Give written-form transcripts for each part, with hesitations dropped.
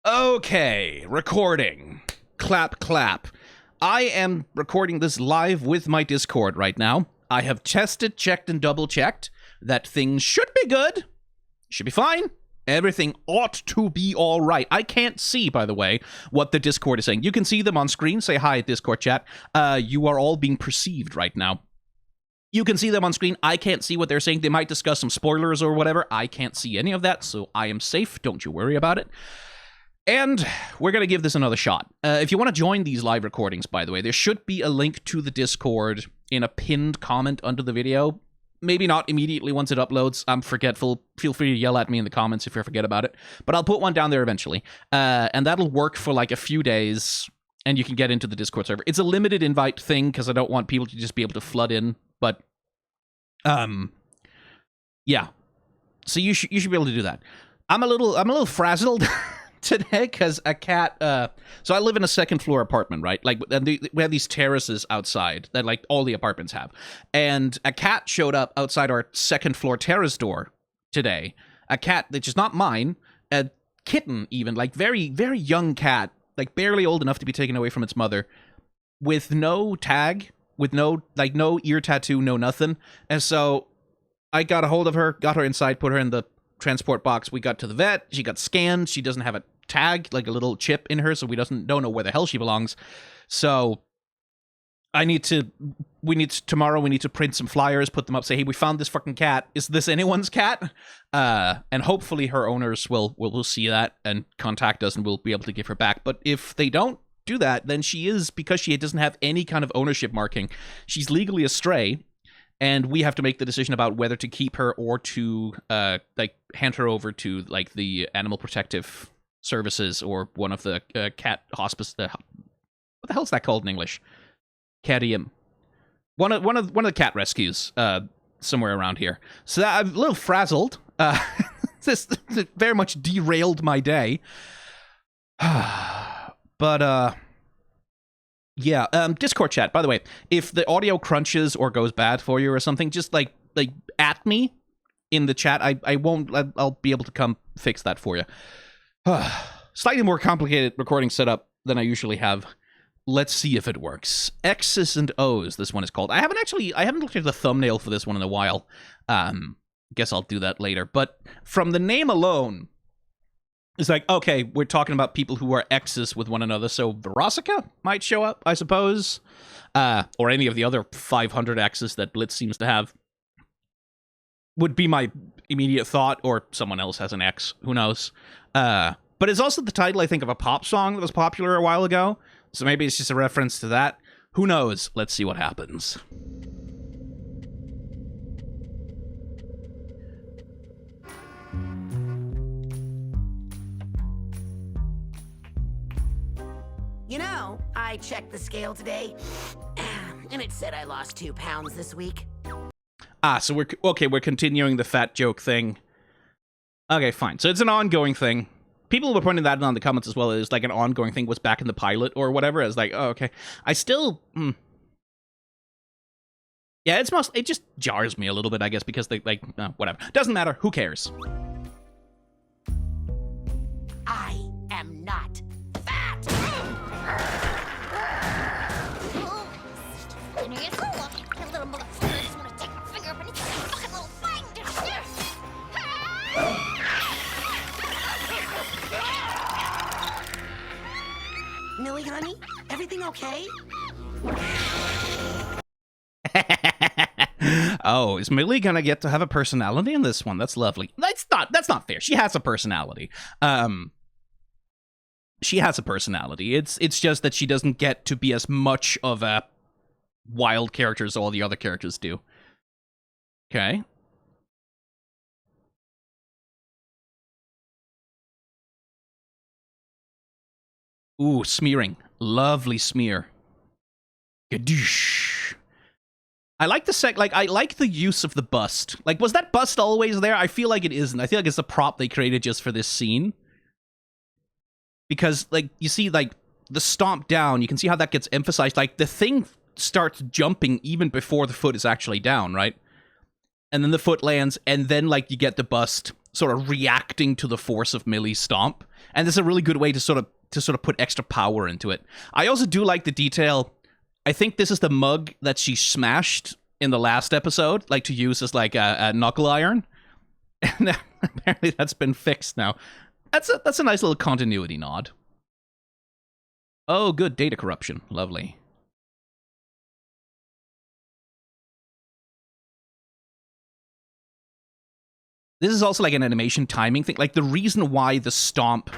Okay, recording. Clap, clap. I am recording this live with my Discord right now. I have tested, checked, and double-checked that things should be good. Should be fine. Everything ought to be all right. I can't see, by the way, what the Discord is saying. You can see them on screen. Say hi, Discord chat. You are all being perceived right now. You can see them on screen. I can't see what they're saying. They might discuss some spoilers or whatever. I can't see any of that, so I am safe. Don't you worry about it. And we're going to give this another shot. If you want to join these live recordings, by the way, there should be a link to the Discord in a pinned comment under the video. Maybe not immediately once it uploads. I'm forgetful. Feel free to yell at me in the comments if you forget about it. But I'll put one down there eventually. And that'll work for like a few days, and you can get into the Discord server. It's a limited invite thing because I don't want people to just be able to flood in. But, yeah. So you should be able to do that. I'm a little frazzled today because a cat so I live in a second floor apartment, right? Like, and we have these terraces outside that like all the apartments have, and a cat showed up outside our second floor terrace door today. A cat that's just not mine, a kitten, even like very, very young cat, like barely old enough to be taken away from its mother, with no tag, with no ear tattoo, no nothing. And so I got a hold of her, got her inside, put her in the transport box. We got to the vet. She got scanned. She doesn't have a tag, like a little chip in her, so we don't know where the hell she belongs. So tomorrow we need to print some flyers, put them up, say, hey, we found this fucking cat. Is this anyone's cat? And hopefully her owners will see that and contact us, and we'll be able to give her back. But if they don't do that, then she is, because she doesn't have any kind of ownership marking, she's legally a stray. And we have to make the decision about whether to keep her or to, hand her over to, like, the Animal Protective Services or one of the cat hospice. What the hell is that called in English? Catium. One of the cat rescues somewhere around here. So I'm a little frazzled. This very much derailed my day. But yeah, Discord chat, by the way, if the audio crunches or goes bad for you or something, just like at me in the chat. I'll be able to come fix that for you. Slightly more complicated recording setup than I usually have. Let's see if it works. X's and O's, this one is called. I haven't looked at the thumbnail for this one in a while. Guess I'll do that later. But from the name alone, it's like, okay, we're talking about people who are exes with one another, so Verosica might show up, I suppose. Or any of the other 500 exes that Blitz seems to have. Would be my immediate thought, or someone else has an ex, who knows. But it's also the title, I think, of a pop song that was popular a while ago, so maybe it's just a reference to that. Who knows? Let's see what happens. You know, I checked the scale today, and it said I lost 2 pounds this week. So we're continuing the fat joke thing. Okay, fine. So it's an ongoing thing. People were pointing that out in the comments as well. It's like an ongoing thing was back in the pilot or whatever. It's like, oh, okay. I still... Yeah, it just jars me a little bit, I guess, because they, whatever. Doesn't matter. Who cares? I am not fat! Millie, honey, everything okay? Oh, is Millie gonna get to have a personality in this one? That's lovely. That's not fair. She has a personality. She has a personality. It's just that she doesn't get to be as much of a wild character as all the other characters do. Okay. Ooh, smearing. Lovely smear. Gadoosh. I like the I like the use of the bust. Like, was that bust always there? I feel like it isn't. I feel like it's a prop they created just for this scene. Because, like, you see, like, the stomp down, you can see how that gets emphasized. Like, the thing starts jumping even before the foot is actually down, right? And then the foot lands, and then, like, you get the bust. sort of reacting to the force of Millie's stomp. And this is a really good way to sort of put extra power into it. I also do like the detail. I think this is the mug that she smashed in the last episode, like to use as like a knuckle iron. And apparently that's been fixed now. That's a nice little continuity nod. Oh, good, data corruption. Lovely. This is also like an animation timing thing. Like the reason why the stomp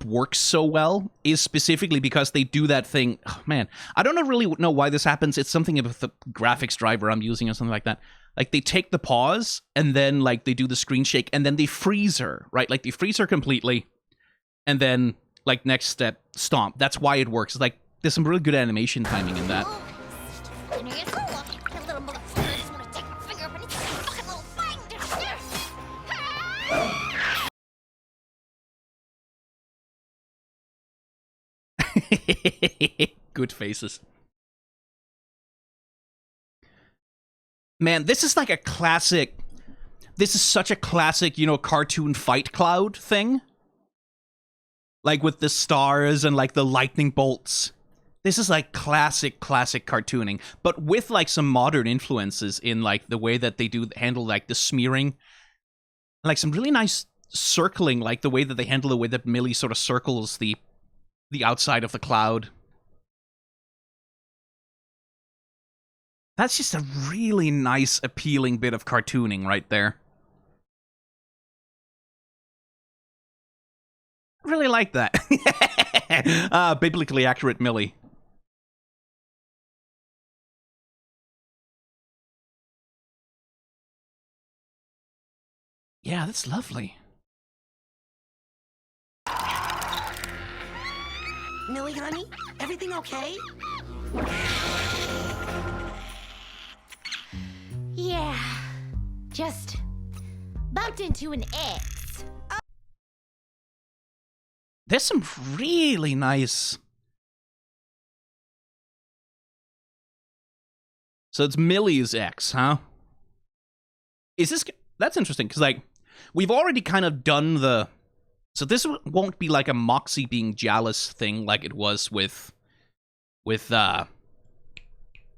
works so well is specifically because they do that thing. Oh, man, I don't really know why this happens. It's something about the graphics driver I'm using or something like that. Like, they take the pause, and then, like, they do the screen shake, and then they freeze her, right? Like, they freeze her completely, and then, like, next step, stomp. That's why it works. It's like, there's some really good animation timing in that. Good faces. Man, this is like a classic. This is such a classic, you know, cartoon fight cloud thing. Like with the stars and like the lightning bolts. This is like classic cartooning, but with like some modern influences in like the way that they do handle like the smearing. Like some really nice circling, like the way that they handle the way that Millie sort of circles the outside of the cloud. That's just a really nice, appealing bit of cartooning right there. I really like that. Biblically accurate Millie. Yeah, that's lovely. Millie, honey, everything okay? Yeah, just bumped into an ex. There's some really nice... So it's Millie's ex, huh? Is this... That's interesting, because, like, we've already kind of done the... So this won't be like a Moxie being jealous thing like it was with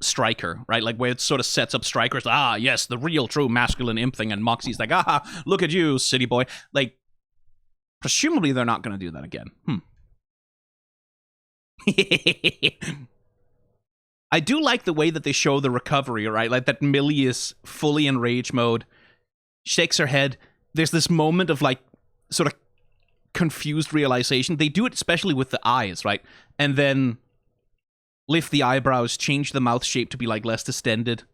Stryker, right? Like where it sort of sets up Stryker's, ah, yes, the real true masculine imp thing, and Moxie's like, ah, look at you, city boy. Like, presumably they're not going to do that again. I do like the way that they show the recovery, right? Like that Millie is fully in rage mode, shakes her head. There's this moment of like, sort of confused realization. They do it especially with the eyes, right? And then lift the eyebrows, change the mouth shape to be like less distended.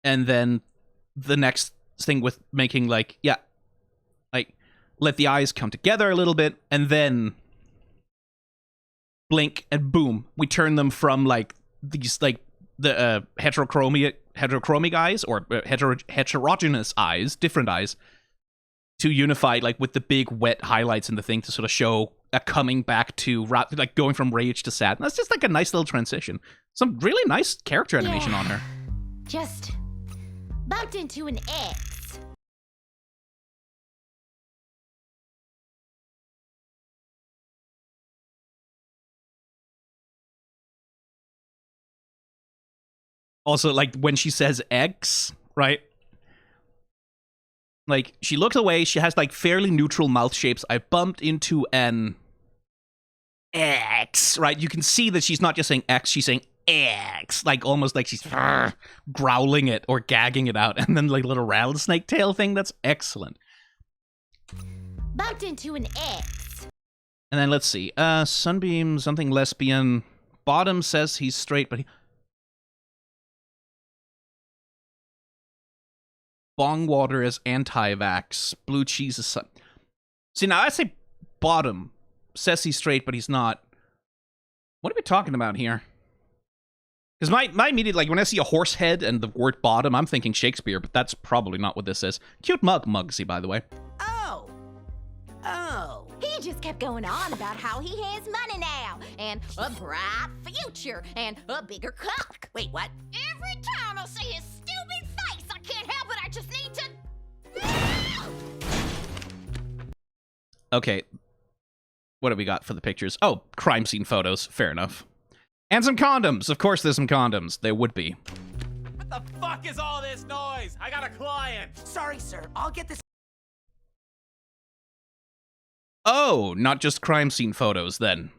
And then the next thing with making like, yeah, like let the eyes come together a little bit and then blink and boom, we turn them from like these like the heterochromic eyes or heterogeneous eyes, different eyes, to unified, like with the big wet highlights in the thing to sort of show a coming back to like going from rage to sad. That's just like a nice little transition. Some really nice character animation on her. Just bumped into an ex. Also, like when she says X, right? Like, she looks away, she has, like, fairly neutral mouth shapes. I bumped into an X, right? You can see that she's not just saying X, she's saying X. Like, almost like she's growling it or gagging it out. And then, like, little rattlesnake tail thing. That's excellent. Bumped into an X. And then, let's see. Sunbeam, something lesbian. Bottom says he's straight, but he... Bongwater is anti-vax. Blue cheese is... See, now I say Bottom says he's straight, but he's not. What are we talking about here? Because my immediate, like, when I see a horse head and the word bottom, I'm thinking Shakespeare, but that's probably not what this is. Cute mug, Mugsy, by the way. Oh. He just kept going on about how he has money now, and a bright future, and a bigger cock. Wait, what? Every time I see his stupid face, I can't help it, I just need to... Okay. What do we got for the pictures? Oh, crime scene photos. Fair enough. And some condoms. Of course there's some condoms. There would be. What the fuck is all this noise? I got a client. Sorry, sir. I'll get this Oh, not just crime scene photos, then.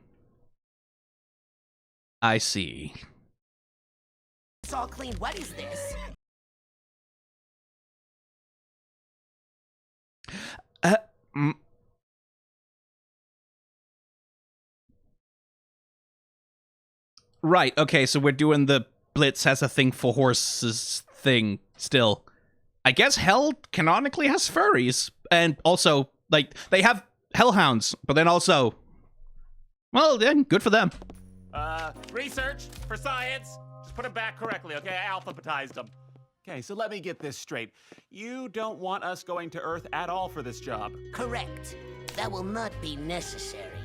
I see. all cleaned. What is this? Mm. Right, okay, so we're doing the Blitz has a thing for horses thing still. I guess Hell canonically has furries, and also, like, they have hellhounds, but then also, well, then, good for them. Research for science. Just put them back correctly, okay? I alphabetized them. Okay, so let me get this straight. You don't want us going to Earth at all for this job. Correct. That will not be necessary.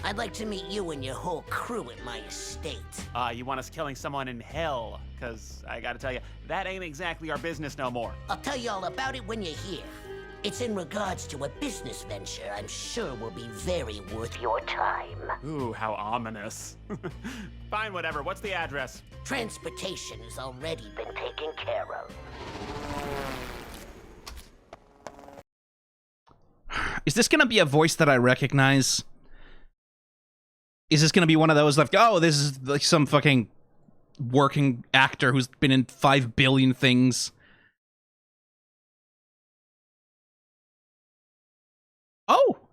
I'd like to meet you and your whole crew at my estate. You want us killing someone in hell? Because I gotta tell you, that ain't exactly our business no more. I'll tell you all about it when you're here. It's in regards to a business venture I'm sure will be very worth your time. Ooh, how ominous. Fine, whatever. What's the address? Transportation has already been taken care of. Is this gonna be a voice that I recognize? Is this gonna be one of those like, oh, this is like some fucking working actor who's been in 5 billion things?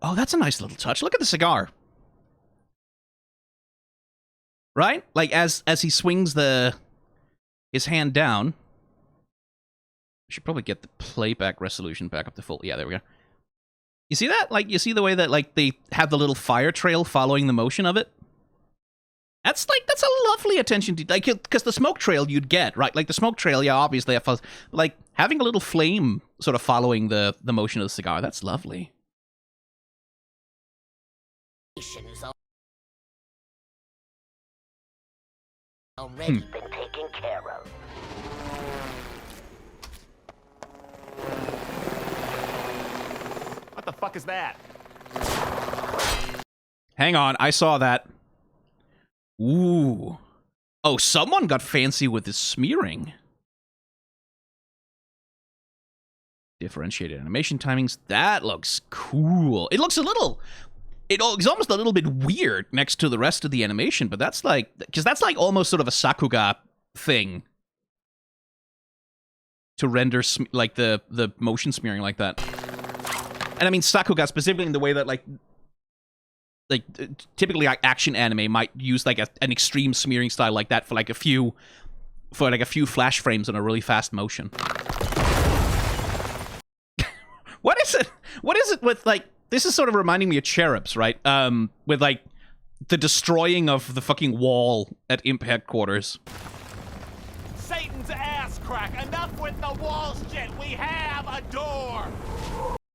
Oh, that's a nice little touch. Look at the cigar. Right? Like, as he swings his hand down. I should probably get the playback resolution back up to full. Yeah, there we go. You see that? Like, you see the way that, like, they have the little fire trail following the motion of it? That's a lovely attention to, like, because the smoke trail you'd get, right? Like, the smoke trail, yeah, obviously, like, having a little flame sort of following the motion of the cigar, that's lovely. Has already been taken care of. What the fuck is that? Hang on, I saw that. Ooh. Oh, someone got fancy with his smearing. Differentiated animation timings. That looks cool. It looks it's almost a little bit weird next to the rest of the animation, but that's like, because that's like almost sort of a Sakuga thing to render like the motion smearing like that. And I mean Sakuga specifically in the way that like typically action anime might use like an extreme smearing style like that for like a few flash frames on a really fast motion. What is it? What is it with like? This is sort of reminding me of Cherubs, right? With, like, the destroying of the fucking wall at Imp headquarters. Satan's ass crack! Enough with the wall shit! We have a door!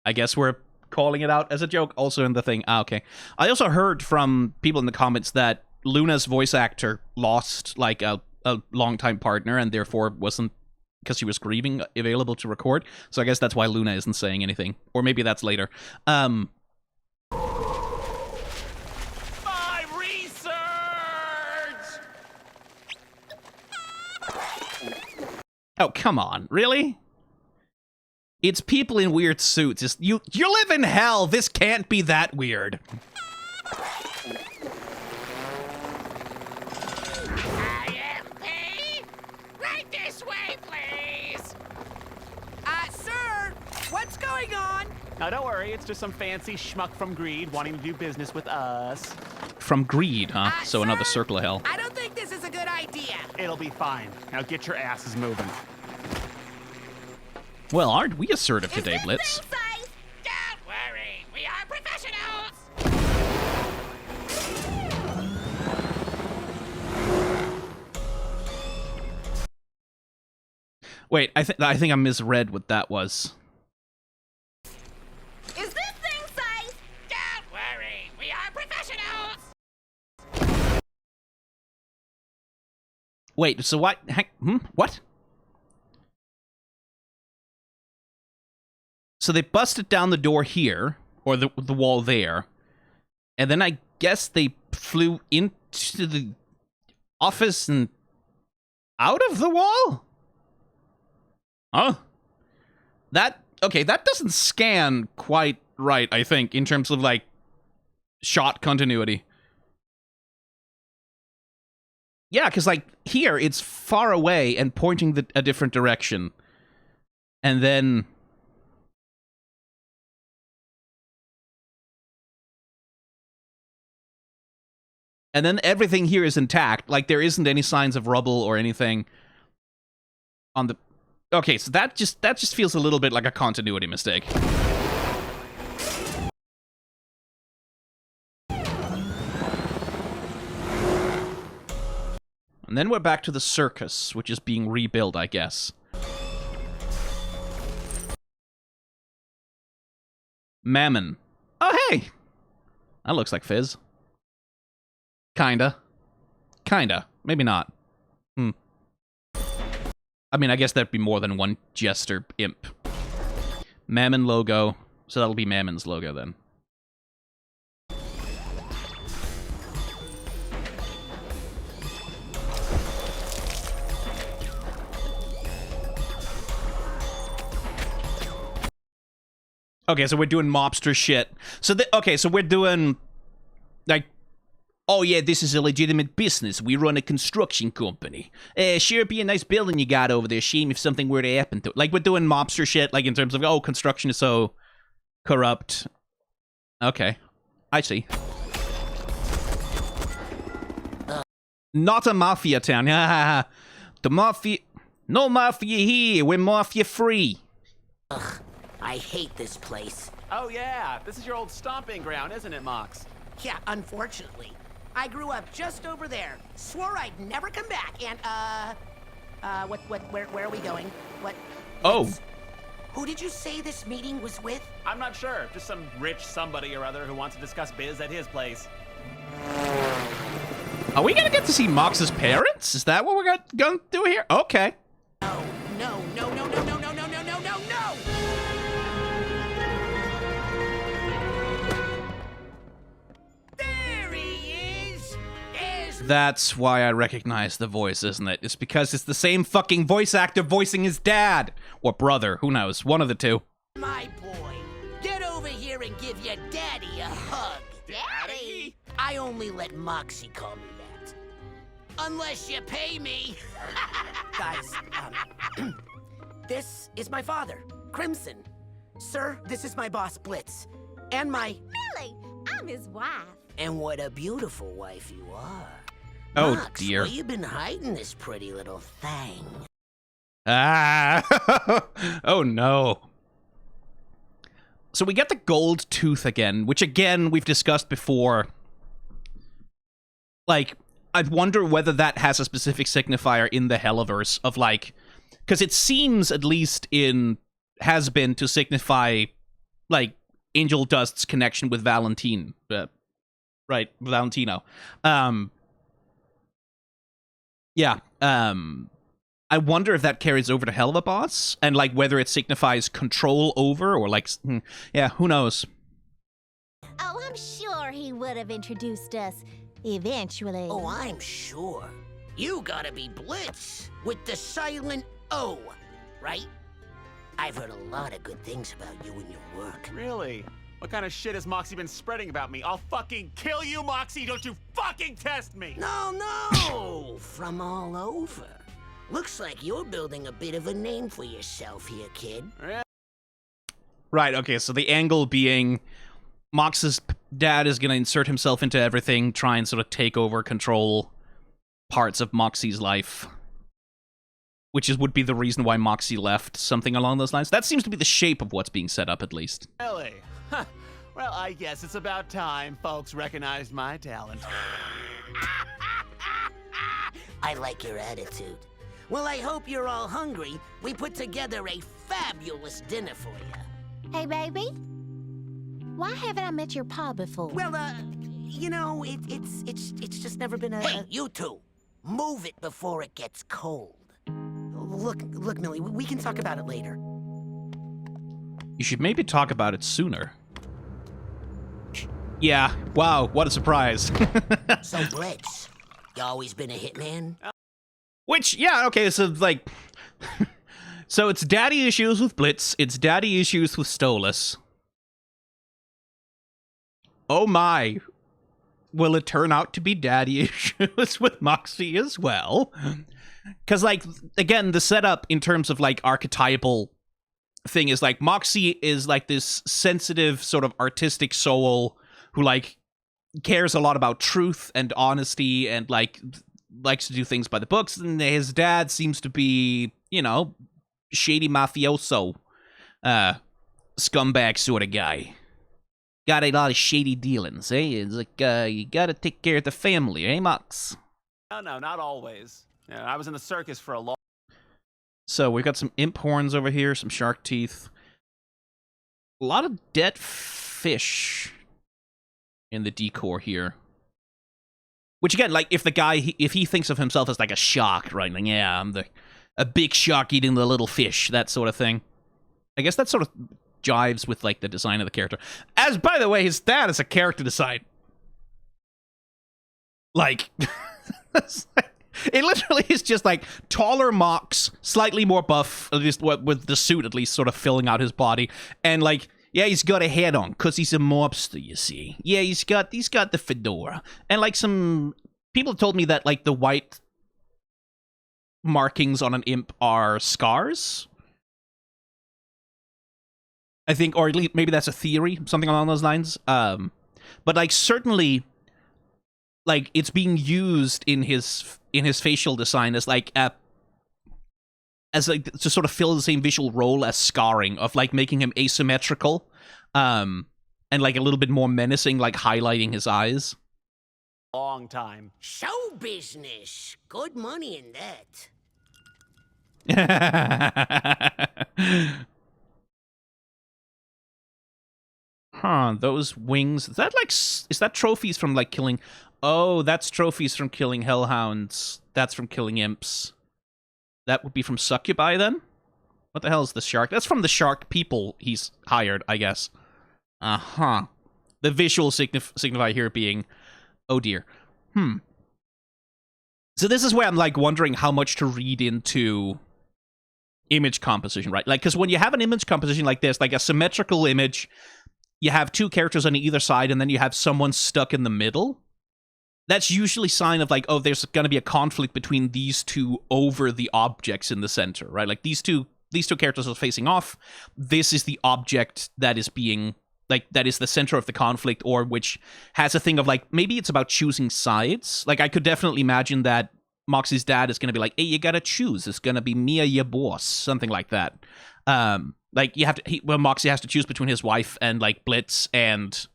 I guess we're calling it out as a joke also in the thing. Ah, okay. I also heard from people in the comments that Luna's voice actor lost, like, a longtime partner and therefore wasn't, because she was grieving, available to record. So I guess that's why Luna isn't saying anything. Or maybe that's later. My research! Oh, come on. Really? It's people in weird suits. You live in hell. This can't be that weird. What's going on? Now, don't worry. It's just some fancy schmuck from Greed wanting to do business with us. From Greed, huh? So sir, another circle of hell. I don't think this is a good idea. It'll be fine. Now get your asses moving. Well, aren't we assertive today, Blitz? Don't worry. We are professionals. Wait, I think I misread what that was. Is this thing safe? Don't worry. Wait, so what? What? So they busted down the door here, or the wall there, and then I guess they flew into the office and out of the wall? Huh? Okay, that doesn't scan quite right, I think, in terms of, like, shot continuity. Yeah, because, like, here, it's far away and pointing a different direction. And then... And then everything here is intact. Like, there isn't any signs of rubble or anything on the... Okay, so that just feels a little bit like a continuity mistake. And then we're back to the circus, which is being rebuilt, I guess. Mammon. Oh, hey! That looks like Fizz. Kinda. Maybe not. I mean, I guess there'd be more than one jester imp. Mammon logo. So that'll be Mammon's logo then. Okay, so we're doing mobster shit. So, okay, so we're doing, like, oh yeah, this is a legitimate business. We run a construction company. Sure, it'd be a nice building you got over there. Shame if something were to happen to it. Like, we're doing mobster shit, like, in terms of, oh, construction is so corrupt. Okay, I see. Not a mafia town. The mafia... No mafia here. We're mafia free. Ugh, I hate this place. Oh yeah, this is your old stomping ground, isn't it, Mox? Yeah, unfortunately. I grew up just over there. Swore I'd never come back, and, where are we going? What? Oh. Who did you say this meeting was with? I'm not sure. Just some rich somebody or other who wants to discuss biz at his place. Are we gonna get to see Mox's parents? Is that what we're gonna do here? Okay. No, no, no, no, no, no, no, no, no, no, no, no! There he is! That's why I recognize the voice, isn't it? It's because it's the same fucking voice actor voicing his dad. Or brother, who knows? One of the two. My boy, get over here and give your daddy a hug. Daddy? I only let Moxie call me that. Unless you pay me. Guys, this is my father, Crimson. Sir, this is my boss, Blitz. And my... Millie, I'm his wife. And what a beautiful wife you are. Oh, Mox, dear. where you been hiding this pretty little thing? Ah! Oh, no. So we get the gold tooth again, which, again, we've discussed before. Like, I wonder whether that has a specific signifier in the Helluverse of, like... Because it seems, at least has been, to signify, like, Angel Dust's connection with Valentine. Right, Valentino. Yeah, I wonder if that carries over to Helluva Boss, and, like, whether it signifies control over, or, like, yeah, who knows? Oh, I'm sure he would have introduced us eventually. Oh, I'm sure. You gotta be Blitz with the silent O, right? I've heard a lot of good things about you and your work. Really? What kind of shit has Moxie been spreading about me? I'll fucking kill you, Moxie! Don't you fucking test me! No! From all over. Looks like you're building a bit of a name for yourself here, kid. Right, okay, so the angle being Mox's dad is gonna insert himself into everything, try and sort of take over, control parts of Moxie's life. Which would be the reason why Moxie left, something along those lines. That seems to be the shape of what's being set up, at least. Really? Huh. Well, I guess it's about time folks recognized my talent. I like your attitude. Well, I hope you're all hungry. We put together a fabulous dinner for you. Hey, baby. Why haven't I met your pa before? Well, you know, it's just never been a... Hey, you two! Move it before it gets cold. Look, Millie, we can talk about it later. You should maybe talk about it sooner. Yeah, wow, what a surprise. So, Blitz, you always been a hitman? Which, yeah, okay, so, like... so it's daddy issues with Blitz, it's daddy issues with Stolas. Oh my. Will it turn out to be daddy issues with Moxie as well? Because, like, again, the setup in terms of, like, archetypal thing is, like, Moxie is, like, this sensitive, sort of artistic soul who, like, cares a lot about truth and honesty and, like, likes to do things by the books. And his dad seems to be, you know, shady mafioso, scumbag sort of guy. Got a lot of shady dealings, eh? It's like, you gotta take care of the family, eh, Mox? No, not always. Yeah, I was in the circus for a long... So, we've got some imp horns over here, some shark teeth. A lot of dead fish in the decor here. Which, again, like, if the guy, if he thinks of himself as, like, a shark, right? Like, yeah, I'm a big shark eating the little fish, that sort of thing. I guess that sort of jives with, like, the design of the character. As, by the way, his dad is a character design. Like, it literally is just, like, taller Mox, slightly more buff, at least with the suit at least sort of filling out his body, and, like, yeah, he's got a head on, because he's a mobster, you see. Yeah, he's got the fedora. And, like, some people told me that, like, the white markings on an imp are scars. I think, or at least maybe that's a theory, something along those lines. But, like, certainly, like, it's being used in his facial design as, like, as, like, to sort of fill the same visual role as scarring, of, like, making him asymmetrical, and, like, a little bit more menacing, like, highlighting his eyes. Long time. Show business. Good money in that. Huh, those wings, is that trophies from, like, killing... Oh, that's trophies from killing hellhounds. That's from killing imps. That would be from Succubi, then? What the hell is the shark? That's from the shark people he's hired, I guess. Uh-huh. The visual signify here being... Oh, dear. So this is where I'm, like, wondering how much to read into image composition, right? Like, because when you have an image composition like this, like a symmetrical image, you have two characters on either side, and then you have someone stuck in the middle. That's usually a sign of, like, oh, there's going to be a conflict between these two over the objects in the center, right? Like, these two characters are facing off. This is the object that is being, like, that is the center of the conflict, or which has a thing of, like, maybe it's about choosing sides. Like, I could definitely imagine that Moxie's dad is going to be like, hey, you got to choose. It's going to be me or your boss, something like that. Like, you have to, Moxie has to choose between his wife and, like, Blitz and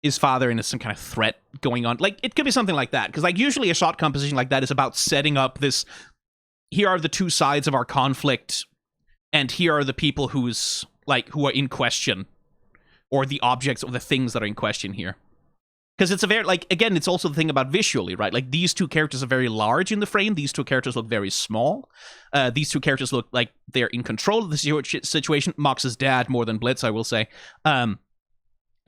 his father, and there's some kind of threat going on. Like, it could be something like that. Because, like, usually a shot composition like that is about setting up this, here are the two sides of our conflict, and here are the people who are in question, or the objects or the things that are in question here. Because it's a very, like, again, it's also the thing about visually, right? Like, these two characters are very large in the frame. These two characters look very small. These two characters look like they're in control of the situation. Mox's dad more than Blitz, I will say. And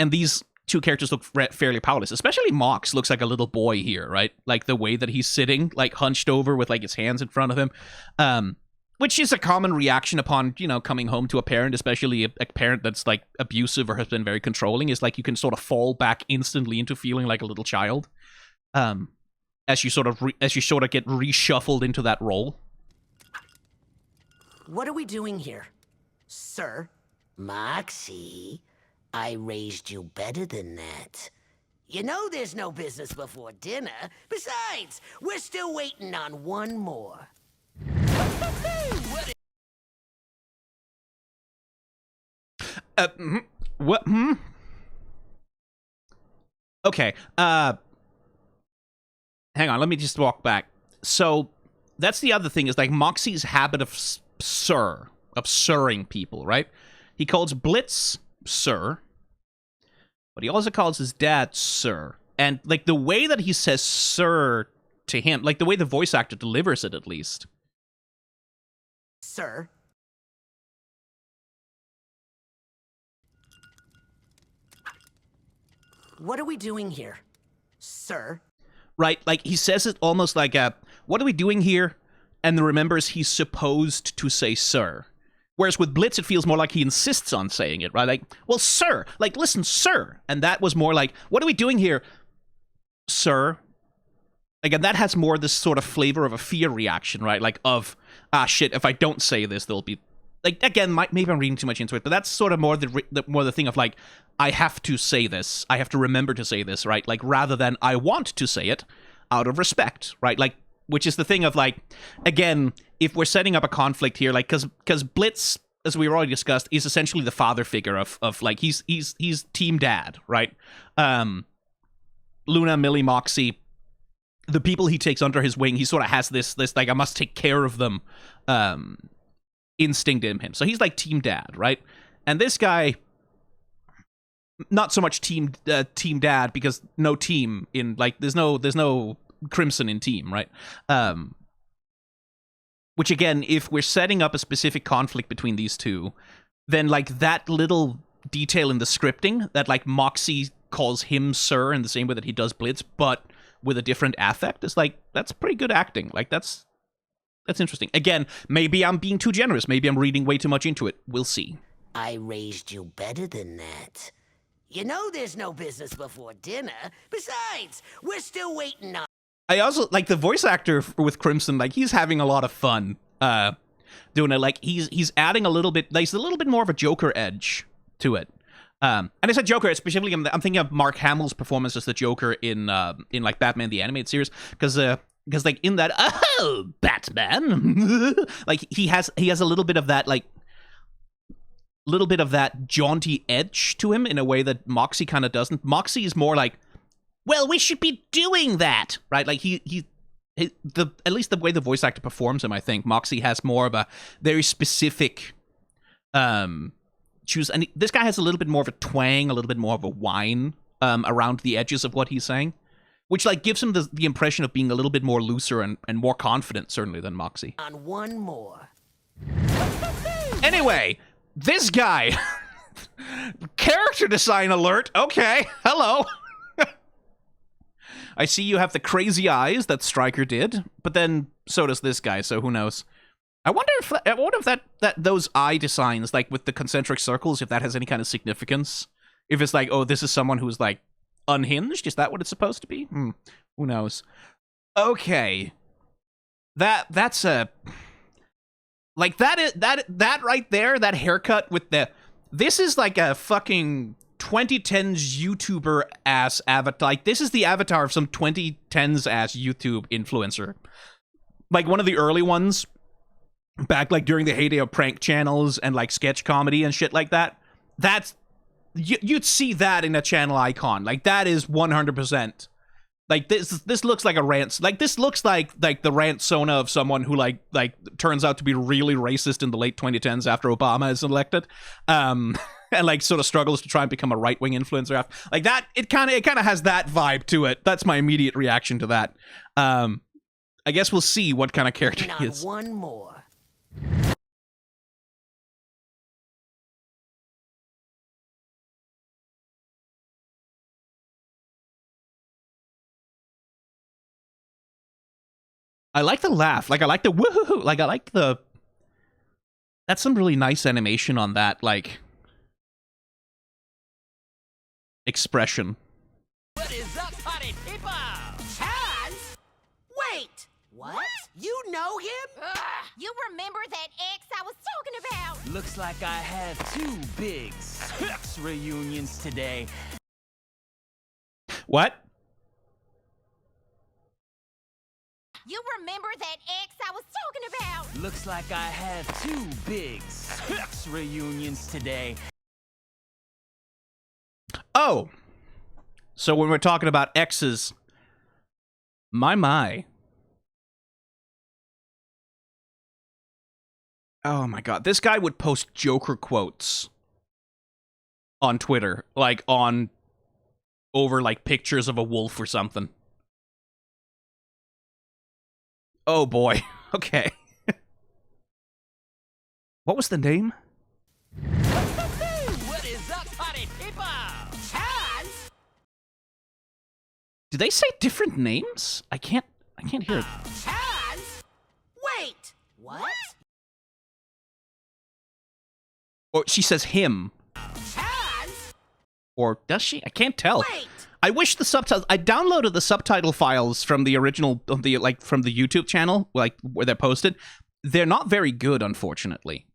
these two characters look fairly powerless. Especially Mox looks like a little boy here, right? Like, the way that he's sitting, like, hunched over with, like, his hands in front of him. Which is a common reaction upon, you know, coming home to a parent, especially a parent that's, like, abusive or has been very controlling, is, like, you can sort of fall back instantly into feeling like a little child. As you sort of get reshuffled into that role. What are we doing here, sir? Moxie, I raised you better than that. You know there's no business before dinner. Besides, we're still waiting on one more. What? Okay, hang on, let me just walk back. So, that's the other thing, is, like, Moxie's habit of sirring people, right? He calls Blitz Sir, but he also calls his dad Sir. And, like, the way that he says Sir to him. Like, the way the voice actor delivers it, at least. Sir. What are we doing here? Sir. Right? Like, he says it almost like what are we doing here? And then remembers he's supposed to say sir. Whereas with Blitz, it feels more like he insists on saying it, right? Like, well, sir, like, listen, sir. And that was more like, what are we doing here, sir? Again, that has more this sort of flavor of a fear reaction, right? Like, of, shit, if I don't say this, there'll be... Like, again, maybe I'm reading too much into it, but that's sort of more the thing of, like, I have to say this. I have to remember to say this, right? Like, rather than I want to say it out of respect, right? Like, which is the thing of, like, again, if we're setting up a conflict here, like, because Blitz, as we already discussed, is essentially the father figure of like, he's team dad, right? Luna, Millie, Moxie, the people he takes under his wing, he sort of has this like, I must take care of them instinct in him. So he's like team dad, right? And this guy, not so much team dad, because no team in, like, there's no Crimson in team, right? Which, again, if we're setting up a specific conflict between these two, then, like, that little detail in the scripting that, like, Moxie calls him sir in the same way that he does Blitz, but with a different affect, is like, that's pretty good acting. Like, that's interesting. Again, maybe I'm being too generous. Maybe I'm reading way too much into it. We'll see. I raised you better than that. You know there's no business before dinner. Besides, we're still waiting on... I also, like, the voice actor with Crimson, like, he's having a lot of fun doing it. Like, he's adding a little bit, like, a little bit more of a Joker edge to it. And I said Joker, specifically, I'm thinking of Mark Hamill's performance as the Joker in like, Batman the Animated Series, because like, in that, oh, Batman, like, he has a little bit of that, like, little bit of that jaunty edge to him in a way that Moxie kind of doesn't. Moxie is more like, well, we should be doing that, right? Like, at least the way the voice actor performs him, I think Moxie has more of a very specific choose, and this guy has a little bit more of a twang, a little bit more of a whine around the edges of what he's saying, which, like, gives him the impression of being a little bit more looser and more confident, certainly, than Moxie. On one more. Anyway, this guy, character design alert. Okay, hello. I see you have the crazy eyes that Stryker did, but then so does this guy, so who knows? I wonder if that those eye designs, like, with the concentric circles, if that has any kind of significance. If it's like, oh, this is someone who's, like, unhinged? Is that what it's supposed to be? Who knows? Okay. That's a... Like, that right there, that haircut with the... This is like a fucking 2010s YouTuber-ass avatar. Like, this is the avatar of some 2010s-ass YouTube influencer. Like, one of the early ones, back, like, during the heyday of prank channels and, like, sketch comedy and shit like that. That's... You'd see that in a channel icon. Like, that is 100%. Like, this looks like a rant. Like, this looks like the rant sona of someone who, like turns out to be really racist in the late 2010s after Obama is elected. And, like, sort of struggles to try and become a right-wing influencer after. Like, that, it kind of has that vibe to it. That's my immediate reaction to that. I guess we'll see what kind of character he is. One more. I like the laugh. Like, I like the woohoo. Like, I like the... That's some really nice animation on that, like... expression. What is up, party people? Chaz? Wait! What? You know him? You remember that ex I was talking about? Looks like I have two big sex reunions today. What? You remember that ex I was talking about? Looks like I have two big sex reunions today. Oh! So when we're talking about exes... My. Oh my god. This guy would post Joker quotes on Twitter. Like, over, like, pictures of a wolf or something. Oh boy. Okay. What was the name? What is up, party people? Chaz? Did they say different names? I can't hear it. Chaz? Wait! What? Or she says him. Chaz? Or does she? I can't tell. Wait! I wish the subtitles. I downloaded the subtitle files from the original, from the YouTube channel, like where they're posted. They're not very good, unfortunately.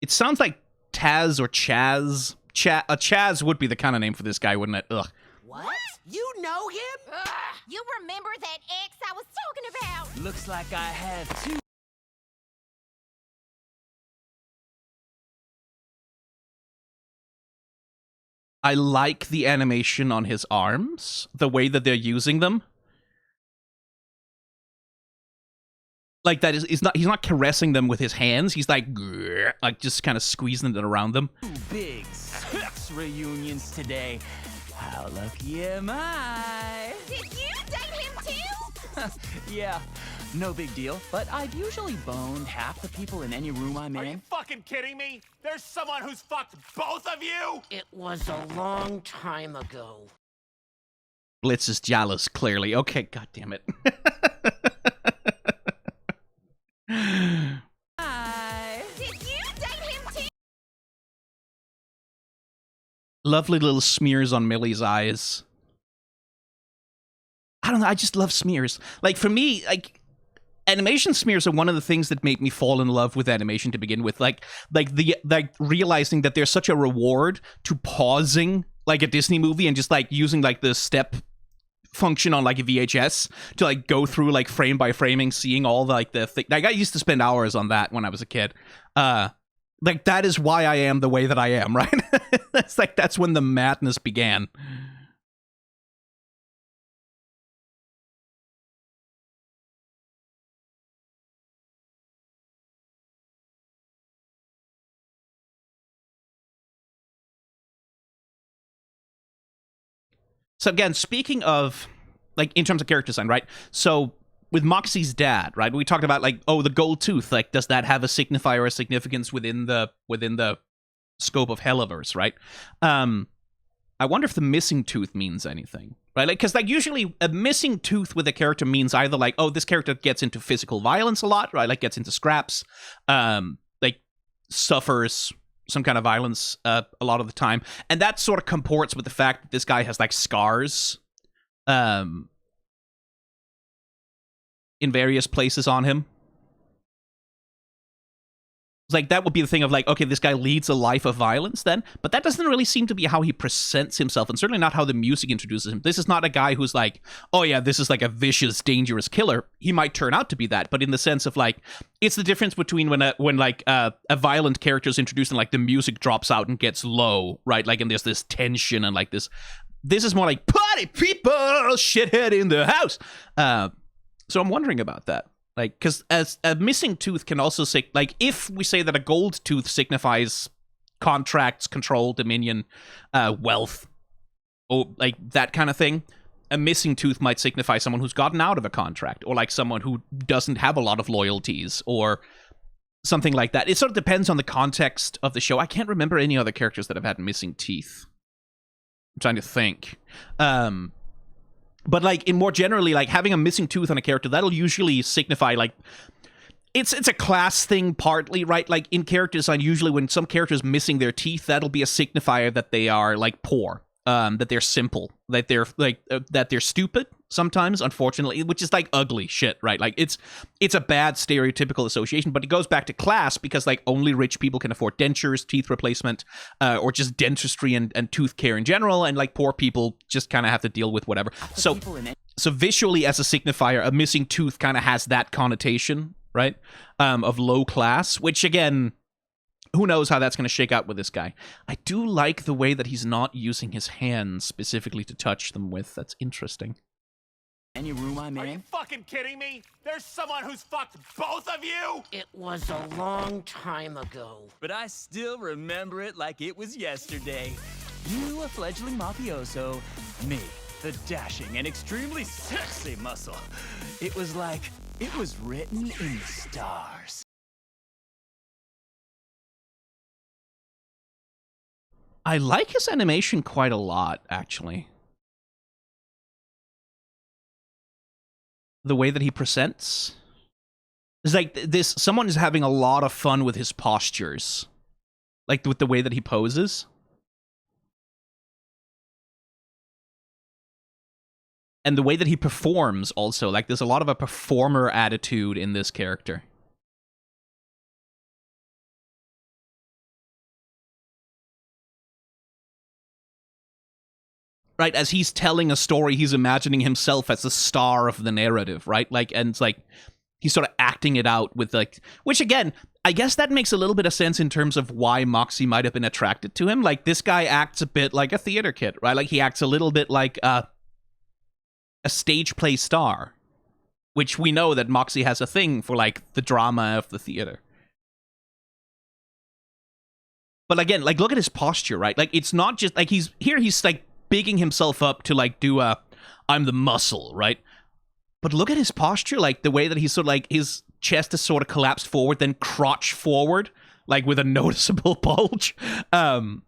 It sounds like Taz or Chaz. Chaz would be the kind of name for this guy, wouldn't it? Ugh. What? You know him? You remember that ex I was talking about? Looks like I have two. I like the animation on his arms, the way that they're using them. Like that is he's not caressing them with his hands. He's like just kind of squeezing it around them. Two big sex reunions today. How lucky am I? Did you date him too? Yeah, no big deal. But I've usually boned half the people in any room I'm Are you in. fucking kidding me? There's someone who's fucked both of you? It was a long time ago. Blitz is jealous, clearly. Okay, god damn it. Hi. Did you date him too? Lovely little smears on Millie's eyes. I don't know, I just love smears. Like, for me, like, animation smears are one of the things that make me fall in love with animation to begin with. Like realizing that there's such a reward to pausing, like, a Disney movie and just, like, using, like, the step function on, like, a VHS to, like, go through, like, frame by framing, seeing all the, like, the thing. Like, I used to spend hours on that when I was a kid. Like, that is why I am the way that I am, right? That's like, that's when the madness began. So again, speaking of, like, in terms of character design, right? So with Moxie's dad, right? We talked about, like, oh, the gold tooth. Like, does that have a signifier or a significance within the scope of Helluverse, right? I wonder if the missing tooth means anything, right? Like, because, like, usually a missing tooth with a character means either, like, oh, this character gets into physical violence a lot, right? Like, gets into scraps, like, suffers some kind of violence a lot of the time, and that sort of comports with the fact that this guy has, like, scars in various places on him. Like, that would be the thing of, like, okay, this guy leads a life of violence then, but that doesn't really seem to be how he presents himself, and certainly not how the music introduces him. This is not a guy who's like, oh yeah, this is like a vicious, dangerous killer. He might turn out to be that, but in the sense of, like, it's the difference between when a violent character is introduced and, like, the music drops out and gets low, right? Like, and there's this tension and, like, this is more like, party people, shithead in the house. So I'm wondering about that. Like, because as a missing tooth can also say, like, if we say that a gold tooth signifies contracts, control, dominion, wealth, or like that kind of thing, a missing tooth might signify someone who's gotten out of a contract, or like someone who doesn't have a lot of loyalties, or something like that. It sort of depends on the context of the show. I can't remember any other characters that have had missing teeth. I'm trying to think. But, like, in more generally, like, having a missing tooth on a character, that'll usually signify, like, it's a class thing partly, right? Like, in character design, usually when some character's missing their teeth, that'll be a signifier that they are, like, poor, that they're simple, that they're, like, that they're stupid sometimes, unfortunately, which is, like, ugly shit, right? Like, it's a bad stereotypical association, but it goes back to class because, like, only rich people can afford dentures, teeth replacement, or just dentistry and tooth care in general, and, like, poor people just kind of have to deal with whatever. So visually, as a signifier, a missing tooth kind of has that connotation, right, of low class, which, again, who knows how that's going to shake out with this guy. I do like the way that he's not using his hands specifically to touch them with. That's interesting. Any room I'm Are you in? fucking kidding me? There's someone who's fucked both of you? It was a long time ago. But I still remember it like it was yesterday. You a fledgling mafioso, me the dashing and extremely sexy muscle. It was like it was written in the stars. I like his animation quite a lot, actually. The way that he presents. It's like this, someone is having a lot of fun with his postures. Like with the way that he poses. And the way that he performs also. Like there's a lot of a performer attitude in this character. Right, as he's telling a story, he's imagining himself as the star of the narrative, right? Like, and it's like, he's sort of acting it out with like, which again, I guess that makes a little bit of sense in terms of why Moxie might have been attracted to him. Like, this guy acts a bit like a theater kid, right? Like, he acts a little bit like a stage play star, which we know that Moxie has a thing for, like, the drama of the theater. But again, like, look at his posture, right? Like, it's not just, like, he's like, bigging himself up to, like, do I'm the muscle, right? But look at his posture, like, the way that he's sort of, like, his chest is sort of collapsed forward, then crotch forward, like, with a noticeable bulge. So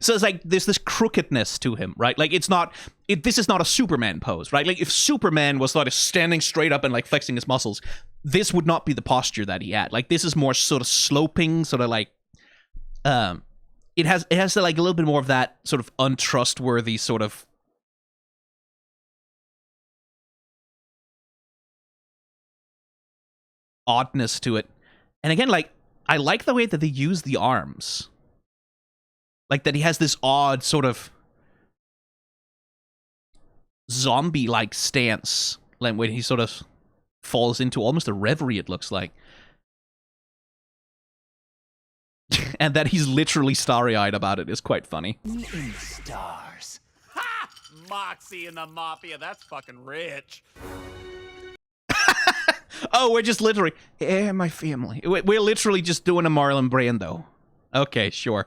it's like, there's this crookedness to him, right? Like, this is not a Superman pose, right? Like, if Superman was, like, standing straight up and, like, flexing his muscles, this would not be the posture that he had. Like, this is more sort of sloping, sort of, like, It has like a little bit more of that sort of untrustworthy sort of oddness to it. And again, like, I like the way that they use the arms. Like that he has this odd sort of zombie-like stance, like when he sort of falls into almost a reverie, it looks like. And that he's literally starry-eyed about it is quite funny. In the stars. Ha! Moxie and the mafia, that's fucking rich. Oh, we're just literally... my family. We're literally just doing a Marlon Brando. Okay, sure.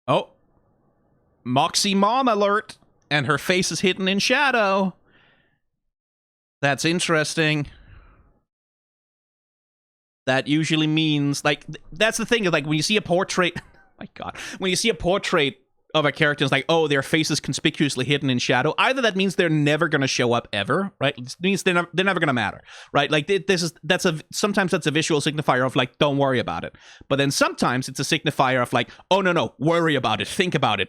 Oh. Moxie mom alert. And her face is hidden in shadow. That's interesting. That usually means, like, that's the thing, like, when you see a portrait, oh my god, when you see a portrait of a character, it's like, oh, their face is conspicuously hidden in shadow, either that means they're never going to show up ever, right? It means they're never going to matter, right? Like, sometimes that's a visual signifier of, like, don't worry about it. But then sometimes it's a signifier of, like, oh, no, worry about it, think about it,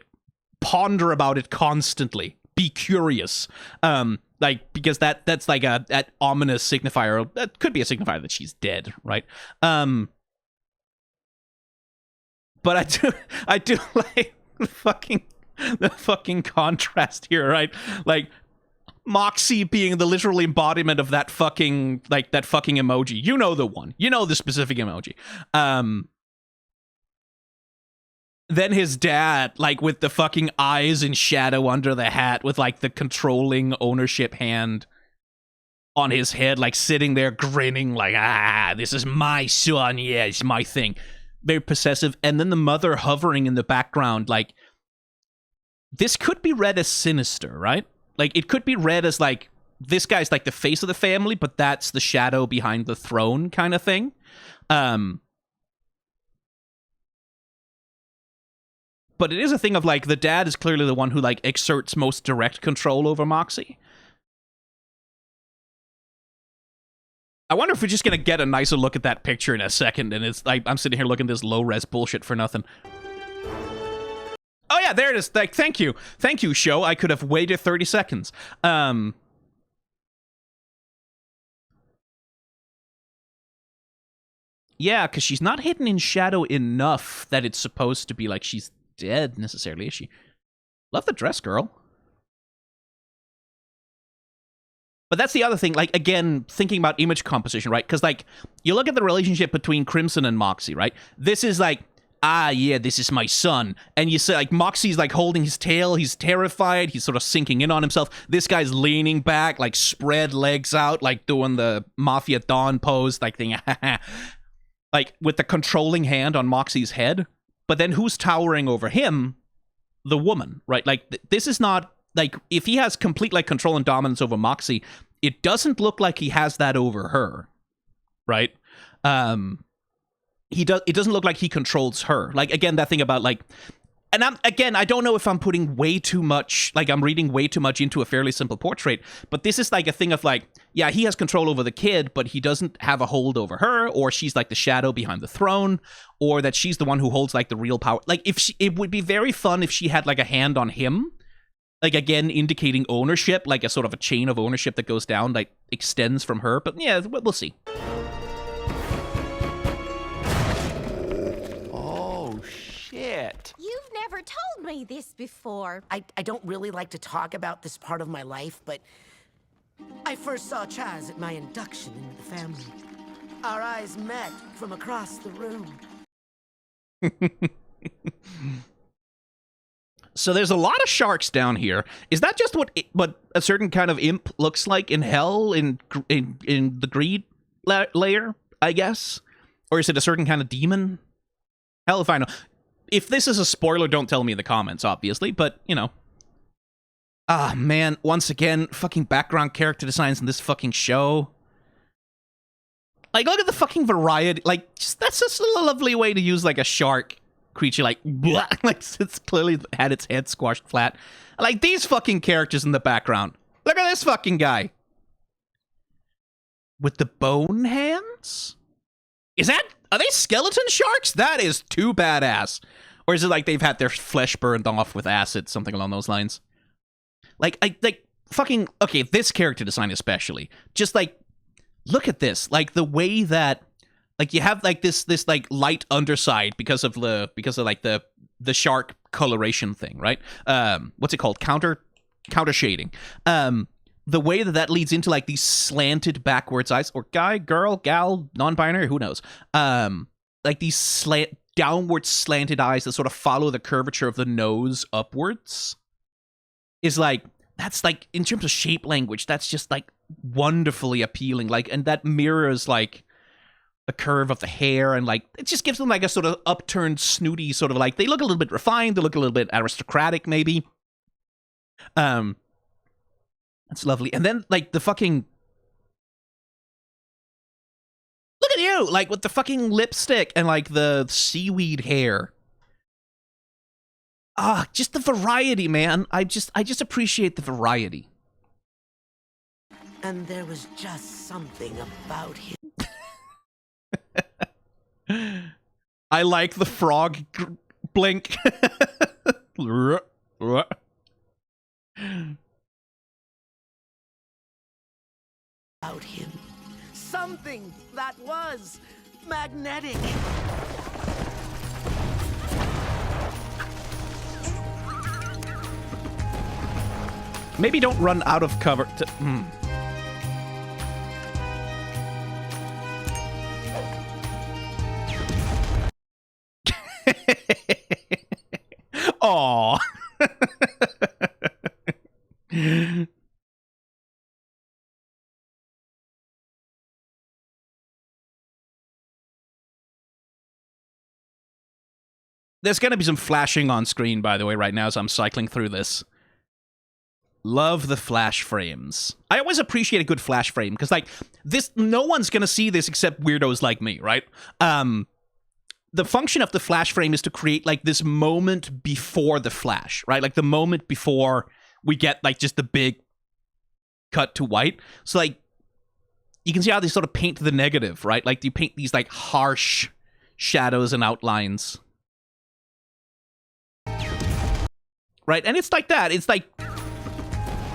ponder about it constantly, be curious. Like, because that's like that ominous signifier. That could be a signifier that she's dead, right? But I do like the fucking contrast here, right? Like, Moxie being the literal embodiment of that fucking emoji. You know the one. You know the specific emoji. Then his dad, like, with the fucking eyes in shadow under the hat, with, like, the controlling ownership hand on his head, like, sitting there grinning, like, this is my son, yeah, it's my thing. Very possessive. And then the mother hovering in the background, like, this could be read as sinister, right? Like, it could be read as, like, this guy's, like, the face of the family, but that's the shadow behind the throne kind of thing. But it is a thing of, like, the dad is clearly the one who, like, exerts most direct control over Moxie. I wonder if we're just gonna get a nicer look at that picture in a second, and it's like, I'm sitting here looking at this low-res bullshit for nothing. Oh yeah, there it is. Like, thank you. Thank you, show. I could have waited 30 seconds. Yeah, because she's not hidden in shadow enough that it's supposed to be like she's dead necessarily, is she? Love the dress, girl. But that's the other thing, like, again, thinking about image composition, right? Because, like, you look at the relationship between Crimson and Moxie, right? This is like, yeah, this is my son. And you say, like, Moxie's, like, holding his tail. He's terrified. He's sort of sinking in on himself. This guy's leaning back, like, spread legs out, like, doing the Mafia Dawn pose, like, thing. Like, with the controlling hand on Moxie's head. But then who's towering over him? The woman, right? Like, this is not, like, if he has complete, like, control and dominance over Moxie, it doesn't look like he has that over her, right? It doesn't look like he controls her. Like, again, that thing about, like, and I don't know if I'm putting way too much, like, I'm reading way too much into a fairly simple portrait, but this is like a thing of, like, yeah, he has control over the kid, but he doesn't have a hold over her, or she's like the shadow behind the throne, or that she's the one who holds, like, the real power. Like, it would be very fun if she had, like, a hand on him, like, again, indicating ownership, like a sort of a chain of ownership that goes down, like, extends from her, but yeah, we'll see. Oh, shit. You've never told me this before. I don't really like to talk about this part of my life, but I first saw Chaz at my induction into the family. Our eyes met from across the room. So there's a lot of sharks down here. Is that just what a certain kind of imp looks like in hell, in the greed layer, I guess? Or is it a certain kind of demon? Hell if I know. If this is a spoiler, don't tell me in the comments, obviously, but, you know. Ah, man, once again, fucking background character designs in this fucking show. Like, look at the fucking variety. Like, that's just a lovely way to use, like, a shark creature, like, blah, like, it's clearly had its head squashed flat. Like, these fucking characters in the background. Look at this fucking guy. With the bone hands? Are they skeleton sharks? That is too badass. Or is it like they've had their flesh burned off with acid, something along those lines? Like, fucking, okay, this character design especially. Just, like, look at this. Like, the way that, like, you have, like, this like, light underside because of like, the shark coloration thing, right? What's it called? Counter shading. The way that leads into, like, these slanted backwards eyes, or guy, girl, gal, non-binary, who knows? Like, these downward slanted eyes that sort of follow the curvature of the nose upwards is, like, that's, like, in terms of shape language, that's just, like, wonderfully appealing. Like, and that mirrors, like, the curve of the hair, and, like, it just gives them, like, a sort of upturned, snooty sort of, like, they look a little bit refined, they look a little bit aristocratic, maybe. That's lovely. And then, like, the fucking... Look at you! Like, with the fucking lipstick and, like, the seaweed hair. Ah, just the variety, man. I just appreciate the variety. And there was just something about him. I like the frog blink. About him. Something that was magnetic. Maybe don't run out of cover. Aww. There's going to be some flashing on screen, by the way, right now as I'm cycling through this. Love the flash frames. I always appreciate a good flash frame, because, like, this, no one's going to see this except weirdos like me, right? The function of the flash frame is to create, like, this moment before the flash, right? Like, the moment before we get, like, just the big cut to white. So, like, you can see how they sort of paint the negative, right? Like, you paint these, like, harsh shadows and outlines. Right? And it's like that. It's like,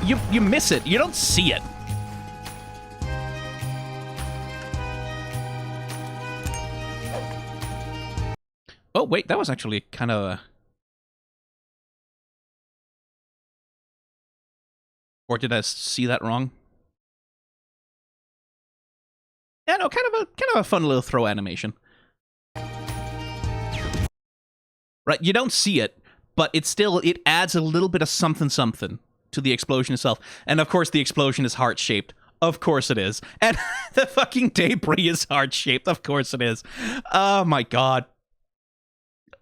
you miss it. You don't see it. Oh, wait, that was actually kind of... Or did I see that wrong? Yeah, no, kind of a fun little throw animation. Right, you don't see it, but it adds a little bit of something to the explosion itself. And of course the explosion is heart-shaped. Of course it is. And the fucking debris is heart-shaped. Of course it is. Oh my god.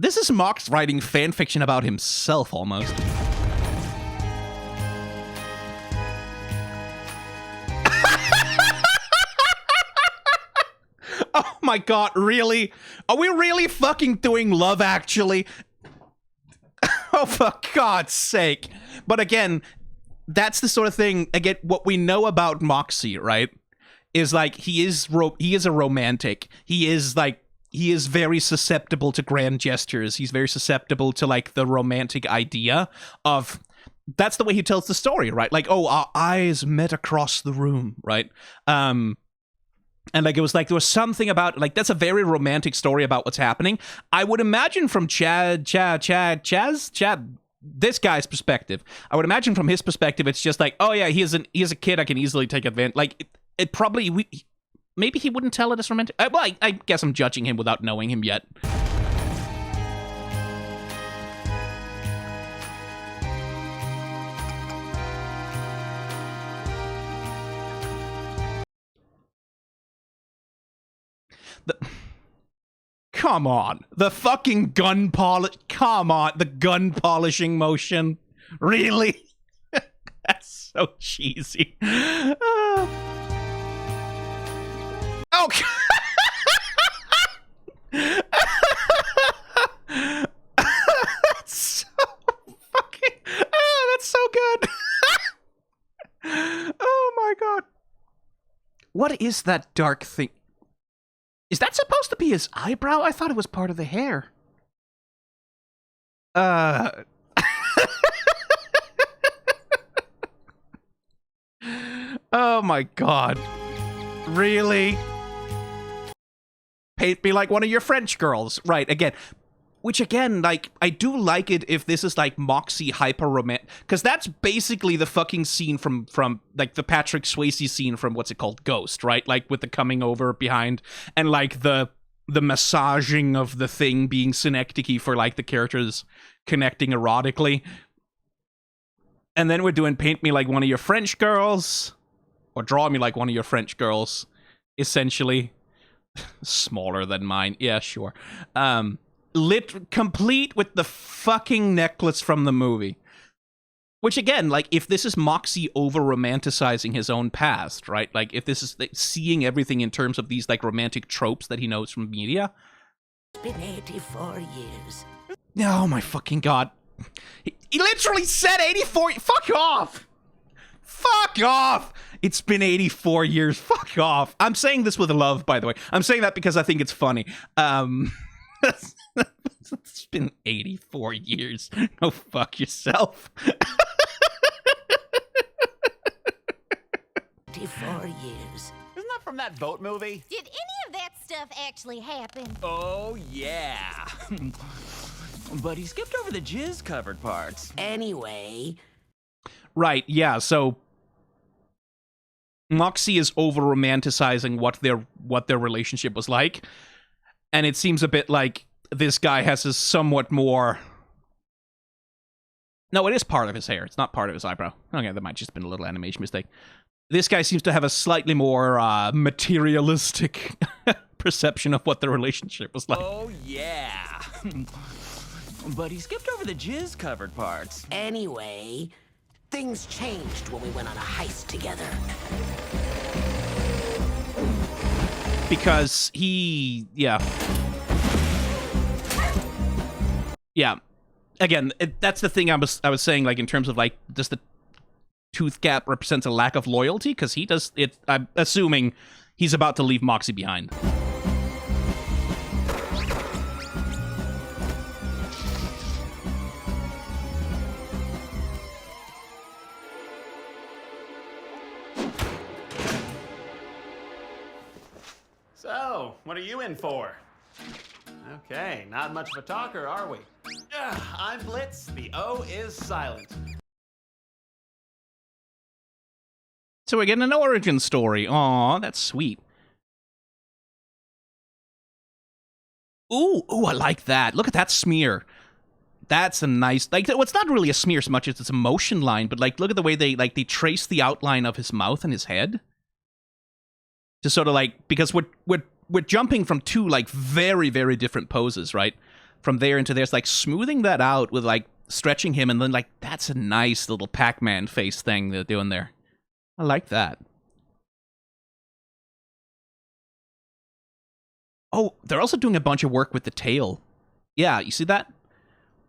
This is Mox writing fan fiction about himself, almost. Oh my god, really? Are we really fucking doing Love Actually? Oh, for God's sake. But again, that's the sort of thing, again, what we know about Moxie, right? Is like, he is a romantic. He is very susceptible to grand gestures. He's very susceptible to, like, the romantic idea of... That's the way he tells the story, right? Like, oh, our eyes met across the room, right? And, like, it was like, there was something about, like, that's a very romantic story about what's happening. I would imagine from Chaz, this guy's perspective, I would imagine from his perspective, it's just like, oh yeah, he is a kid I can easily take advantage. Like, it probably, maybe he wouldn't tell it as romantic. Well, I guess I'm judging him without knowing him yet. Come on. The fucking gun polish. Come on. The gun polishing motion. Really? That's so cheesy. Oh. That's so fucking... Oh, that's so good. Oh my god. What is that dark thing? Is that supposed to be his eyebrow? I thought it was part of the hair. Oh my god. Really? Paint me like one of your French girls. Right, again. Which again, like, I do like it if this is like Moxie hyper-romantic, because that's basically the fucking scene from like the Patrick Swayze scene from what's it called, Ghost, right? Like with the coming over behind and like the massaging of the thing being synecdoche for like the characters connecting erotically. And then we're doing paint me like one of your French girls, or draw me like one of your French girls, essentially. Smaller than mine, yeah, sure. Complete with the fucking necklace from the movie. Which again, like, if this is Moxie over-romanticizing his own past, right? Like, if this is like, seeing everything in terms of these, like, romantic tropes that he knows from media. It's been 84 years. Oh my fucking god. He literally said 84... Fuck off! Fuck off! It's been 84 years. Fuck off. I'm saying this with love, by the way. I'm saying that because I think it's funny. It's been 84 years. Go fuck yourself. 84 years. Isn't that from that boat movie? Did any of that stuff actually happen? Oh, yeah. But he skipped over the jizz-covered parts. Anyway. Right, yeah, so... Moxie is over-romanticizing what their relationship was like. And it seems a bit like this guy has a somewhat more... No, it is part of his hair. It's not part of his eyebrow. Okay, that might just been a little animation mistake. This guy seems to have a slightly more materialistic perception of what the relationship was like. Oh, yeah. But he skipped over the jizz-covered parts. Anyway, things changed when we went on a heist together. Because he... Yeah. Yeah. Again, that's the thing I was saying, like, in terms of, like, does the tooth gap represents a lack of loyalty? Because he does it... I'm assuming he's about to leave Moxie behind. So, what are you in for? Okay, not much of a talker, are we? I'm Blitz. The O is silent. So we're getting an origin story. Aw, that's sweet. Ooh, I like that. Look at that smear. That's a nice, like, well, it's not really a smear so much as it's a motion line, but, like, look at the way they trace the outline of his mouth and his head. To sort of, like, because we're jumping from two, like, very, very different poses, right? from there into there. It's like smoothing that out with like stretching him, and then like that's a nice little Pac-Man face thing they're doing there. I like that. Oh, they're also doing a bunch of work with the tail. Yeah, you see that?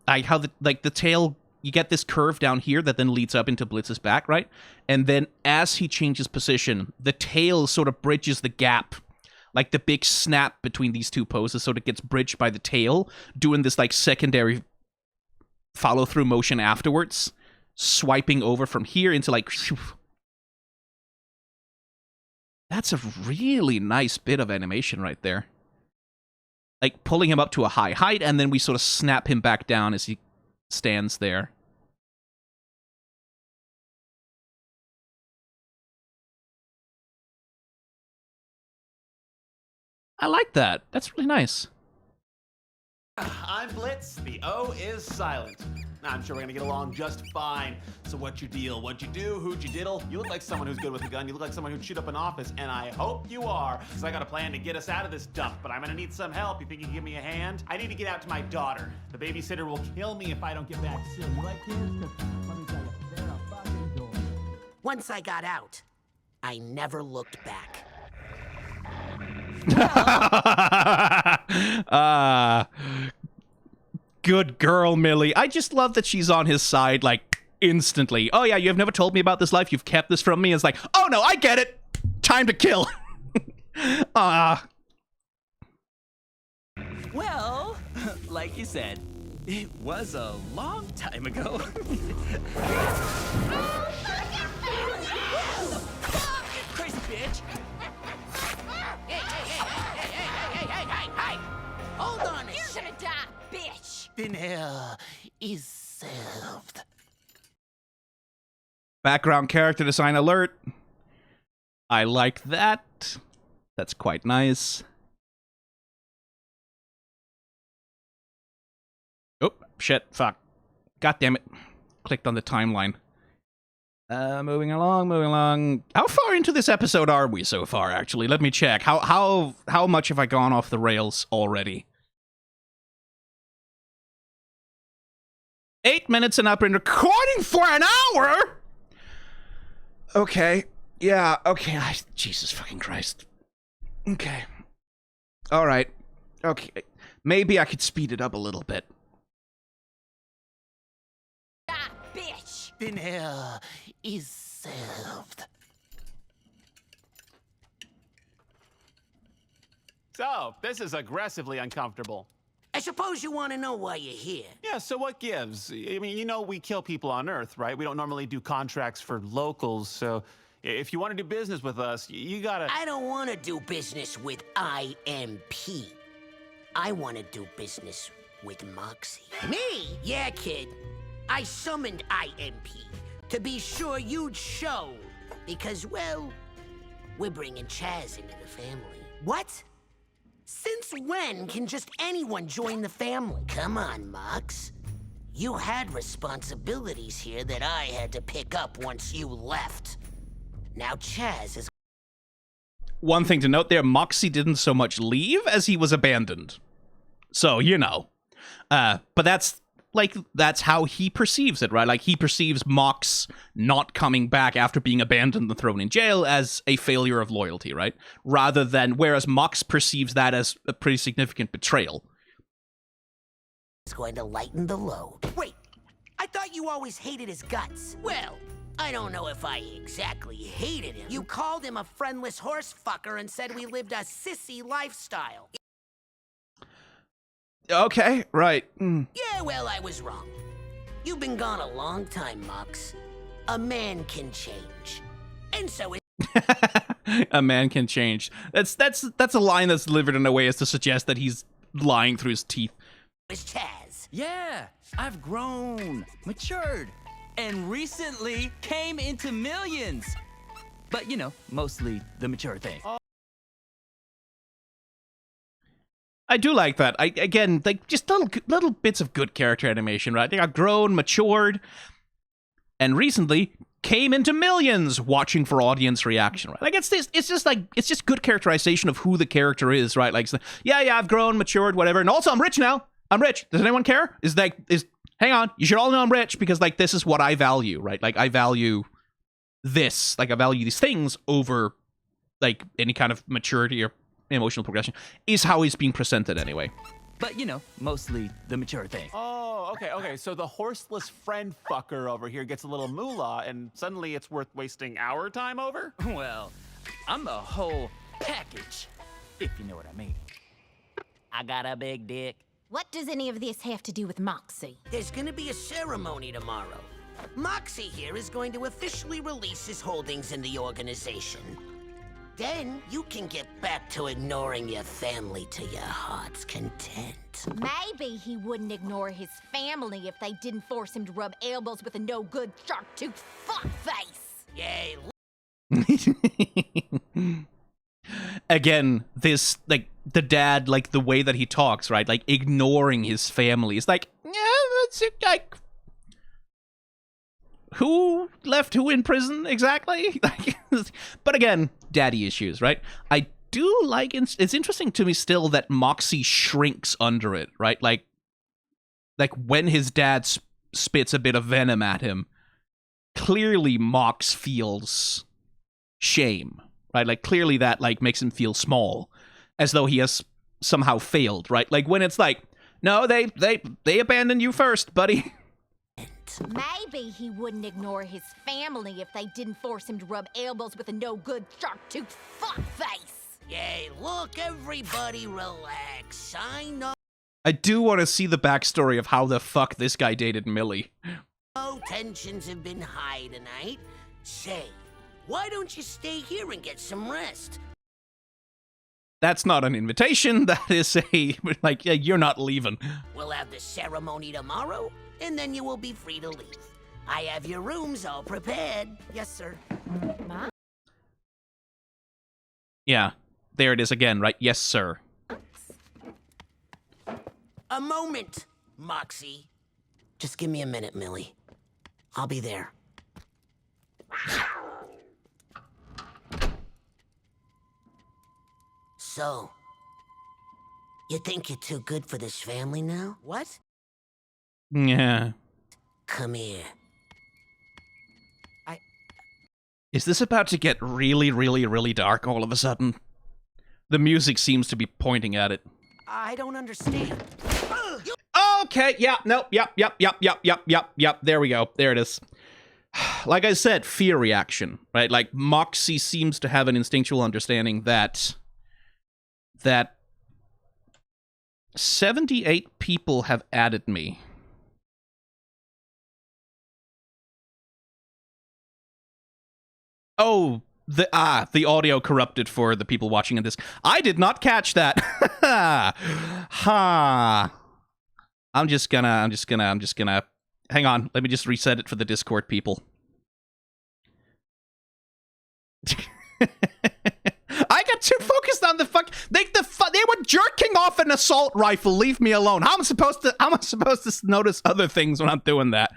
How the tail, you get this curve down here that then leads up into Blitz's back, right? And then as he changes position, the tail sort of bridges the gap. Like the big snap between these two poses sort of gets bridged by the tail, doing this like secondary follow-through motion afterwards, swiping over from here into like... That's a really nice bit of animation right there. Like pulling him up to a high height, and then we sort of snap him back down as he stands there. I like that. That's really nice. I'm Blitz. The O is silent. I'm sure we're gonna get along just fine. So what's your deal? What'd you do? Who'd you diddle? You look like someone who's good with a gun. You look like someone who'd shoot up an office, and I hope you are. So I got a plan to get us out of this dump, but I'm gonna need some help. You think you can give me a hand? I need to get out to my daughter. The babysitter will kill me if I don't get back soon. You like kids? 'Cause let me tell you, they're a fucking door. Once I got out, I never looked back. Good girl, Millie. I just love that she's on his side, like, instantly. Oh, yeah, you have never told me about this life. You've kept this from me. It's like, oh, no, I get it. Time to kill. Well, like you said, it was a long time ago. Crazy bitch. Hey! Hold on a You're sec. gonna die, bitch! Dinner is served. Background character design alert. I like that. That's quite nice. Oh, shit, fuck. God damn it. Clicked on the timeline. Moving along. How far into this episode are we so far, actually? Let me check. How much have I gone off the rails already? 8 minutes and I've been recording for an hour? Okay. Yeah, okay. Jesus fucking Christ. Okay. Alright. Okay. Maybe I could speed it up a little bit. Die, bitch! Dinner is served. So, this is aggressively uncomfortable. I suppose you want to know why you're here. Yeah, so what gives? I mean, you know we kill people on Earth, right? We don't normally do contracts for locals, so if you want to do business with us, you gotta... I don't want to do business with IMP. I want to do business with Moxie. Me? Yeah, kid. I summoned IMP to be sure you'd show. Because, well, we're bringing Chaz into the family. What? Since when can just anyone join the family? Come on, Mox. You had responsibilities here that I had to pick up once you left. Now Chaz is... One thing to note there, Moxie didn't so much leave as he was abandoned. So, you know. But that's how he perceives it, right? Like, he perceives Mox not coming back after being abandoned and thrown in jail as a failure of loyalty, right? Whereas Mox perceives that as a pretty significant betrayal. Is going to lighten the load. Wait, I thought you always hated his guts. Well, I don't know if I exactly hated him. You called him a friendless horse fucker and said we lived a sissy lifestyle. Okay, right. Yeah, well, I was wrong. You've been gone a long time, Mox. A man can change. And so A man can change. That's a line that's delivered in a way as to suggest that he's lying through his teeth. is Chaz. Yeah, I've grown, matured, and recently came into millions. But, you know, mostly the mature thing. I do like that. Again, like, just little bits of good character animation, right? They got grown, matured, and recently came into millions watching for audience reaction, right? Like, it's just good characterization of who the character is, right? Like, yeah, I've grown, matured, whatever, and also I'm rich now. I'm rich. Does anyone care? Hang on, you should all know I'm rich because, like, this is what I value, right? Like, I value this. Like, I value these things over, like, any kind of maturity or emotional progression, is how he's being presented anyway. But, you know, mostly the mature thing. Oh, okay. So the horseless friend fucker over here gets a little moolah, and suddenly it's worth wasting our time over? Well, I'm the whole package, if you know what I mean. I got a big dick. What does any of this have to do with Moxie? There's gonna be a ceremony tomorrow. Moxie here is going to officially release his holdings in the organization. Then you can get back to ignoring your family to your heart's content. Maybe he wouldn't ignore his family if they didn't force him to rub elbows with a no-good shark-toothed fuckface. Yay, Again, this, like, the dad, like, the way that he talks, right? Like, ignoring his family. It's like, yeah, that's it, like, who left who in prison exactly? But again, daddy issues, right? I do like, it's interesting to me still that Moxie shrinks under it, right? Like when his dad spits a bit of venom at him, clearly Mox feels shame, right? Like, clearly that, like, makes him feel small, as though he has somehow failed, right? Like, when it's like, no, they abandoned you first, buddy. Maybe he wouldn't ignore his family if they didn't force him to rub elbows with a no-good shark-toothed fuckface. Yay, look, everybody relax. I know I do want to see the backstory of how the fuck this guy dated Millie. tensions have been high tonight. Say, why don't you stay here and get some rest? That's not an invitation. That is a, like, yeah, you're not leaving. We'll have the ceremony tomorrow, and then you will be free to leave. I have your rooms all prepared. Yes, sir. Mom? Yeah, there it is again, right? Yes, sir. A moment, Moxie. Just give me a minute, Millie. I'll be there. So, you think you're too good for this family now? What? Yeah. Come here. Is this about to get really, really, really dark all of a sudden? The music seems to be pointing at it. I don't understand. Okay, yeah, nope, yep. There we go. There it is. Like I said, fear reaction, right? Like, Moxie seems to have an instinctual understanding that 78 people have added me. Oh, the audio corrupted for the people watching this. I did not catch that. Ha. I'm just gonna hang on. Let me just reset it for the Discord people. I got too focused on the fuck. They were jerking off an assault rifle. Leave me alone. How am I supposed to notice other things when I'm doing that?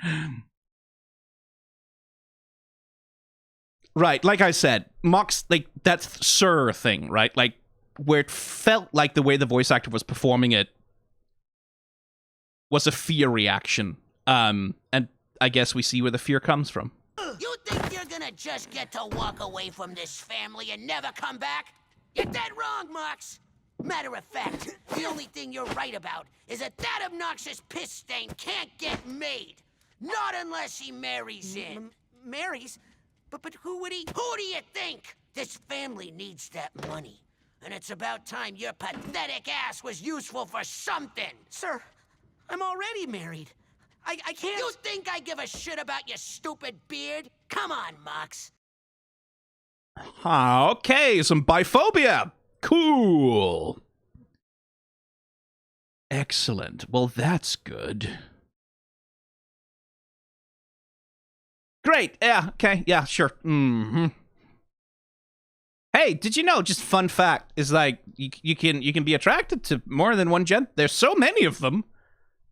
Right, like I said, Mox, like, that's Sir thing, right? Like, where it felt like the way the voice actor was performing it was a fear reaction. And I guess we see where the fear comes from. You think you're gonna just get to walk away from this family and never come back? You're dead wrong, Mox. Matter of fact, the only thing you're right about is that obnoxious piss stain can't get made. Not unless he marries in. Marries? But who would he? Who do you think? This family needs that money. And it's about time your pathetic ass was useful for something. Sir, I'm already married. I can't... You think I give a shit about your stupid beard? Come on, Mox. Okay, some biphobia. Cool. Excellent. Well, that's good. Great. Yeah, okay. Yeah, sure. Mm-hmm. Hey, did you know, just fun fact, is like, you can be attracted to more than one gender. There's so many of them.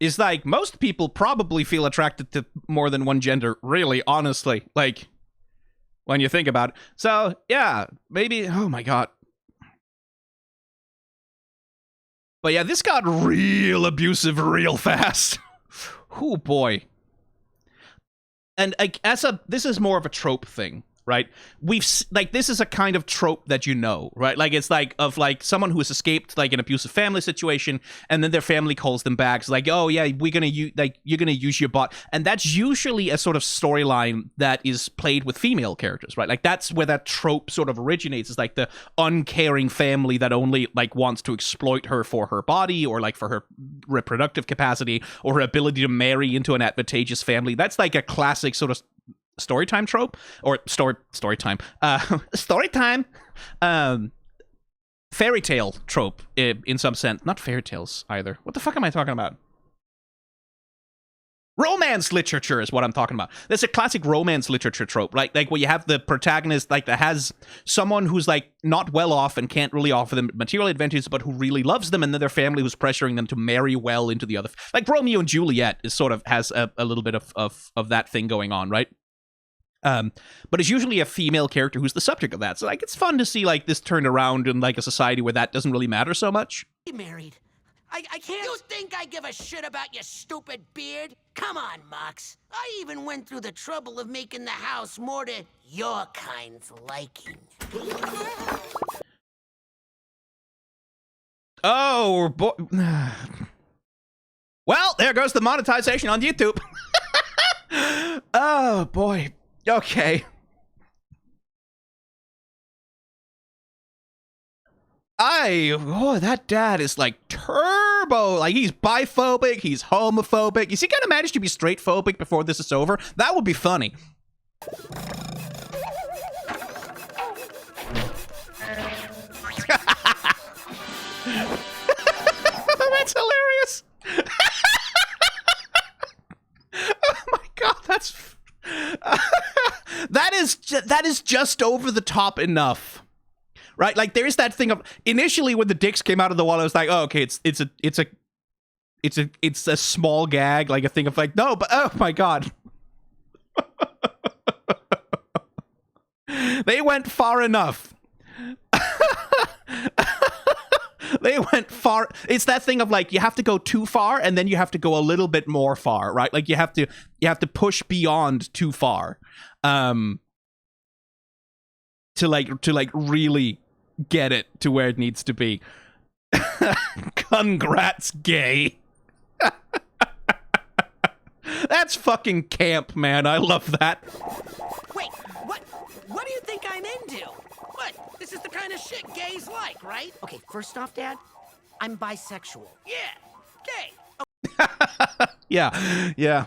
Is like, most people probably feel attracted to more than one gender, really, honestly. Like, when you think about it. So, yeah, maybe, oh my god. But yeah, this got real abusive real fast. Oh boy. And this is more of a trope thing, right? This is a kind of trope that you know, right? Like, it's like of like someone who has escaped like an abusive family situation, and then their family calls them back. It's like, oh yeah, you're gonna use your bot, and that's usually a sort of storyline that is played with female characters, right? Like, that's where that trope sort of originates. It's like the uncaring family that only like wants to exploit her for her body, or like for her reproductive capacity, or her ability to marry into an advantageous family. That's like a classic sort of storytime trope, or storytime fairy tale trope in some sense. Not fairy tales either. What the fuck am I talking about? Romance literature is what I'm talking about. That's a classic romance literature trope, right? Like where you have the protagonist like that has someone who's like not well off and can't really offer them material advantages, but who really loves them, and then their family who's pressuring them to marry well into the other. Like Romeo and Juliet is sort of has a little bit of that thing going on, right? But it's usually a female character who's the subject of that. So like it's fun to see like this turned around in like a society where that doesn't really matter so much. You married. I can't. You think I give a shit about your stupid beard? Come on, Mox. I even went through the trouble of making the house more to your kind's liking. Oh, boy. Well, there goes the monetization on YouTube. Oh, boy. Okay. That dad is like turbo. Like, he's biphobic, he's homophobic. Is he gonna manage to be straightphobic before this is over? That would be funny. That's hilarious. Oh my god, that's that is just over the top enough. Right? Like, there is that thing of initially when the dicks came out of the wall, I was like, oh, okay, it's a small gag, like a thing of like, no, but oh my god. They went far enough. They went far. It's that thing of like, you have to go too far and then you have to go a little bit more far, right? Like you have to push beyond too far. To really get it to where it needs to be. Congrats, gay. That's fucking camp, man. I love that. Wait, what do you think I'm into? What? This is the kind of shit gays like, right? Okay, first off, Dad, I'm bisexual. Yeah, gay. Oh. Yeah.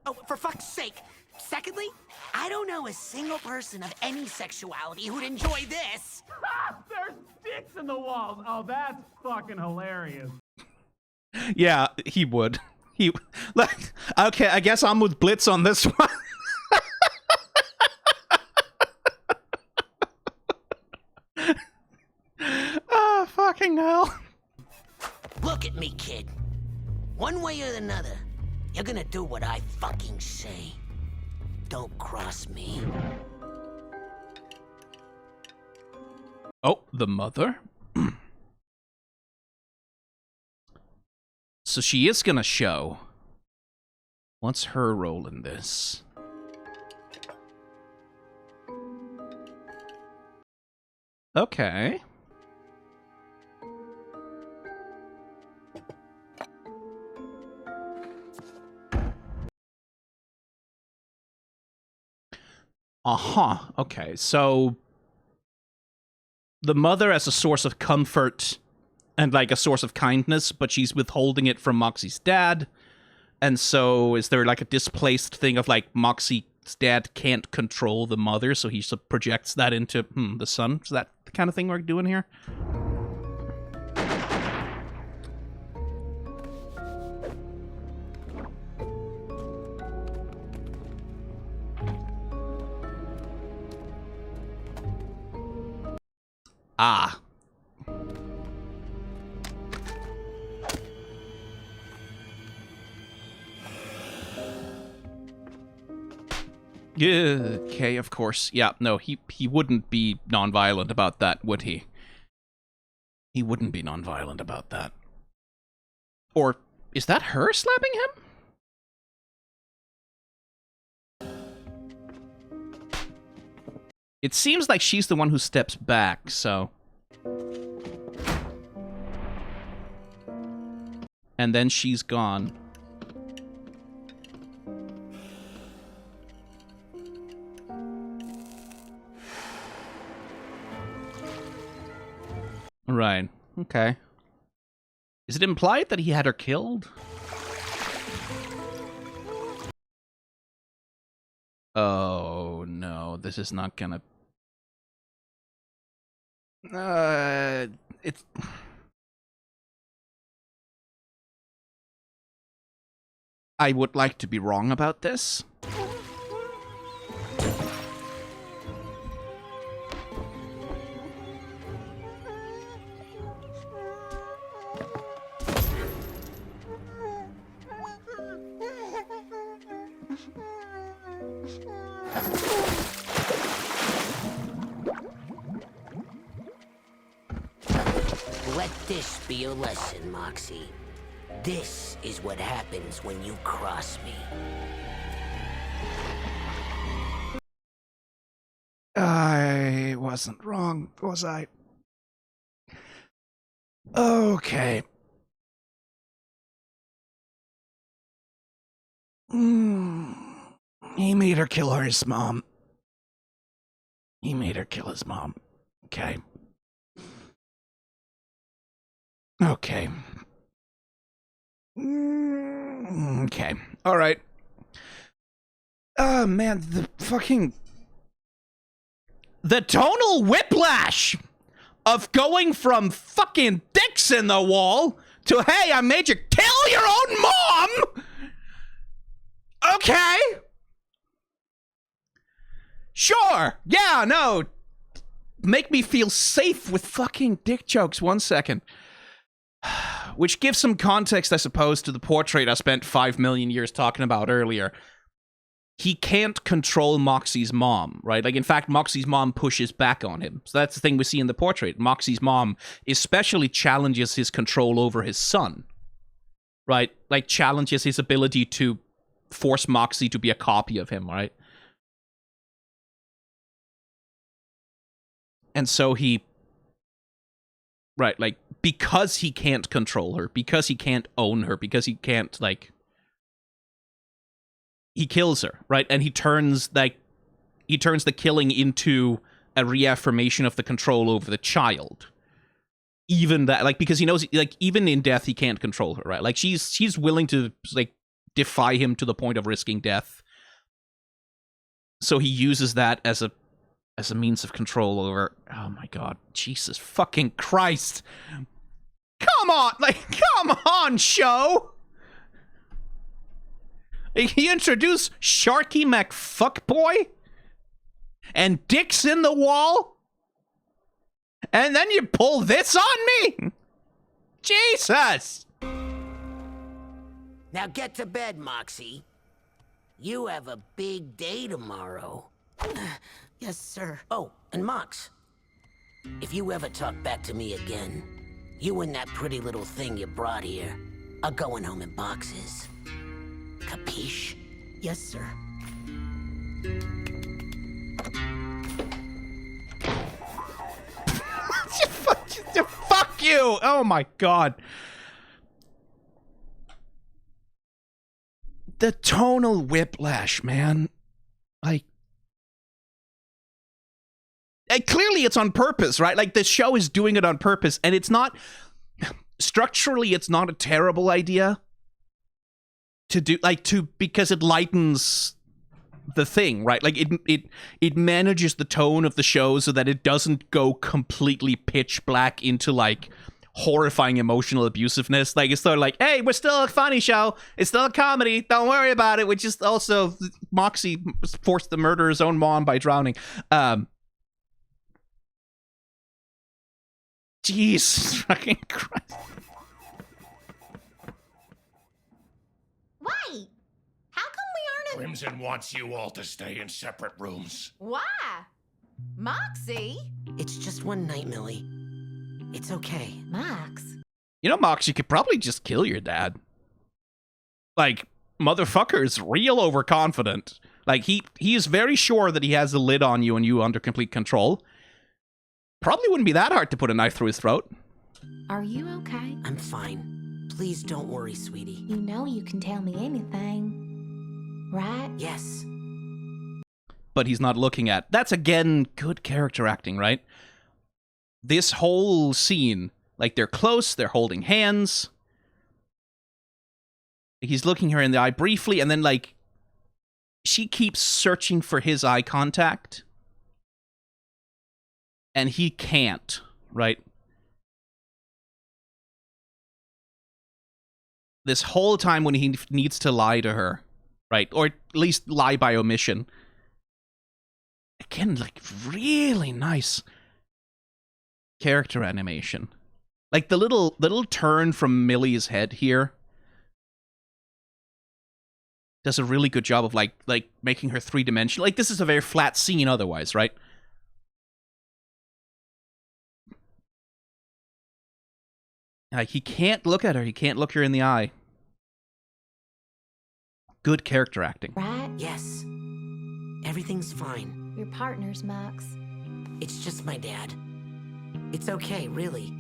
Oh, for fuck's sake. Secondly, I don't know a single person of any sexuality who'd enjoy this. There's dicks in the walls. Oh, that's fucking hilarious. Yeah, he would. Like, okay, I guess I'm with Blitz on this one. Oh, fucking hell. Look at me, kid. One way or another, you're gonna do what I fucking say. Don't cross me. Oh, the mother? So she is gonna show. What's her role in this? Okay. Uh-huh. Okay, so the mother as a source of comfort and like a source of kindness, but she's withholding it from Moxie's dad. And so is there like a displaced thing of like Moxie's dad can't control the mother, so he projects that into the son? Is that the kind of thing we're doing here? Ah. Yeah, okay, of course. Yeah, no, he wouldn't be nonviolent about that, would he? He wouldn't be nonviolent about that. Or is that her slapping him? It seems like she's the one who steps back, so... And then she's gone. Right. Okay. Is it implied that he had her killed? Oh, no. This is not gonna... It's... I would like to be wrong about this. Let this be your lesson, Moxie. This is what happens when you cross me. I wasn't wrong, was I? Okay. He made her kill his mom. He made her kill his mom. Okay. Okay. Okay. All right. Oh, man, the tonal whiplash of going from fucking dicks in the wall to, hey, I made you kill your own mom! Okay. Sure. Yeah, no. Make me feel safe with fucking dick jokes. 1 second. Which gives some context, I suppose, to the portrait I spent 5 million years talking about earlier. He can't control Moxie's mom, right? Like, in fact, Moxie's mom pushes back on him. So that's the thing we see in the portrait. Moxie's mom especially challenges his control over his son, right? Like, challenges his ability to force Moxie to be a copy of him, right? And so he... Right, like, because he can't control her, because he can't own her, because he can't, like... He kills her, right? And he turns the killing into a reaffirmation of the control over the child. Even that, like, because he knows, like, even in death, he can't control her, right? Like, she's willing to, like, defy him to the point of risking death. So he uses that as a means of control over... Oh my god. Jesus fucking Christ. Come on! Like, come on, show! You introduce Sharky McFuckboy? And dicks in the wall? And then you pull this on me? Jesus! Now get to bed, Moxie. You have a big day tomorrow. Yes, sir. Oh, and Mox, if you ever talk back to me again, you and that pretty little thing you brought here are going home in boxes. Capiche? Yes, sir. Fuck you! Oh my god. The tonal whiplash, man. Like, clearly it's on purpose, right? Like, the show is doing it on purpose, and it's not... Structurally, it's not a terrible idea to do, like, because it lightens the thing, right? Like, it manages the tone of the show so that it doesn't go completely pitch black into, like, horrifying emotional abusiveness. Like, it's sort of like, hey, we're still a funny show. It's still a comedy. Don't worry about it. We just also... Moxie forced to murder his own mom by drowning. Jesus fucking Christ. Wait, how come we aren't Crimson wants you all to stay in separate rooms. Why? Moxie? It's just one night, Millie. It's okay. Max? You know, Mox, you could probably just kill your dad. Like, motherfucker's real overconfident. Like, he is very sure that he has the lid on you and you under complete control. Probably wouldn't be that hard to put a knife through his throat. Are you okay? I'm fine. Please don't worry, sweetie. You know you can tell me anything, right? Yes. But he's not looking at. That's, again, good character acting, right? This whole scene, like, they're close, they're holding hands. He's looking her in the eye briefly, and then, like, she keeps searching for his eye contact. And he can't, right? This whole time when he needs to lie to her, right? Or at least lie by omission. Again, like, really nice character animation. Like, the little turn from Millie's head here does a really good job of, like making her three-dimensional. Like, this is a very flat scene otherwise, right? Like, he can't look at her. He can't look her in the eye. Good character acting. Right? Yes. Everything's fine. Your partner's, Max. It's just my dad. It's okay, really.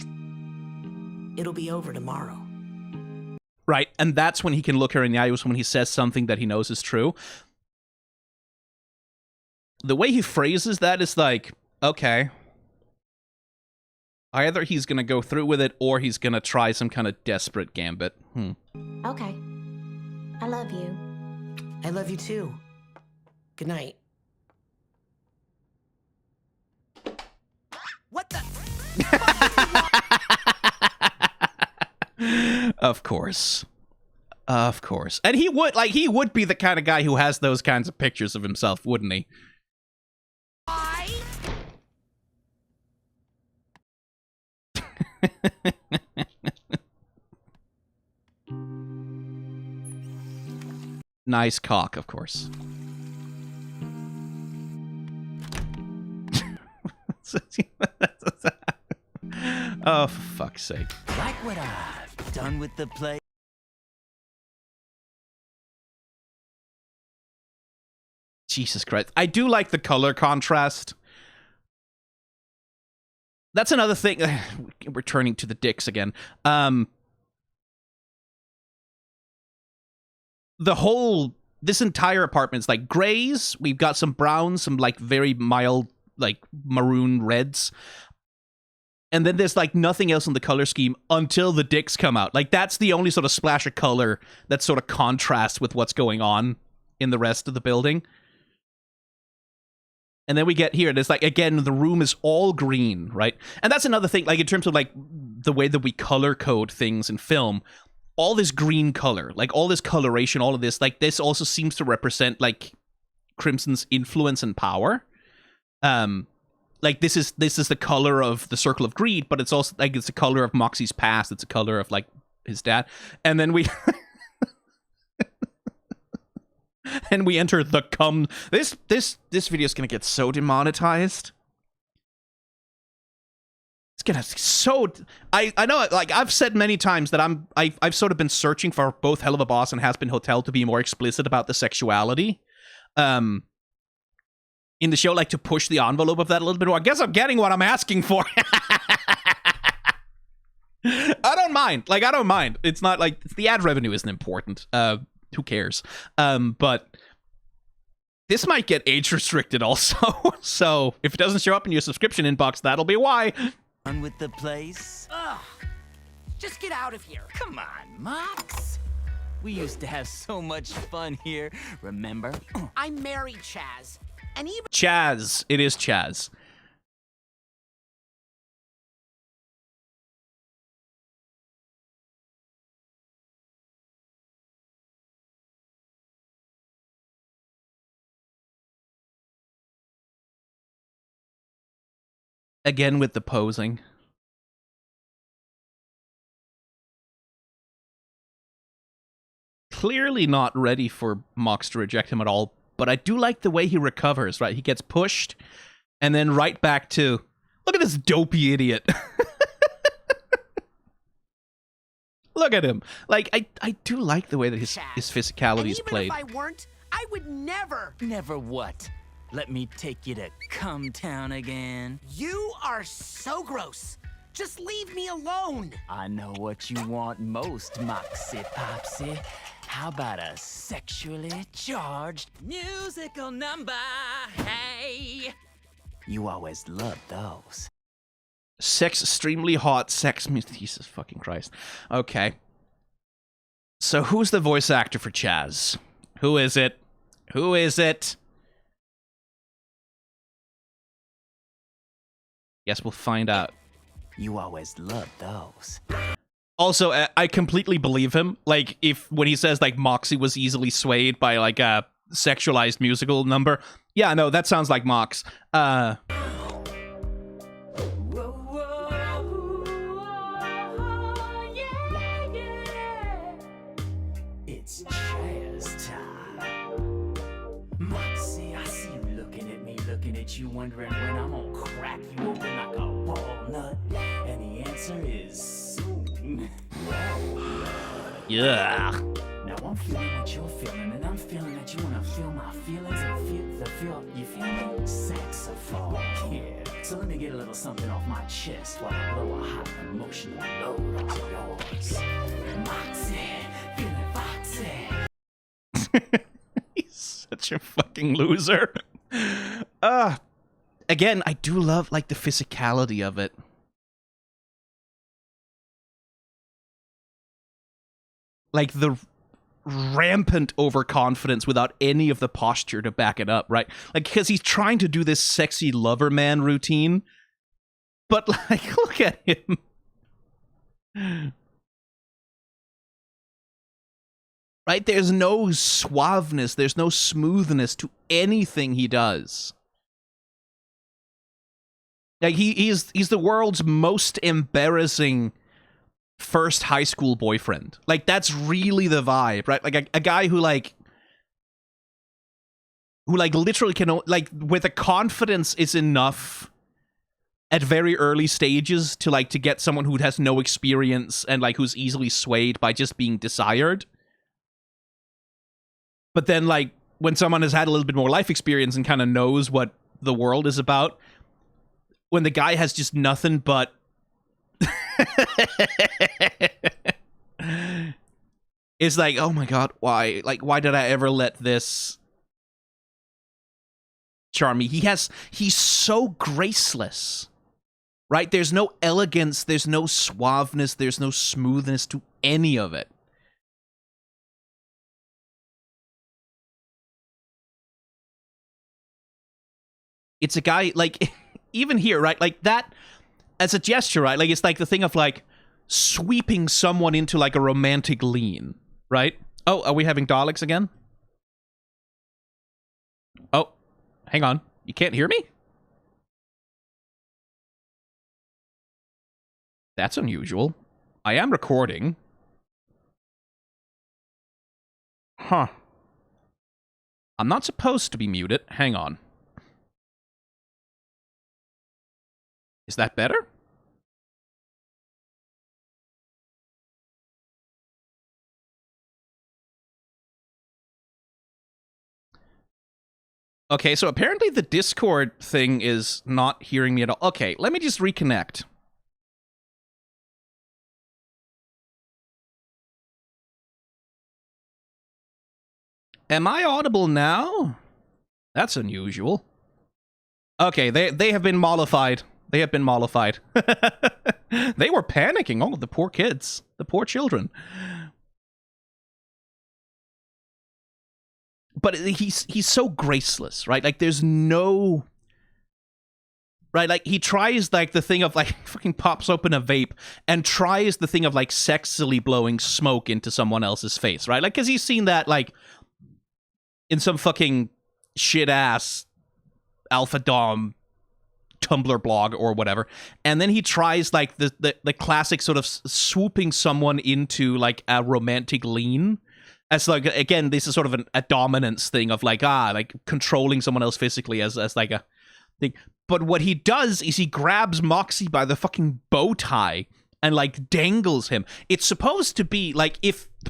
It'll be over tomorrow. Right, and that's when he can look her in the eye, when he says something that he knows is true. The way he phrases that is like, okay. Either he's going to go through with it, or he's going to try some kind of desperate gambit. Okay. I love you. I love you too. Good night. What the? Of course. Of course. And he would be the kind of guy who has those kinds of pictures of himself, wouldn't he? Nice cock, of course. Oh, for fuck's sake. Like what I've done with the play. Jesus Christ. I do like the color contrast. That's another thing. Returning to the dicks again. This entire apartment's like grays. We've got some browns, some like very mild, like maroon reds. And then there's like nothing else in the color scheme until the dicks come out. Like, that's the only sort of splash of color that sort of contrasts with what's going on in the rest of the building. And then we get here, and it's like, again, the room is all green, right? And that's another thing, like, in terms of, like, the way that we color code things in film, all this green color, like, all this coloration, all of this, like, this also seems to represent, like, Crimson's influence and power. Like, this is the color of the Circle of Greed, but it's also, like, it's the color of Moxie's past, it's a color of, like, his dad. And then we... and we enter the cum. This video is gonna get so demonetized. It's gonna so. I know, like, I've said many times that I've sort of been searching for both Helluva Boss and Has Been Hotel to be more explicit about the sexuality, in the show, like, to push the envelope of that a little bit more. I guess I'm getting what I'm asking for. I don't mind. Like, I don't mind. It's not like the ad revenue isn't important. Who cares? But this might get age restricted also. So if it doesn't show up in your subscription inbox, that'll be why. On with the place. Ugh. Just get out of here. Come on, Mox. We used to have so much fun here, remember? I'm married, Chaz. And even Chaz. It is Chaz. Again with the posing. Clearly not ready for Mox to reject him at all, but I do like the way he recovers, right? He gets pushed, and then right back to, look at this dopey idiot. Look at him. Like, I do like the way that his Chaz. physicality And is even played. if I weren't, I would never. Never what? Let me take you to Come Town again. You are so gross. Just leave me alone. I know what you want most, Moxie Popsy. How about a sexually charged musical number? Hey! You always loved those. Sex, extremely hot sex. Jesus fucking Christ. Okay. So who's the voice actor for Chaz? Who is it? Who is it? Guess we'll find out. You always loved those. Also, I completely believe him. Like, when he says, like, Moxie was easily swayed by, like, a sexualized musical number. Yeah, no, that sounds like Mox. It's Chaz time. Moxie, I see you looking at you, wondering when I'm gonna crack you open like a walnut. And the answer is soon. Yeah. Now I'm feeling what you're feeling, and I'm feeling that you wanna feel my feelings and feel the feel. You feel me? Saxophone. Yeah. So let me get a little something off my chest while I blow a hot emotional load onto yours. Moxie, feeling foxy. He's such a fucking loser. Again, I do love, like, the physicality of it. Like, the rampant overconfidence without any of the posture to back it up, right? Like, because he's trying to do this sexy lover man routine, but, like, look at him. Right? There's no suaveness, there's no smoothness to anything he does. Like, he's the world's most embarrassing first high school boyfriend. Like, that's really the vibe, right? Like, a guy who literally can, like, with a confidence is enough at very early stages to get someone who has no experience and, like, who's easily swayed by just being desired. But then, like, when someone has had a little bit more life experience and kind of knows what the world is about, when the guy has just nothing but it's like, oh my god, why? Like, why did I ever let this charm me? He's so graceless, right? There's no elegance, there's no suaveness, there's no smoothness to any of it. It's a guy, like, even here, right? Like, that, as a gesture, right? Like, it's like the thing of, like, sweeping someone into, like, a romantic lean, right? Oh, are we having Daleks again? Oh, hang on. You can't hear me? That's unusual. I am recording. Huh. I'm not supposed to be muted. Hang on. Is that better? Okay, so apparently the Discord thing is not hearing me at all. Okay, let me just reconnect. Am I audible now? That's unusual. Okay, they have been mollified. They have been mollified. They were panicking. Oh, the poor kids. The poor children. But he's so graceless, right? Like, there's no... Right, like, he tries, like, the thing of, like, fucking pops open a vape and tries the thing of, like, sexily blowing smoke into someone else's face, right? Like, because he's seen that, like, in some fucking shit-ass Alpha Dom Tumblr blog or whatever, and then he tries, like, the classic sort of swooping someone into, like, a romantic lean. As, like, again, this is sort of a dominance thing of, like, controlling someone else physically as like a thing. But what he does is he grabs Moxie by the fucking bow tie and like dangles him. It's supposed to be like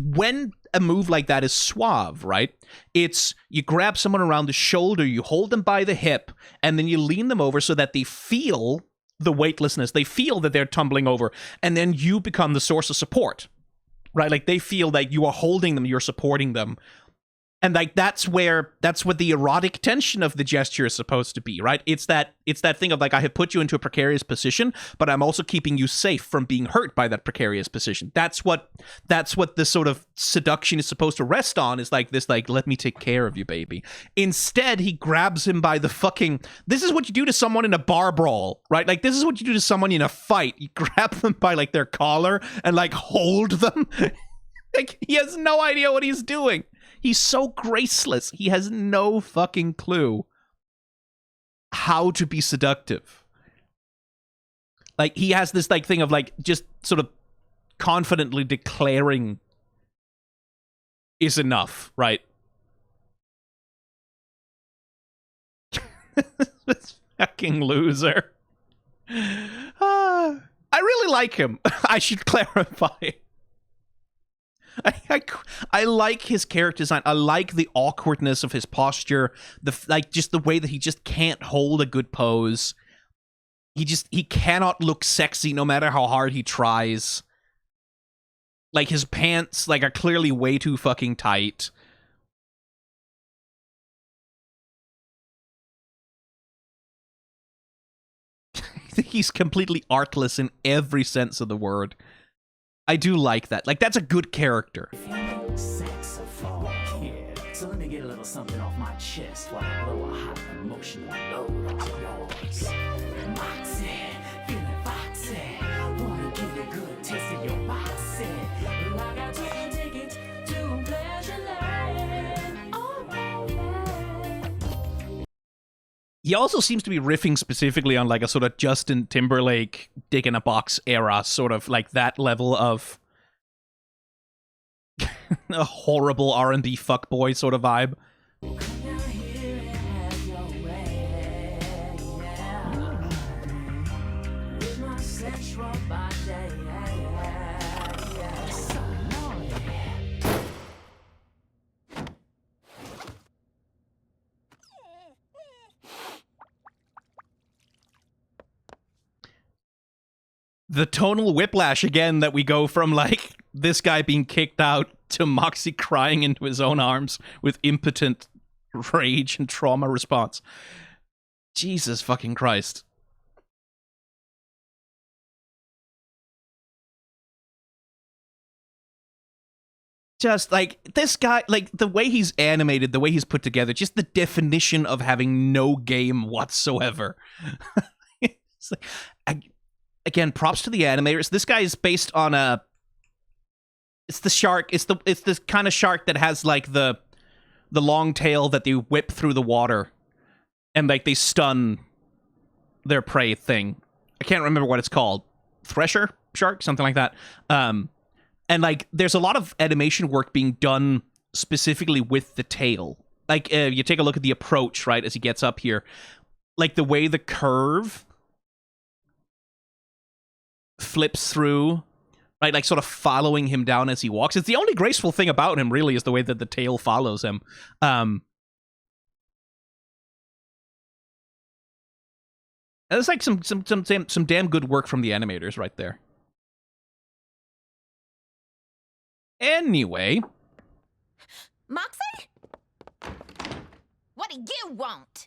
when a move like that is suave, right? It's you grab someone around the shoulder, you hold them by the hip, and then you lean them over so that they feel the weightlessness. They feel that they're tumbling over, and then you become the source of support, right? Like they feel like you are holding them, you're supporting them. And like that's what the erotic tension of the gesture is supposed to be, right? It's that thing of like, I have put you into a precarious position, but I'm also keeping you safe from being hurt by that precarious position. That's what the sort of seduction is supposed to rest on, is like this, like, let me take care of you, baby. Instead, he grabs him by the fucking, this is what you do to someone in a bar brawl, right? Like this is what you do to someone in a fight. You grab them by like their collar and like hold them. Like he has no idea what he's doing. He's so graceless. He has no fucking clue how to be seductive. Like, he has this, like, thing of, like, just sort of confidently declaring is enough, right? This fucking loser. I really like him. I should clarify. I like his character design. I like the awkwardness of his posture. Just the way that he just can't hold a good pose. He cannot look sexy no matter how hard he tries. Like his pants are clearly way too fucking tight. He's completely artless in every sense of the word. I do like that. Like, that's a good character. Saxophone, kid. So let me get a little something off my chest while I blow a hot emotional load onto yours. Moxie, feeling foxy. Wanna give you a good taste of your moxie. Like I took a ticket to pleasure land. Oh, yeah. He also seems to be riffing specifically on like a sort of Justin Timberlake Dick in a Box era, sort of like that level of a horrible R&B fuckboy sort of vibe. The tonal whiplash again, that we go from like this guy being kicked out to Moxie crying into his own arms with impotent rage and trauma response. Jesus fucking Christ. Just like this guy, like the way he's animated, the way he's put together, just the definition of having no game whatsoever. It's like, again, props to the animators. This guy is based on it's the shark. It's this kind of shark that has like the long tail that they whip through the water, and like they stun their prey thing. I can't remember what it's called. Thresher shark, something like that. And like there's a lot of animation work being done specifically with the tail. Like you take a look at the approach, right, as he gets up here, like the way the curve flips through, right, like sort of following him down as he walks. It's the only graceful thing about him, really, is the way that the tail follows him. It's like some damn good work from the animators right there. Anyway, Moxie? What do you want?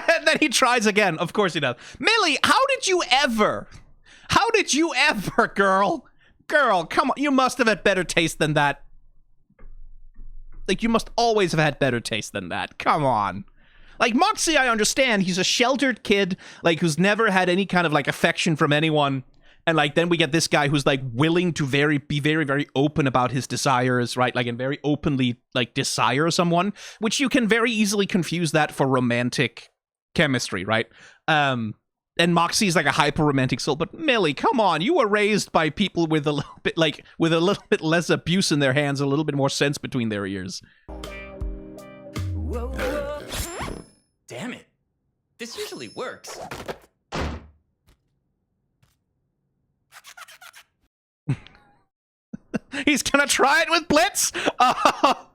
and then he tries again. Of course he does. Millie, how did you ever, girl? Girl, come on. You must have had better taste than that. Like, you must always have had better taste than that. Come on. Like, Moxie, I understand. He's a sheltered kid, like, who's never had any kind of, like, affection from anyone. And, like, then we get this guy who's, like, willing to be very, very open about his desires, right? Like, and very openly, like, desire someone, which you can very easily confuse that for romantic chemistry, right? And Moxie's like a hyper-romantic soul, but Millie, come on, you were raised by people with a little bit, like, with a little bit less abuse in their hands, a little bit more sense between their ears. Whoa, whoa. Damn it. This usually works. He's gonna try it with Blitz. Oh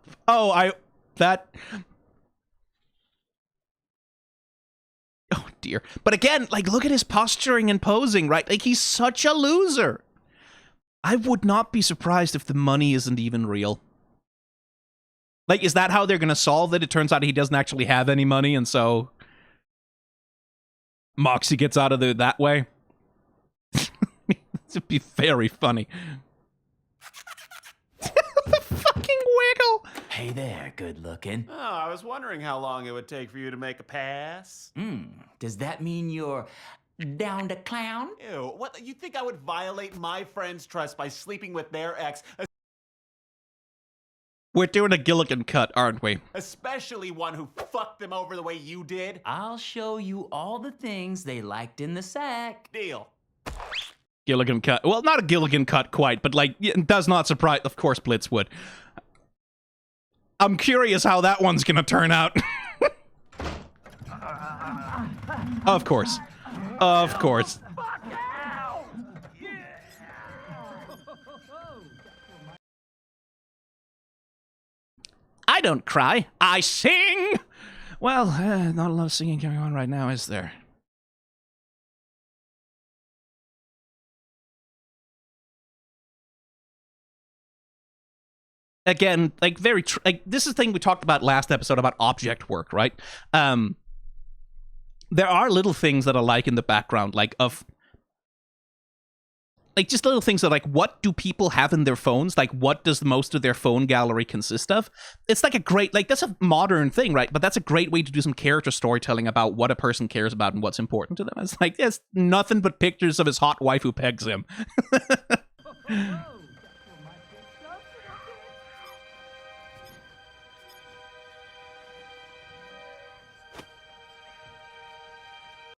dear. But again, like, look at his posturing and posing, right? Like, he's such a loser. I would not be surprised if the money isn't even real. Like, is that how they're gonna solve it? It turns out he doesn't actually have any money, and so Moxie gets out of there that way. It'd be very funny. The fucking wiggle. Hey there, good looking. Oh, I was wondering how long it would take for you to make a pass. Does that mean you're down to clown? Ew, what? You think I would violate my friend's trust by sleeping with their ex, We're doing a Gilligan cut, aren't we? especially one who fucked them over the way you did? I'll show you all the things they liked in the sack. Deal. Gilligan cut. Well, not a Gilligan cut quite, but like, it does not surprise. Of course, Blitz would. I'm curious how that one's gonna turn out. Of course. Of course. I don't cry. I sing! Well, not a lot of singing going on right now, is there? Again, like, like, this is the thing we talked about last episode about object work, right? There are little things that I like in the background, like, just little things that, like, what do people have in their phones? Like, what does most of their phone gallery consist of? It's like a great, like, that's a modern thing, right? But that's a great way to do some character storytelling about what a person cares about and what's important to them. It's like, there's nothing but pictures of his hot wife who pegs him.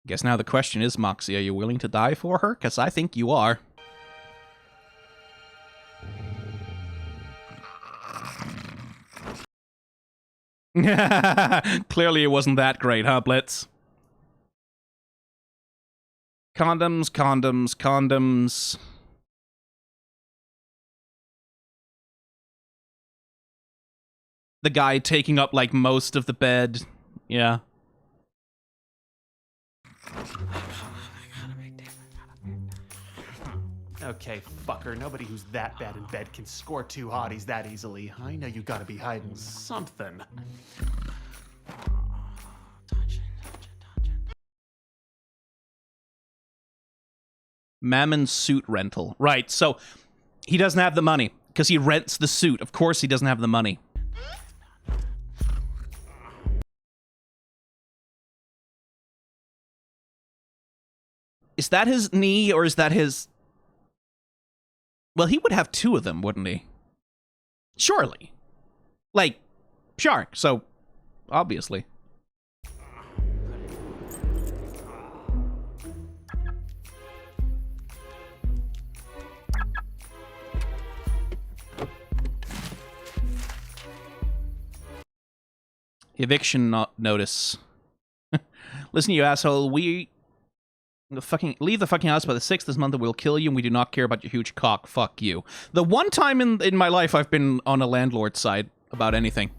Guess now the question is, Moxie, are you willing to die for her? Because I think you are. Clearly it wasn't that great, huh, Blitz? Condoms, condoms, condoms. The guy taking up, like, most of the bed. Yeah. Okay, fucker, nobody who's that bad in bed can score two hotties that easily. I know you gotta be hiding something. Mammon suit rental. Right, so he doesn't have the money because he rents the suit. Of course he doesn't have the money. Is that his knee or is that his... Well, he would have two of them, wouldn't he? Surely. Like, shark, so obviously. Eviction notice. Listen, you asshole, leave the fucking house by the 6th this month or we'll kill you and we do not care about your huge cock. Fuck you. The one time in my life I've been on a landlord's side about anything.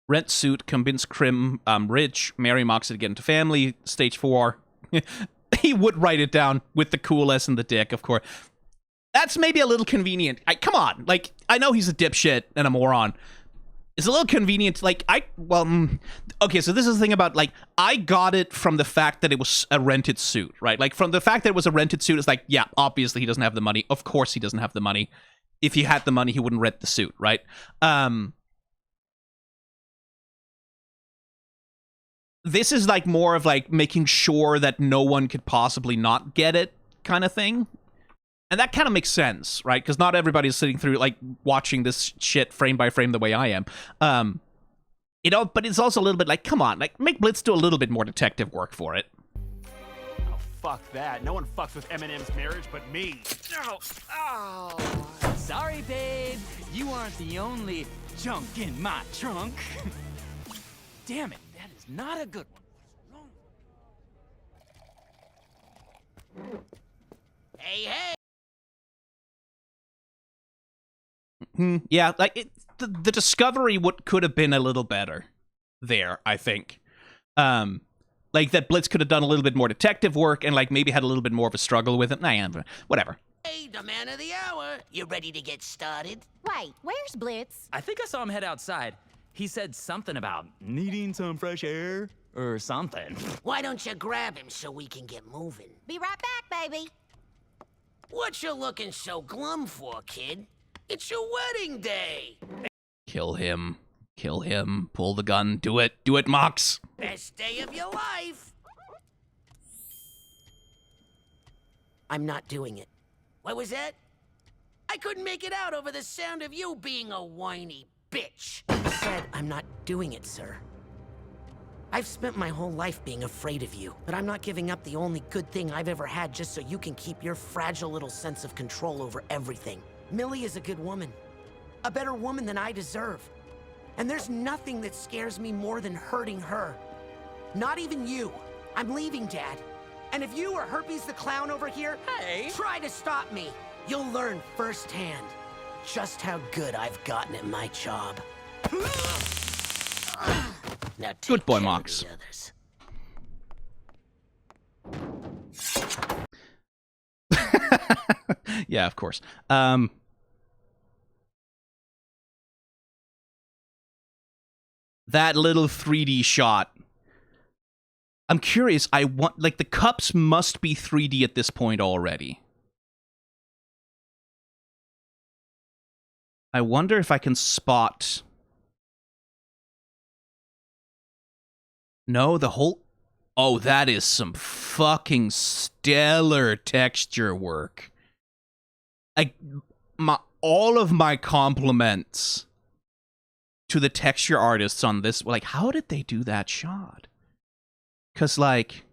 Rent suit, convince Crim, rich, marry Moxie to get into family, stage 4. He would write it down with the cool S and the dick, of course. That's maybe a little convenient. Come on, like, I know he's a dipshit and a moron. It's a little convenient, like, okay, so this is the thing about, like, I got it from the fact that it was a rented suit, right? Like, from the fact that it was a rented suit, it's like, yeah, obviously he doesn't have the money. Of course he doesn't have the money. If he had the money, he wouldn't rent the suit, right? This is, like, more of, like, making sure that no one could possibly not get it kind of thing. And that kind of makes sense, right? Because not everybody's sitting through, like, watching this shit frame by frame the way I am. You know, but it's also a little bit like, come on, like, make Blitz do a little bit more detective work for it. Oh, fuck that. No one fucks with Eminem's marriage but me. Oh. Sorry, babe. You aren't the only junk in my trunk. Damn it, that is not a good one. Hey. Yeah, like the discovery could have been a little better there, I think. Like that Blitz could have done a little bit more detective work and like maybe had a little bit more of a struggle with it. Whatever. Hey, the man of the hour. You ready to get started? Wait, where's Blitz? I think I saw him head outside. He said something about needing some fresh air or something. Why don't you grab him so we can get moving? Be right back, baby. What you looking so glum for, kid? It's your wedding day. Kill him. Kill him. Pull the gun. Do it. Do it, Mox. Best day of your life. I'm not doing it. What was that? I couldn't make it out over the sound of you being a whiny bitch. I said I'm not doing it, sir. I've spent my whole life being afraid of you, but I'm not giving up the only good thing I've ever had just so you can keep your fragile little sense of control over everything. Millie is a good woman. A better woman than I deserve. And there's nothing that scares me more than hurting her. Not even you. I'm leaving, Dad. And if you or Herpes the Clown over here try to stop me, you'll learn firsthand just how good I've gotten at my job. Now take Good boy, care of Mox. the others. Yeah, of course. That little 3D shot. I'm curious. I want, like, the cups must be 3D at this point already. I wonder if I can spot. No, the whole. Oh, that is some fucking stellar texture work. All of my compliments to the texture artists on this. Like, how did they do that shot? Because, like,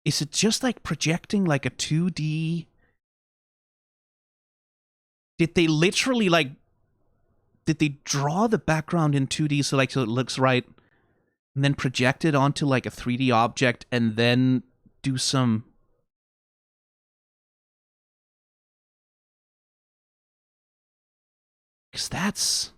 is it just like projecting like a 2D? Did they literally, like, did they draw the background in 2D so it looks right, and then project it onto like a 3D object and then do some... Because that's...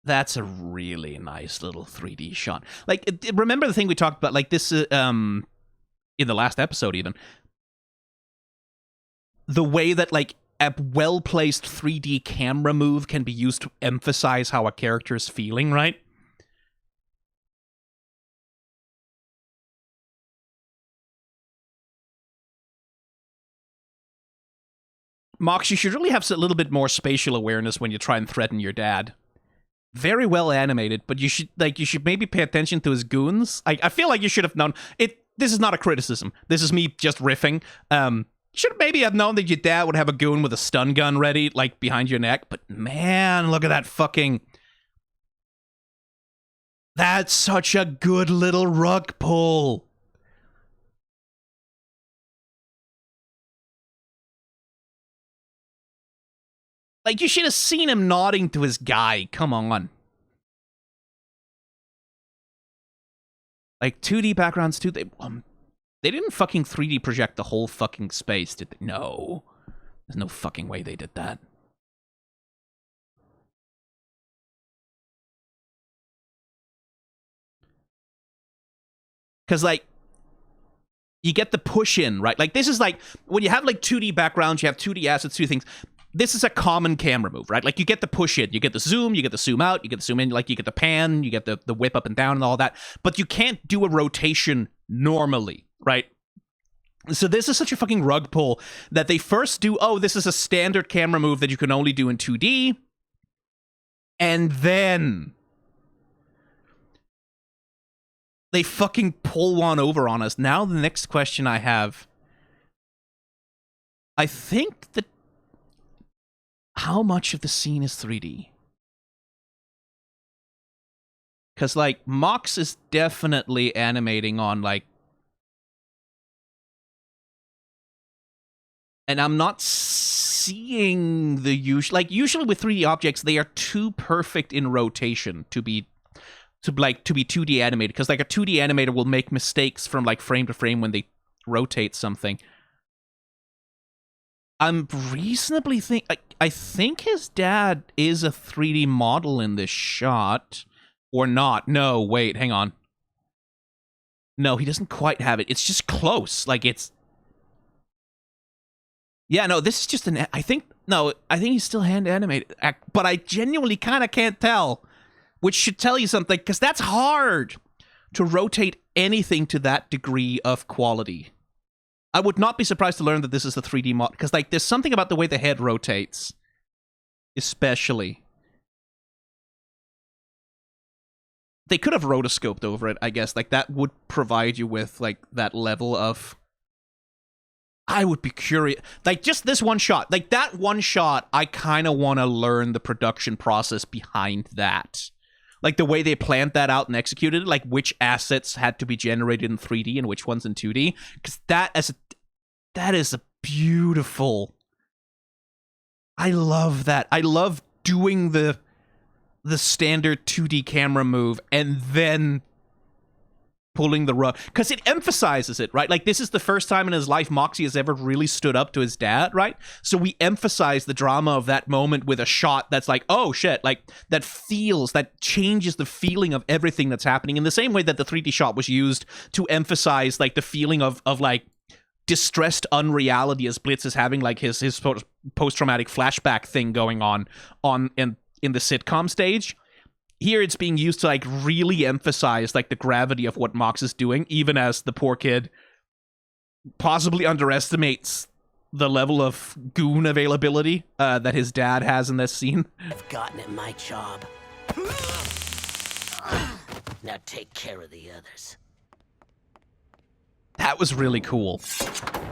That's a really nice little 3D shot. Like, remember the thing we talked about, like this, in the last episode even? The way that, like, a well-placed 3D camera move can be used to emphasize how a character is feeling, right? Mox, you should really have a little bit more spatial awareness when you try and threaten your dad. Very well animated, but you should maybe pay attention to his goons. I feel like you should have known it. This is not a criticism. This is me just riffing. You should maybe have known that your dad would have a goon with a stun gun ready, like, behind your neck. But man, look at that fucking... That's such a good little rug pull. Like, you should have seen him nodding to his guy. Come on. Like, 2D backgrounds, too. They didn't fucking 3D project the whole fucking space, did they? No. There's no fucking way they did that. Because, like, you get the push in, right? Like, this is like, when you have, like, 2D backgrounds, you have 2D assets, 2 things. This is a common camera move, right? Like, you get the push in, you get the zoom, you get the zoom out, you get the zoom in, like, you get the pan, you get the whip up and down and all that. But you can't do a rotation normally, right? So this is such a fucking rug pull that they first do, oh, this is a standard camera move that you can only do in 2D. And then they fucking pull one over on us. Now the next question I have, I think that how much of the scene is 3D? Because, like, Mox is definitely animating on, like... And I'm not seeing the usual... Like, usually with 3D objects, they are too perfect in rotation to be 2D animated. Because, like, a 2D animator will make mistakes from, like, frame to frame when they rotate something. I'm reasonably I think his dad is a 3D model in this shot. Or not. No, wait, hang on. No, he doesn't quite have it. It's just close. Like, it's... Yeah, no, this is just an... I think he's still hand animated. But I genuinely kind of can't tell. Which should tell you something, because that's hard to rotate anything to that degree of quality. I would not be surprised to learn that this is a 3D mod, because, like, there's something about the way the head rotates. Especially. They could have rotoscoped over it, I guess. Like, that would provide you with, like, that level of... I would be curious. Like, just this one shot. Like, that one shot, I kind of want to learn the production process behind that. Like, the way they planned that out and executed it. Like, which assets had to be generated in 3D and which ones in 2D. Because that is a beautiful... I love that. I love doing the standard 2D camera move and then pulling the rug, because it emphasizes it, right? Like, this is the first time in his life Moxie has ever really stood up to his dad, right? So we emphasize the drama of that moment with a shot that's like, oh shit, like, that changes the feeling of everything that's happening, in the same way that the 3D shot was used to emphasize, like, the feeling of like distressed unreality as Blitz is having, like, his post-traumatic flashback thing going on in the sitcom stage. Here it's being used to, like, really emphasize, like, the gravity of what Mox is doing, even as the poor kid possibly underestimates the level of goon availability that his dad has in this scene. I've gotten at my job. Now take care of the others. That was really cool.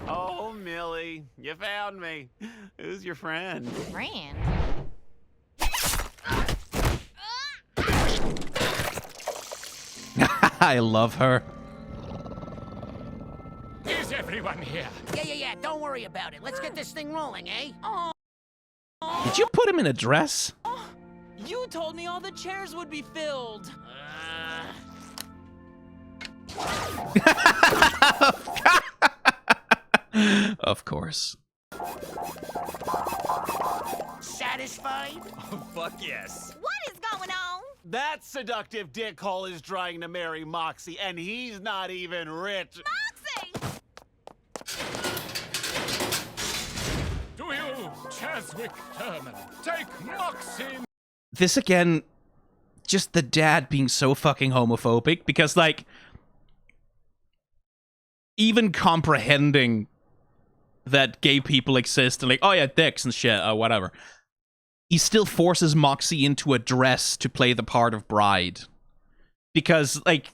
Oh, Millie, you found me. Who's your friend? Friend? I love her. Is everyone here? Yeah. Don't worry about it. Let's get this thing rolling, eh? Oh. Did you put him in a dress? You told me all the chairs would be filled. Of course. Satisfied? Oh, fuck yes. What is going on? That seductive dickhole is trying to marry Moxie, and he's not even rich. Moxie! Do you, Chazwick Thurman, take Moxie? This again, just the dad being so fucking homophobic, because, like, even comprehending that gay people exist and, like, oh yeah, dicks and shit, whatever, he still forces Moxie into a dress to play the part of bride. Because, like,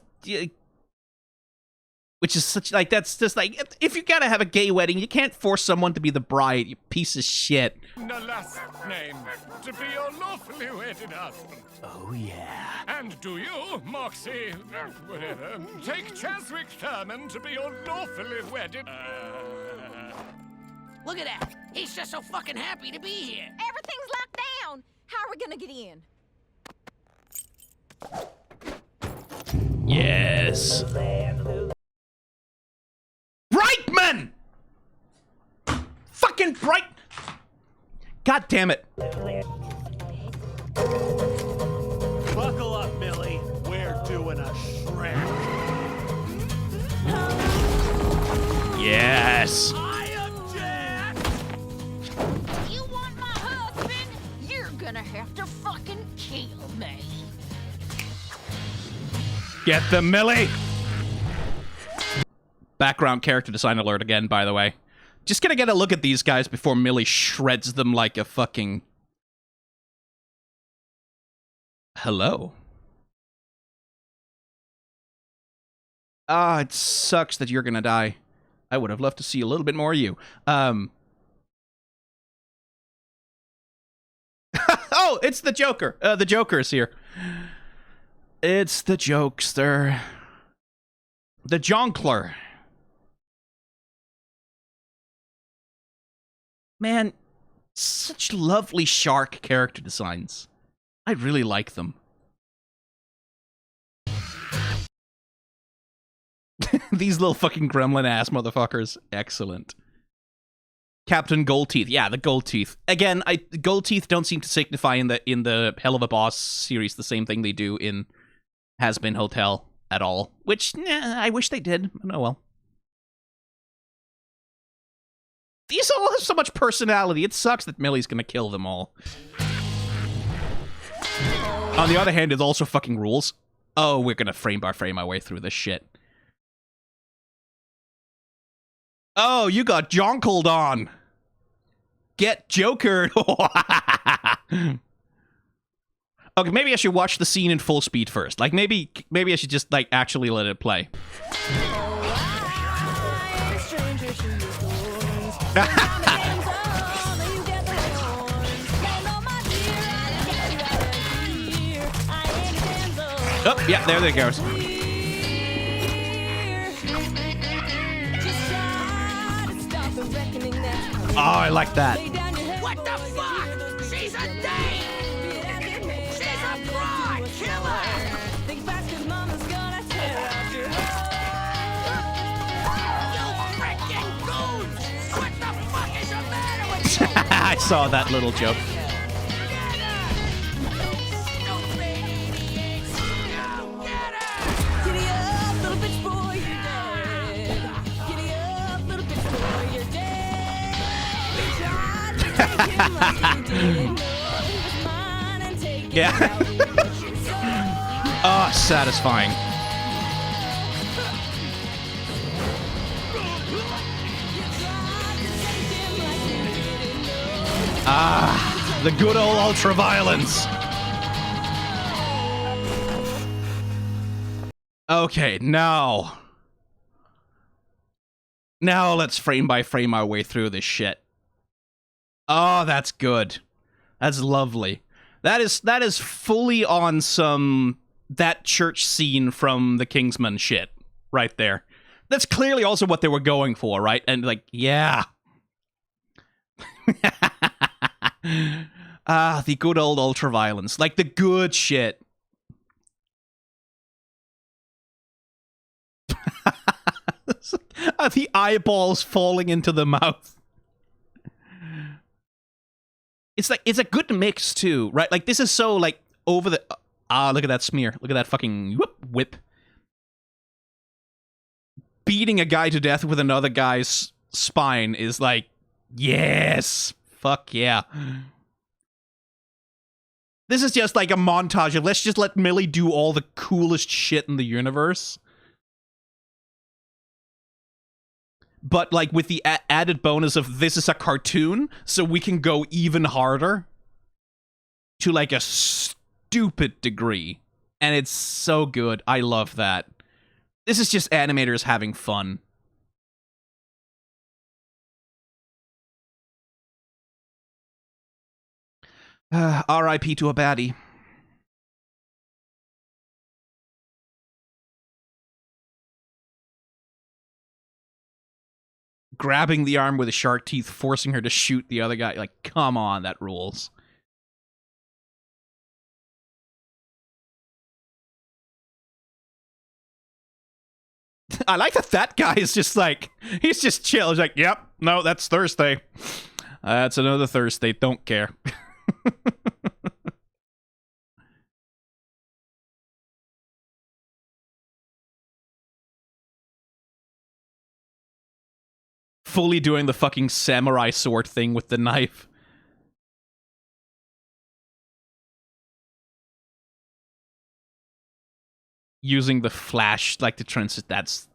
which is such, like, that's just, like, if you gotta have a gay wedding, you can't force someone to be the bride, you piece of shit. The last name to be your lawfully wedded husband. Oh, yeah. And do you, Moxie, whatever, take Chazwick Thurman to be your lawfully wedded... Look at that. He's just so fucking happy to be here. Everything's locked down. How are we gonna get in? Yes. Brightman! Fucking Bright... God damn it. Buckle up, Millie. We're doing a Shrek. Yes. I object! You want my husband? You're gonna have to fucking kill me. Get them, Millie! Background character design alert again, by the way. Just gonna get a look at these guys before Millie shreds them like a fucking... Hello? Ah, it sucks that you're gonna die. I would have loved to see a little bit more of you. Oh, it's the Joker. The Joker is here. It's the jokester. The jonkler. Man, such lovely shark character designs. I really like them. These little fucking gremlin-ass motherfuckers. Excellent. Captain Goldteeth. Yeah, the Goldteeth. Again, Goldteeth don't seem to signify in the Helluva Boss series the same thing they do in Has-Been Hotel at all. Which, I wish they did. Oh well. These all have so much personality. It sucks that Millie's gonna kill them all. On the other hand, it also fucking rules. Oh, we're gonna frame by frame our way through this shit. Oh, you got jonkled on. Get jokered. Okay, maybe I should watch the scene in full speed first. Like, maybe I should just, like, actually let it play. Oh, yeah, there it goes. Oh, I like that. What the fuck? She's a date! She's a fraud! Kill her! You freaking goons! What the fuck is the matter with you? I saw that little joke. Yeah. Oh, satisfying. Ah, the good old ultra-violence. Okay, now let's frame by frame our way through this shit. Oh, that's good. That's lovely. That is fully on some that church scene from the Kingsman shit right there. That's clearly also what they were going for, right? And like, yeah. Ah, the good old ultraviolence. Like the good shit. The eyeballs falling into the mouth. It's like, it's a good mix too, right? Like this is so like over the, look at that smear. Look at that fucking whip. Beating a guy to death with another guy's spine is like, yes, fuck yeah. This is just like a montage of let's just let Millie do all the coolest shit in the universe. But, like, with the added bonus of this is a cartoon, so we can go even harder to, like, a stupid degree. And it's so good. I love that. This is just animators having fun. R.I.P. to a baddie. Grabbing the arm with the shark teeth, forcing her to shoot the other guy. Like, come on, that rules. I like that guy is just like, he's just chill. He's like, yep, no, that's Thursday. That's another Thursday, don't care. Fully doing the fucking samurai sword thing with the knife. Using the flash, like, to transit, that's...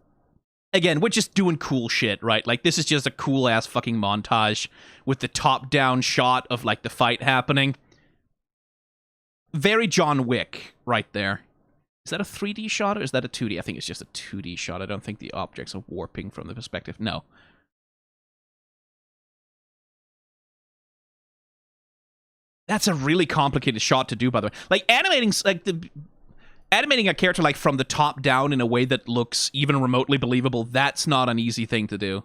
Again, we're just doing cool shit, right? Like, this is just a cool-ass fucking montage with the top-down shot of, like, the fight happening. Very John Wick right there. Is that a 3D shot or is that a 2D? I think it's just a 2D shot. I don't think the objects are warping from the perspective. No. That's a really complicated shot to do, by the way. Like, animating, like, animating a character like from the top down in a way that looks even remotely believable, that's not an easy thing to do.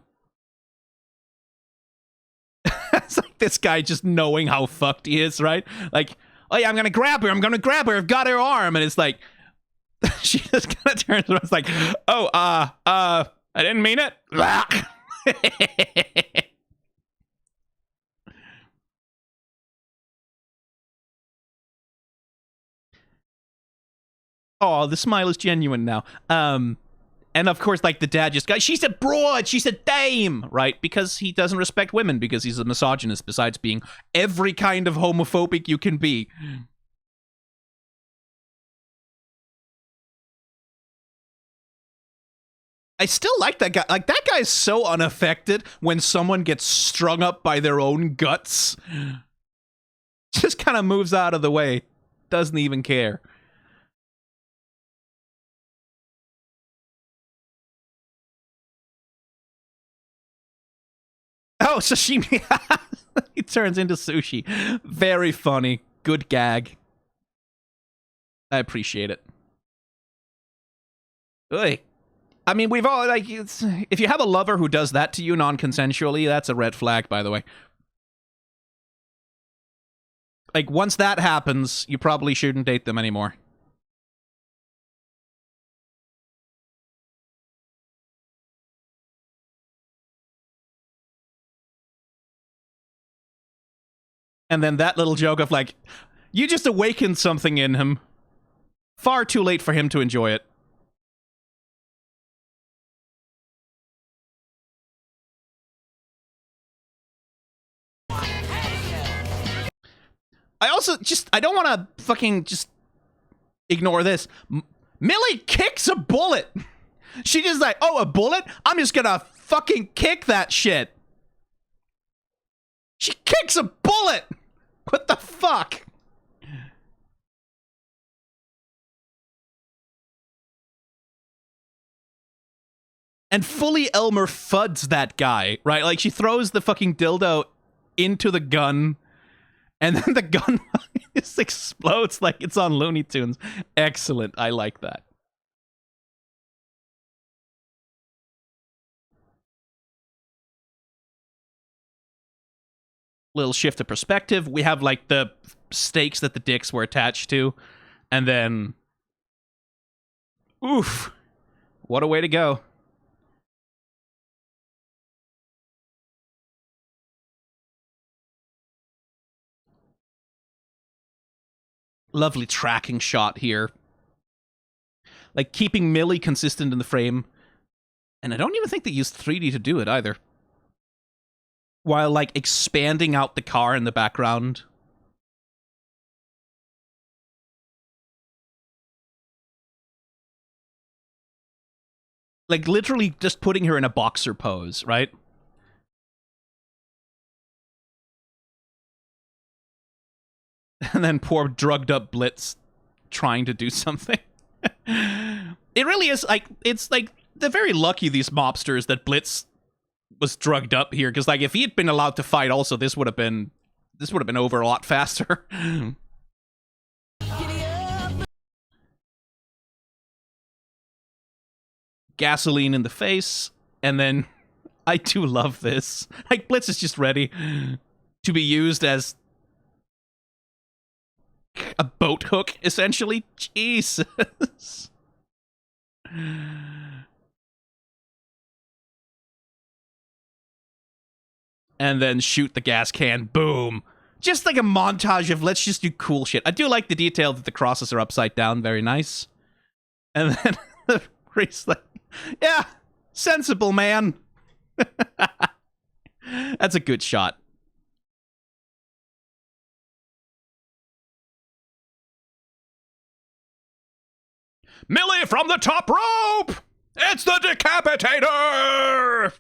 It's like this guy just knowing how fucked he is, right? Like, oh yeah, I'm gonna grab her, I've got her arm, and it's like, she just kind of turns around, it's like, oh, I didn't mean it. Oh, the smile is genuine now. And of course, like, the dad just goes, she's a broad, she's a dame, right? Because he doesn't respect women, because he's a misogynist, besides being every kind of homophobic you can be. I still like that guy. Like, that guy is so unaffected when someone gets strung up by their own guts. Just kind of moves out of the way. Doesn't even care. Oh, sashimi. He turns into sushi. Very funny. Good gag. I appreciate it. Oy. I mean, we've all, like, if you have a lover who does that to you non-consensually, that's a red flag, by the way. Like, once that happens, you probably shouldn't date them anymore. And then that little joke of, like, you just awakened something in him. Far too late for him to enjoy it. I also I don't want to fucking just ignore this. Millie kicks a bullet. She just like, oh, a bullet? I'm just gonna fucking kick that shit. She kicks a bullet. What the fuck? And fully Elmer Fudd's that guy, right? Like, she throws the fucking dildo into the gun, and then the gun just explodes like it's on Looney Tunes. Excellent. I like that. Little shift of perspective. We have, like, the stakes that the dicks were attached to, and then... Oof. What a way to go. Lovely tracking shot here. Like, keeping Millie consistent in the frame. And I don't even think they used 3D to do it either. While, like, expanding out the car in the background. Like, literally just putting her in a boxer pose, right? And then poor drugged up Blitz trying to do something. It really is, like, it's like, they're very lucky, these mobsters, that Blitz was drugged up here, because, like, if he had been allowed to fight also, this would have been over a lot faster. Gasoline in the face, and then I do love this. Like, Blitz is just ready to be used as a boat hook, essentially. Jesus. And then shoot the gas can. Boom. Just like a montage of let's just do cool shit. I do like the detail that the crosses are upside down. Very nice. And then the priest, like, yeah, sensible, man. That's a good shot. Millie from the top rope! It's the decapitator!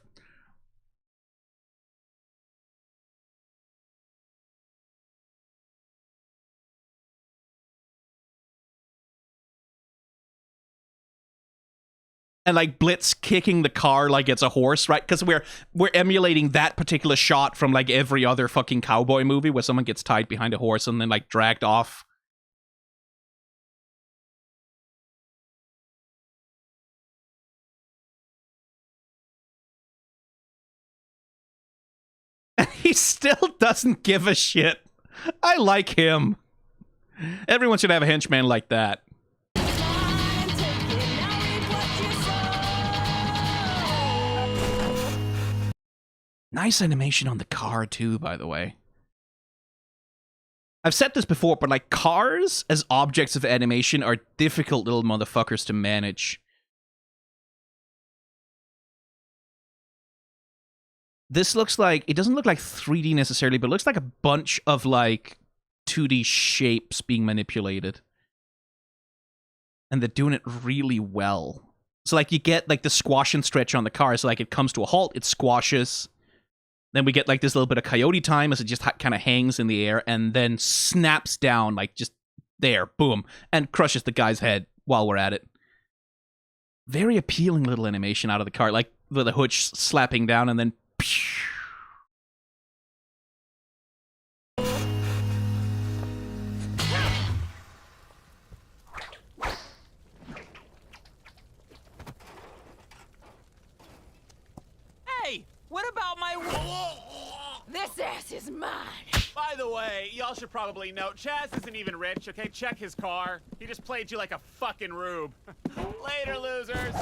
And, like, Blitz kicking the car like it's a horse, right? Because we're emulating that particular shot from, like, every other fucking cowboy movie where someone gets tied behind a horse and then, like, dragged off. still doesn't give a shit. I like him. Everyone should have a henchman like that. Nice animation on the car, too, by the way. I've said this before, but like cars as objects of animation are difficult little motherfuckers to manage. This looks like, it doesn't look like 3D necessarily, but it looks like a bunch of like 2D shapes being manipulated. And they're doing it really well. So like you get like the squash and stretch on the car, so like it comes to a halt, it squashes. Then we get like this little bit of coyote time as it just kind of hangs in the air and then snaps down like just there, boom, and crushes the guy's head while we're at it. Very appealing little animation out of the car, like with the hood slapping down and then Hey, what about my... This ass is mine. By the way, y'all should probably note, Chaz isn't even rich, okay? Check his car. He just played you like a fucking rube. Later, losers.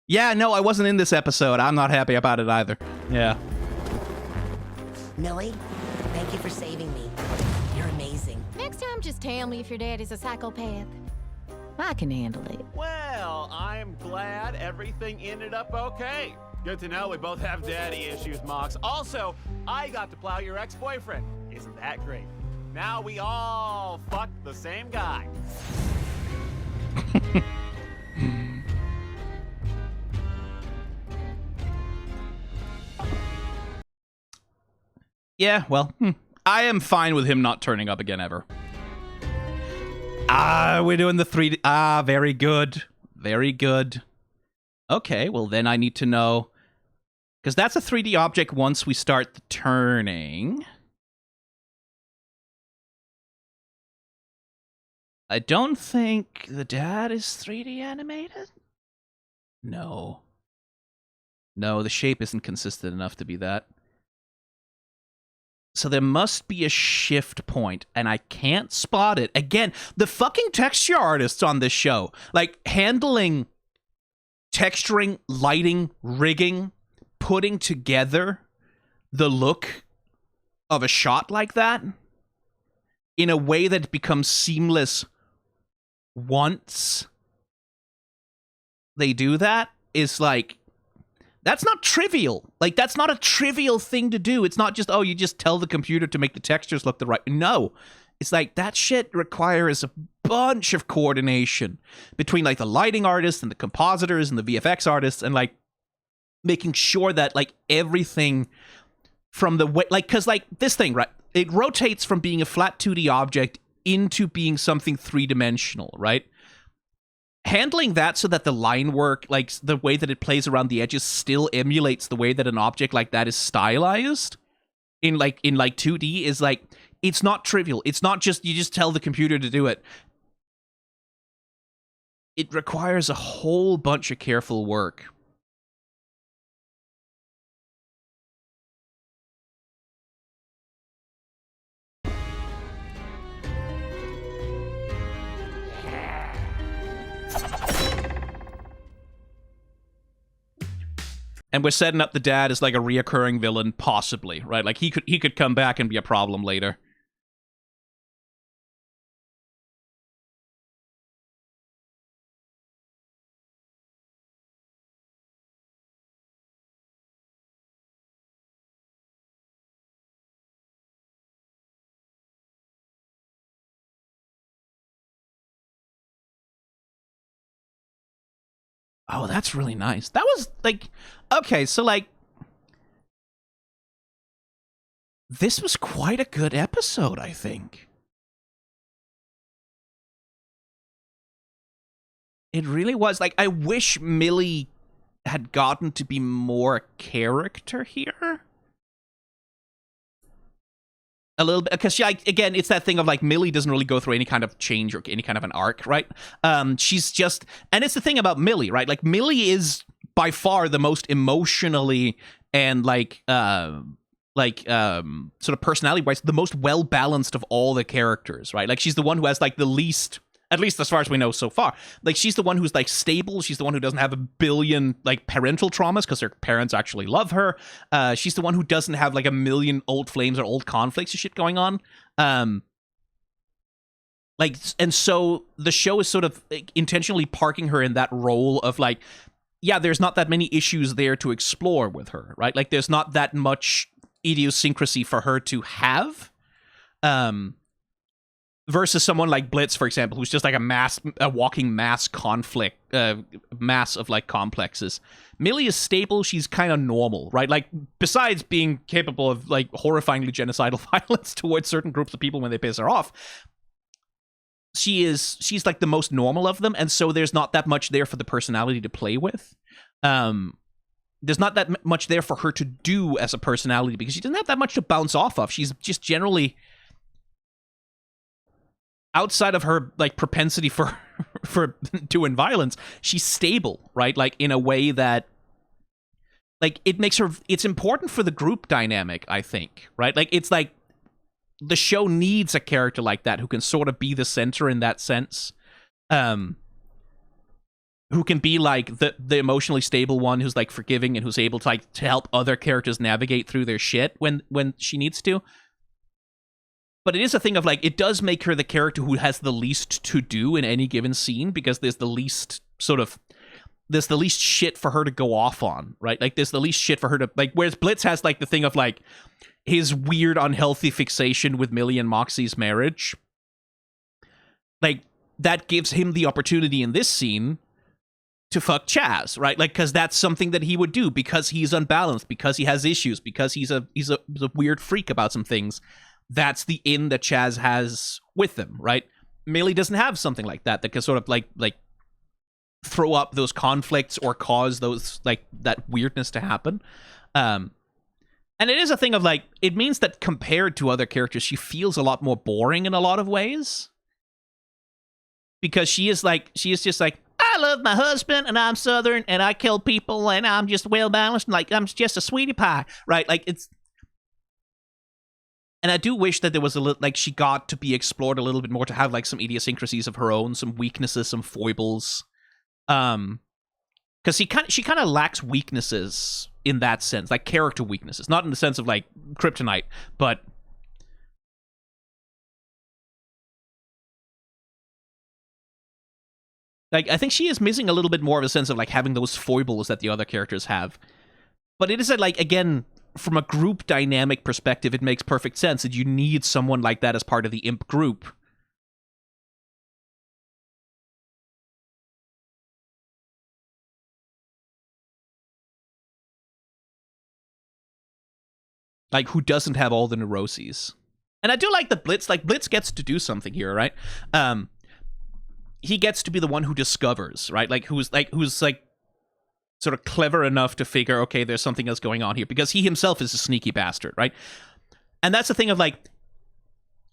Yeah, no, I wasn't in this episode. I'm not happy about it either. Yeah. Millie, thank you for saving me. You're amazing. Next time, just tell me if your dad is a psychopath. I can handle it. Well, I'm glad everything ended up okay. Good to know we both have daddy issues, Mox. Also, I got to plow your ex-boyfriend. Isn't that great? Now we all fuck the same guy. Yeah, well, I am fine with him not turning up again ever. Ah, we're doing the 3D. Ah, very good. Very good. Okay, well then I need to know... Because that's a 3D object once we start the turning. I don't think the dad is 3D animated? No. No, the shape isn't consistent enough to be that. So there must be a shift point, and I can't spot it. Again, the fucking texture artists on this show, like handling texturing, lighting, rigging, putting together the look of a shot like that in a way that becomes seamless once they do that is like... That's not trivial. Like, that's not a trivial thing to do. It's not just, oh, you just tell the computer to make the textures look the right... No. It's like, that shit requires a bunch of coordination between, like, the lighting artists and the compositors and the VFX artists and, like, making sure that, like, everything from the way... Like, because, like, this thing, right? It rotates from being a flat 2D object into being something three-dimensional, right? Handling that so that the line work, like the way that it plays around the edges, still emulates the way that an object like that is stylized in like 2D is like, it's not trivial. It's not just you just tell the computer to do it. It requires a whole bunch of careful work. And we're setting up the dad as like a reoccurring villain, possibly, right? Like he could come back and be a problem later. Oh, that's really nice. That was like, okay, so like, this was quite a good episode, I think. It really was. Like, I wish Millie had gotten to be more character here. A little bit, because again, it's that thing of like Millie doesn't really go through any kind of change or any kind of an arc, right? She's just, and it's the thing about Millie, right? Like Millie is by far the most emotionally and sort of personality-wise, the most well-balanced of all the characters, right? Like she's the one who has like the least, at least as far as we know so far. Like she's the one who's like stable. She's the one who doesn't have a billion like parental traumas because her parents actually love her. She's the one who doesn't have like a million old flames or old conflicts or shit going on. And so the show is sort of like, intentionally parking her in that role of like, yeah, there's not that many issues there to explore with her, right? Like there's not that much idiosyncrasy for her to have. Versus someone like Blitz, for example, who's just like a walking mass conflict, mass of like complexes. Millie is stable. She's kind of normal, right? Like besides being capable of like horrifyingly genocidal violence towards certain groups of people when they piss her off, she's like the most normal of them. And so there's not that much there for the personality to play with. There's not that much there for her to do as a personality because she doesn't have that much to bounce off of. She's just generally, outside of her like propensity for doing violence, she's stable, right? Like in a way that like it makes her, it's important for the group dynamic, I think, right? Like it's like the show needs a character like that who can sort of be the center in that sense. Who can be like the emotionally stable one who's like forgiving and who's able to like to help other characters navigate through their shit when she needs to. But it is a thing of, like, it does make her the character who has the least to do in any given scene, because there's the least shit for her to go off on, right? Like, there's the least shit for her to, like, whereas Blitz has, like, the thing of, like, his weird, unhealthy fixation with Millie and Moxie's marriage. Like, that gives him the opportunity in this scene to fuck Chaz, right? Like, because that's something that he would do, because he's unbalanced, because he has issues, because he's a weird freak about some things. That's the in that Chaz has with them, right? Millie doesn't have something like that can sort of like throw up those conflicts or cause those like that weirdness to happen. And it is a thing of like, it means that compared to other characters, she feels a lot more boring in a lot of ways. Because she is just like, I love my husband and I'm Southern and I kill people and I'm just well balanced and like I'm just a sweetie pie, right? Like it's. And I do wish that there was a little, like, she got to be explored a little bit more, to have, like, some idiosyncrasies of her own, some weaknesses, some foibles. Because she kind of lacks weaknesses in that sense, like character weaknesses. Not in the sense of, like, kryptonite, but... like, I think she is missing a little bit more of a sense of, like, having those foibles that the other characters have. But it is, like, again... from a group dynamic perspective, it makes perfect sense that you need someone like that as part of the imp group. Like, who doesn't have all the neuroses. And I do like that Blitz gets to do something here, right? He gets to be the one who discovers, right? Who's sort of clever enough to figure, okay, there's something else going on here, because he himself is a sneaky bastard, right? And that's the thing of, like,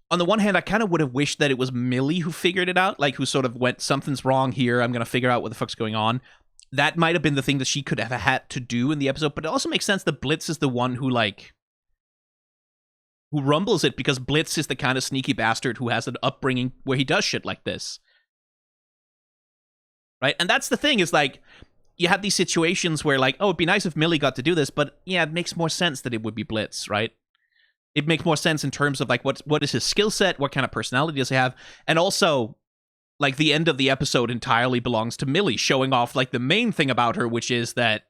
on the one hand, I kind of would have wished that it was Millie who figured it out, like, who sort of went, something's wrong here, I'm going to figure out what the fuck's going on. That might have been the thing that she could have had to do in the episode, but it also makes sense that Blitz is the one who, like, who rumbles it, because Blitz is the kind of sneaky bastard who has an upbringing where he does shit like this. Right? And that's the thing, is, like, you have these situations where, like, oh, it'd be nice if Millie got to do this, but yeah, it makes more sense that it would be Blitz, right? It makes more sense in terms of, like, what is his skill set, what kind of personality does he have, and also, like, the end of the episode entirely belongs to Millie, showing off, like, the main thing about her, which is that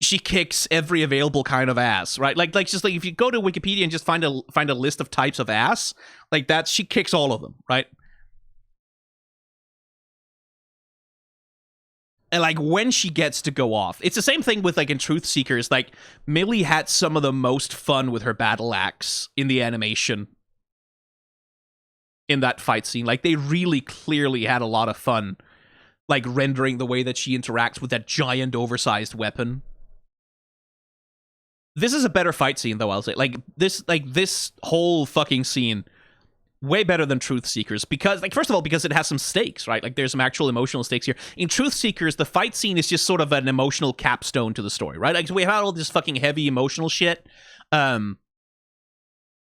she kicks every available kind of ass, right? Like just like, if you go to Wikipedia and just find a list of types of ass, like, that, she kicks all of them, right? And, like, when she gets to go off, it's the same thing with, like, in Truth Seekers. Like, Millie had some of the most fun with her battle axe in the animation in that fight scene. Like, they really clearly had a lot of fun like rendering the way that she interacts with that giant oversized weapon. This is a better fight scene, though, I'll say. Like this whole fucking scene, way better than Truth Seekers. Because, like, first of all, because it has some stakes, right? Like, there's some actual emotional stakes here. In Truth Seekers, the fight scene is just sort of an emotional capstone to the story, right? Like, we have all this fucking heavy emotional shit. Now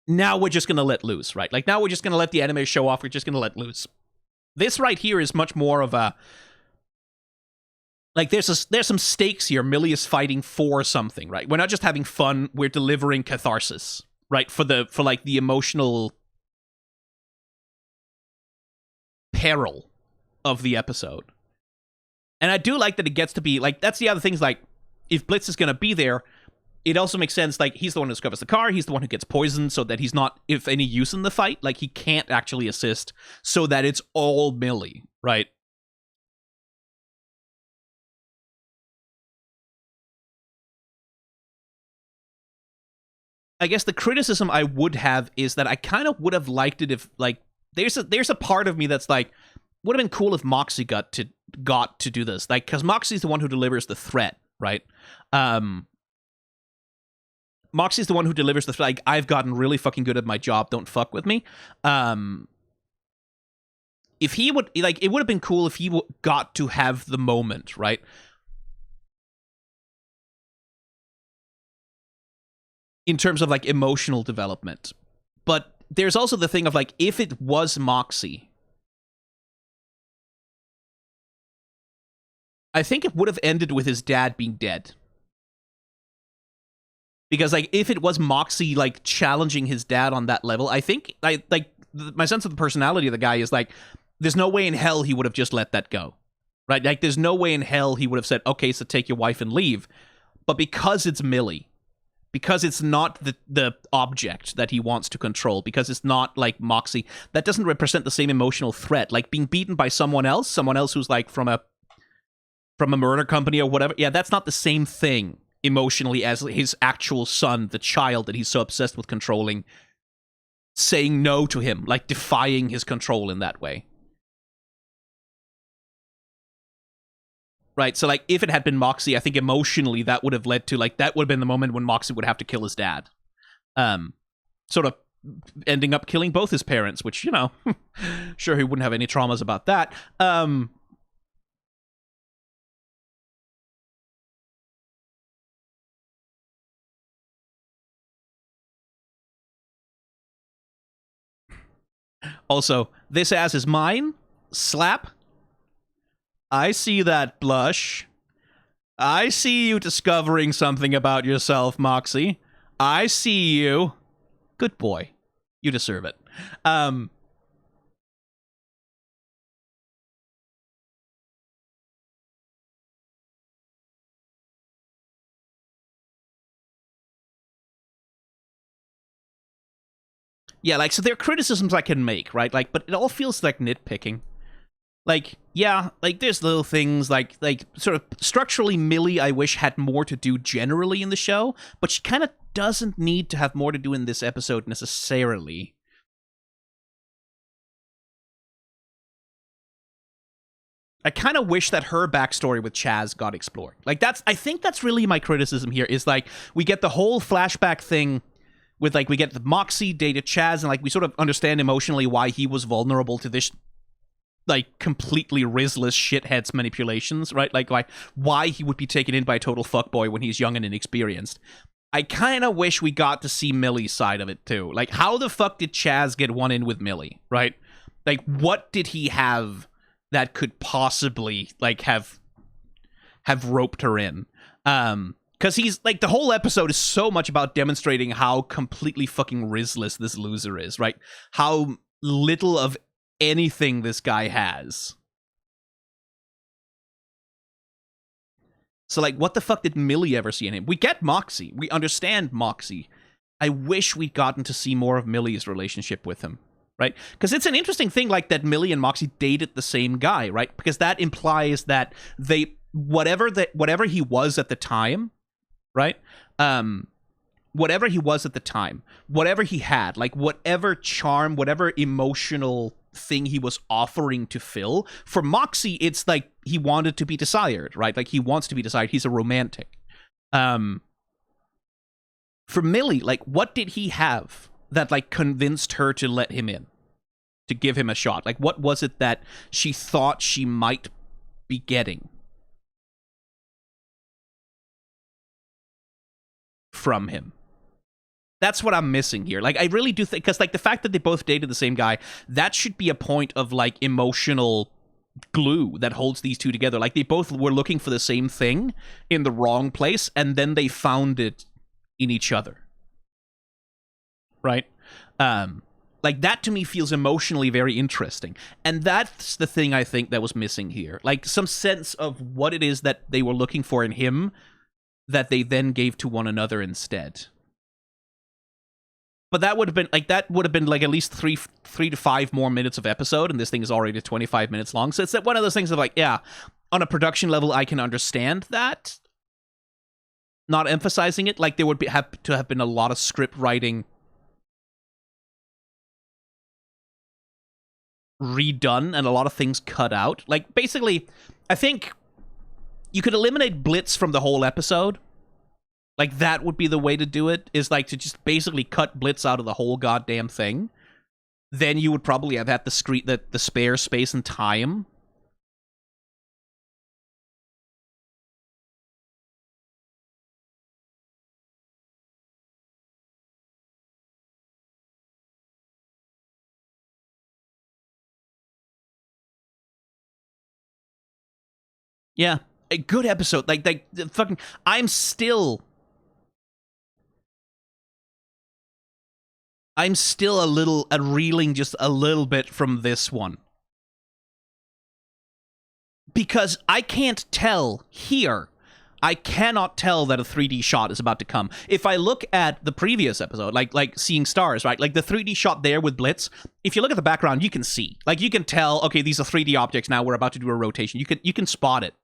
we're just gonna let loose, right? Like, now we're just gonna let the anime show off. We're just gonna let loose. This right here is much more of a... Like, there's some stakes here. Millie is fighting for something, right? We're not just having fun. We're delivering catharsis, right? For the emotional peril of the episode. And I do like that it gets to be, like, that's the other thing, is, like, if Blitz is going to be there, it also makes sense, like, he's the one who discovers the car, he's the one who gets poisoned, so that he's not, if any use in the fight, like, he can't actually assist, so that it's all Millie, right? I guess the criticism I would have is that I kind of would have liked it if, like, there's a part of me that's like, would have been cool if Moxie got to do this, like, because Moxie's the one who delivers the threat, right? Moxie's the one who delivers the threat. Like, I've gotten really fucking good at my job. Don't fuck with me. If he would, like, it would have been cool if he got to have the moment, right? In terms of, like, emotional development. But there's also the thing of, like, if it was Moxie, I think it would have ended with his dad being dead. Because, like, if it was Moxie, like, challenging his dad on that level, I think, my sense of the personality of the guy is, like, there's no way in hell he would have just let that go. Right? Like, there's no way in hell he would have said, okay, so take your wife and leave. But because it's Millie, because it's not the object that he wants to control, because it's not, like, Moxie, that doesn't represent the same emotional threat. Like, being beaten by someone else who's, like, from a murder company or whatever, yeah, that's not the same thing emotionally as his actual son, the child that he's so obsessed with controlling, saying no to him, like, defying his control in that way. Right, so, like, if it had been Moxie, I think emotionally that would have led to, like, that would have been the moment when Moxie would have to kill his dad. Sort of ending up killing both his parents, which, you know, sure, he wouldn't have any traumas about that. Also, this ass is mine. Slap. I see that blush. I see you discovering something about yourself, Moxie. I see you. Good boy. You deserve it. Yeah, like, so there are criticisms I can make, right? Like, but it all feels like nitpicking. Like, yeah, like, there's little things, like sort of structurally, Millie, I wish, had more to do generally in the show, but she kind of doesn't need to have more to do in this episode necessarily. I kind of wish that her backstory with Chaz got explored. Like, I think that's really my criticism here, is, like, we get the whole flashback thing with, like, we get the Moxie dated Chaz, and, like, we sort of understand emotionally why he was vulnerable to this, like, completely risless shithead's manipulations, right? Like, why he would be taken in by a total fuckboy when he's young and inexperienced. I kind of wish we got to see Millie's side of it, too. Like, how the fuck did Chaz get one in with Millie, right? Like, what did he have that could possibly, like, have roped her in? Because he's, like, the whole episode is so much about demonstrating how completely fucking risless this loser is, right? How little of anything this guy has. So, like, what the fuck did Millie ever see in him? We get Moxie. We understand Moxie. I wish we'd gotten to see more of Millie's relationship with him, right? Because it's an interesting thing, like, that Millie and Moxie dated the same guy, right? Because that implies that they, whatever he was at the time, right? Whatever he was at the time, whatever he had, like, whatever charm, whatever emotional thing he was offering to fill, for Moxie, it's like he wanted to be desired, right? Like, he wants to be desired. He's a romantic. For Millie, like, what did he have that, like, convinced her to let him in? To give him a shot? Like, what was it that she thought she might be getting from him? That's what I'm missing here. Like, I really do think, because, like, the fact that they both dated the same guy, that should be a point of, like, emotional glue that holds these two together. Like, they both were looking for the same thing in the wrong place, and then they found it in each other. Right? Like, that to me feels emotionally very interesting. And that's the thing I think that was missing here. Like, some sense of what it is that they were looking for in him that they then gave to one another instead. But that would have been like at least three to 5 more minutes of episode, and this thing is already 25 minutes long. So it's one of those things of like, yeah, on a production level, I can understand that. Not emphasizing it, like there would have to have been a lot of script writing redone and a lot of things cut out. Like, basically, I think you could eliminate Blitz from the whole episode. Like, that would be the way to do it, is like to just basically cut Blitz out of the whole goddamn thing. Then you would probably have had the spare space and time. Yeah, a good episode. Like fucking, I'm still reeling just a little bit from this one. Because I can't tell here. I cannot tell that a 3D shot is about to come. If I look at the previous episode, like Seeing Stars, right? Like the 3D shot there with Blitz, if you look at the background, you can see. Like, you can tell, okay, these are 3D objects now, we're about to do a rotation. You can spot it.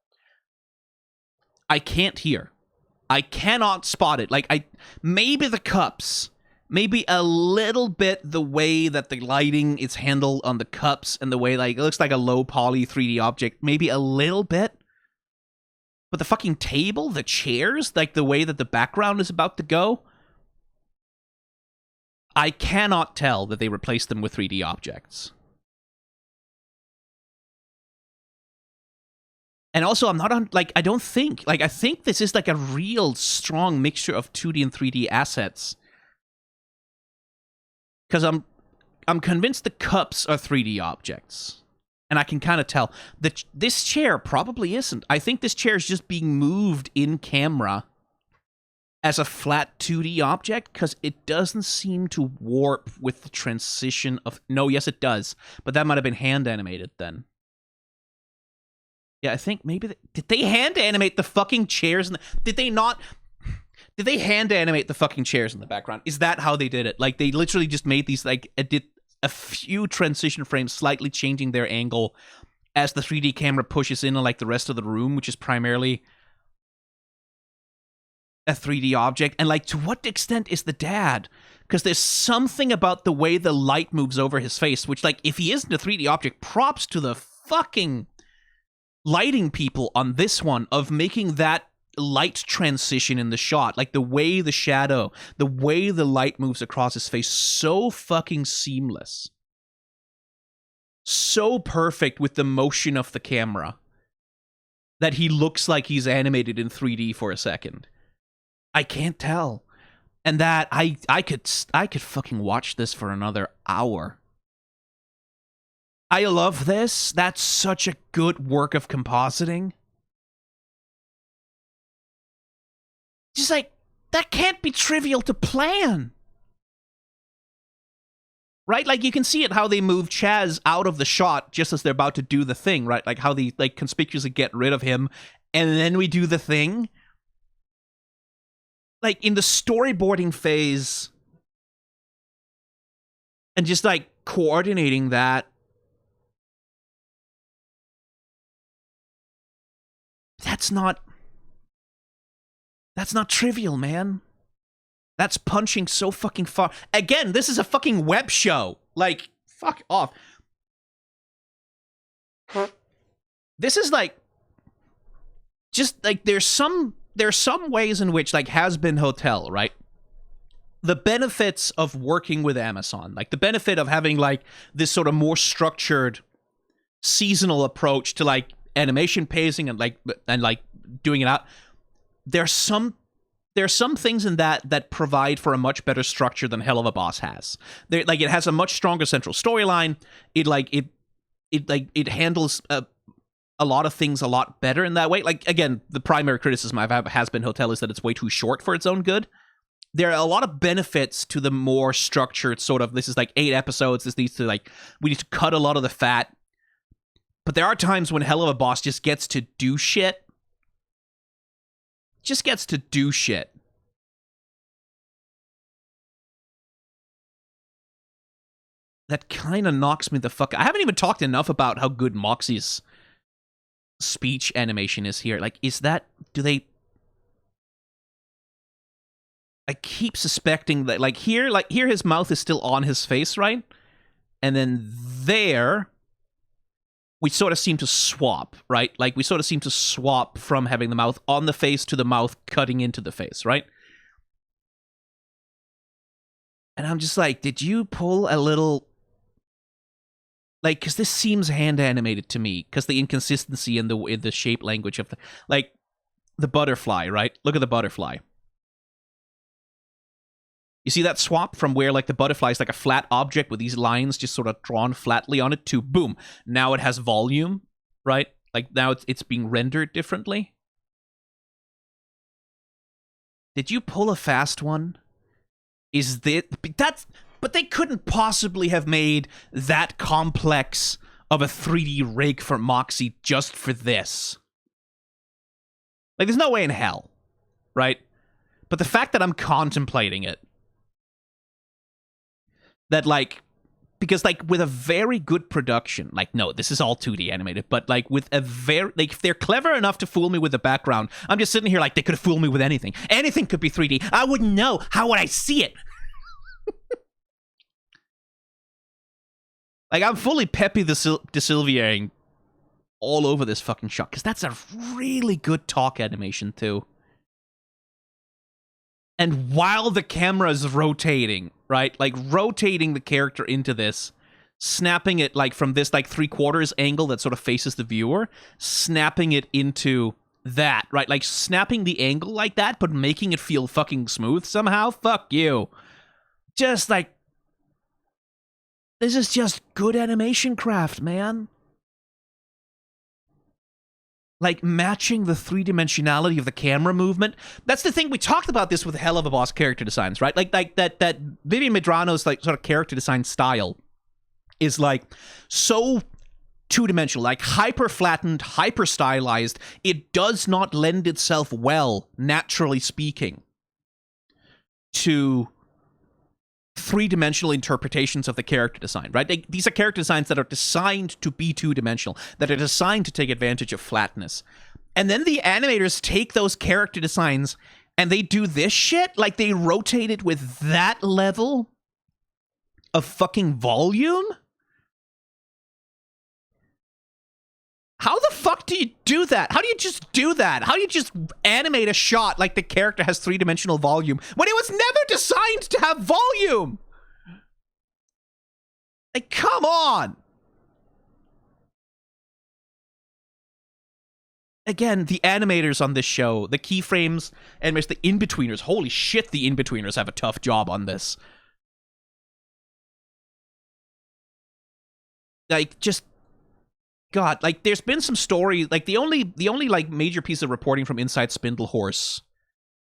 I can't here. I cannot spot it. Like, maybe the cups, maybe a little bit the way that the lighting is handled on the cups and the way, like, it looks like a low poly 3D object, maybe a little bit. But the fucking table, the chairs, like the way that the background is about to go, I cannot tell that they replaced them with 3D objects. And also, I'm not on, like, I think this is like a real strong mixture of 2D and 3D assets. Because I'm convinced the cups are 3D objects. And I can kind of tell that this chair probably isn't. I think this chair is just being moved in camera as a flat 2D object, because it doesn't seem to warp with the transition of... No, yes, it does. But that might have been hand animated then. Yeah, I think maybe... Did they hand animate the fucking chairs? Did they not... Did they hand animate the fucking chairs in the background? Is that how they did it? Like, they literally just made these, like, a few transition frames, slightly changing their angle as the 3D camera pushes in on, like, the rest of the room, which is primarily a 3D object. And, like, to what extent is the dad? Because there's something about the way the light moves over his face, which, like, if he isn't a 3D object, props to the fucking lighting people on this one of making that light transition in the shot, like the way the shadow, the way the light moves across his face, so fucking seamless, so perfect with the motion of the camera that he looks like he's animated in 3D for a second. I can't tell. And that I could fucking watch this for another hour. I love this. That's such a good work of compositing. Just like, that can't be trivial to plan. Right? Like, you can see it how they move Chaz out of the shot just as they're about to do the thing, right? Like, how they, like, conspicuously get rid of him, and then we do the thing. Like, in the storyboarding phase, and just, like, coordinating that. That's not trivial, man. That's punching so fucking far. Again, this is a fucking web show. Like, fuck off. This is like just like there's some ways in which like Has Been Hotel, right? The benefits of working with Amazon, like the benefit of having like this sort of more structured seasonal approach to like animation pacing and like doing it out. There's some things in that provide for a much better structure than Helluva Boss has. Like it has a much stronger central storyline. It handles a lot of things a lot better in that way. Like again, the primary criticism I've had Has Been Hotel is that it's way too short for its own good. There are a lot of benefits to the more structured sort of, this is like 8 episodes, this needs to like, we need to cut a lot of the fat. But there are times when Helluva Boss just gets to do shit. Just gets to do shit. That kind of knocks me the fuck. I haven't even talked enough about how good Moxie's speech animation is here. Like, is that, I keep suspecting that, like here his mouth is still on his face, right? And then there, we sort of seem to swap, right? Like, we sort of seem to swap from having the mouth on the face to the mouth cutting into the face, right? And I'm just like, did you pull a little... Like, because this seems hand-animated to me, because the inconsistency in the shape language of the... Like, the butterfly, right? Look at the butterfly. You see that swap from where, like, the butterfly is like a flat object with these lines just sort of drawn flatly on it to, boom, now it has volume, right? Like, now it's being rendered differently. Did you pull a fast one? Is that's... But they couldn't possibly have made that complex of a 3D rig for Moxie just for this. Like, there's no way in hell, right? But the fact that I'm contemplating it, that, like, because, like, with a very good production, like, no, this is all 2D animated, but, like, with a very, like, if they're clever enough to fool me with the background, I'm just sitting here like, they could have fooled me with anything. Anything could be 3D. I wouldn't know. How would I see it? Like, I'm fully Pepe de Silviering all over this fucking shot, because that's a really good talk animation, too. And while the camera's rotating, right? Like, rotating the character into this, snapping it, like, from this, like, 3/4 angle that sort of faces the viewer, snapping it into that, right? Like, snapping the angle like that, but making it feel fucking smooth somehow? Fuck you. Just, like, this is just good animation craft, man. Like, matching the three-dimensionality of the camera movement. That's the thing, we talked about this with Helluva Boss character designs, right? Like that Vivian Medrano's, like, sort of character design style is, like, so two-dimensional, like, hyper-flattened, hyper-stylized. It does not lend itself well, naturally speaking, to three-dimensional interpretations of the character design, right? These are character designs that are designed to be two-dimensional, that are designed to take advantage of flatness. And then the animators take those character designs and they do this shit? Like, they rotate it with that level of fucking volume? How the fuck do you do that? How do you just do that? How do you just animate a shot like the character has three-dimensional volume when it was never designed to have volume? Like, come on! Again, the animators on this show, the keyframes, and the in-betweeners. Holy shit, the in-betweeners have a tough job on this. Like, just... God, like, there's been some story, like, the only like major piece of reporting from Inside Spindlehorse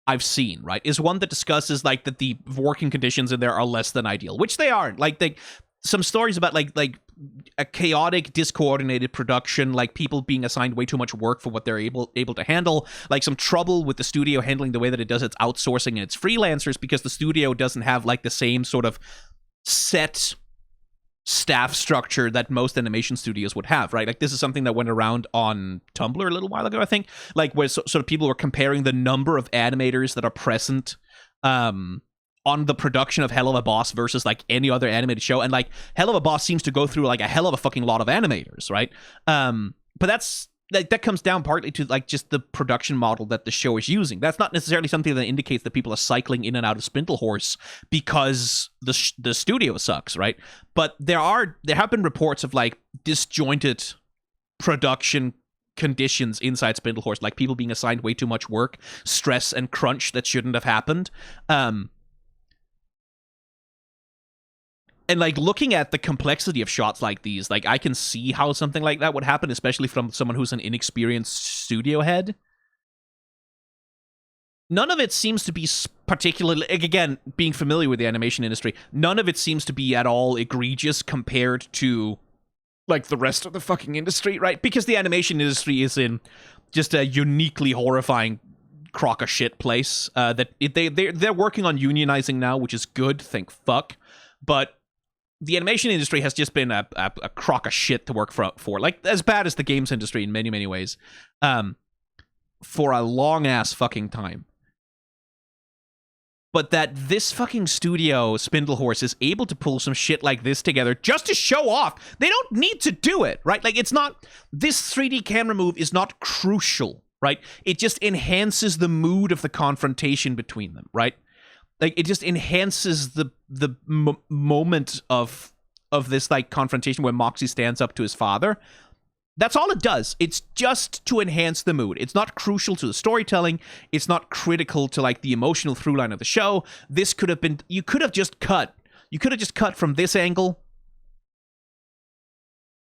I've seen, right, is one that discusses, like, that the working conditions in there are less than ideal, which they aren't. Like, some stories about, like a chaotic, discoordinated production, like, people being assigned way too much work for what they're able to handle, like, some trouble with the studio handling the way that it does its outsourcing and its freelancers, because the studio doesn't have, like, the same sort of set staff structure that most animation studios would have, right? Like, this is something that went around on Tumblr a little while ago, I think, like, where sort of people were comparing the number of animators that are present on the production of Helluva Boss versus, like, any other animated show, and, like, Helluva Boss seems to go through, like, a hell of a fucking lot of animators, right? But that's like that comes down partly to like just the production model that the show is using. That's not necessarily something that indicates that people are cycling in and out of Spindlehorse because the studio sucks, right? But there have been reports of like disjointed production conditions inside Spindlehorse, like people being assigned way too much work, stress and crunch that shouldn't have happened. And, like, looking at the complexity of shots like these, like, I can see how something like that would happen, especially from someone who's an inexperienced studio head. None of it seems to be particularly, again, being familiar with the animation industry, none of it seems to be at all egregious compared to, like, the rest of the fucking industry, right? Because the animation industry is in just a uniquely horrifying crock of shit place. They're working on unionizing now, which is good, thank fuck. But the animation industry has just been a crock of shit to work for. Like, as bad as the games industry in many, many ways. For a long-ass fucking time. But that this fucking studio, Spindlehorse, is able to pull some shit like this together just to show off. They don't need to do it, right? Like, it's not... This 3D camera move is not crucial, right? It just enhances the mood of the confrontation between them, right? Like, it just enhances the moment of this, like, confrontation where Moxie stands up to his father. That's all it does. It's just to enhance the mood. It's not crucial to the storytelling. It's not critical to, like, the emotional through line of the show. This could have been... You could have just cut from this angle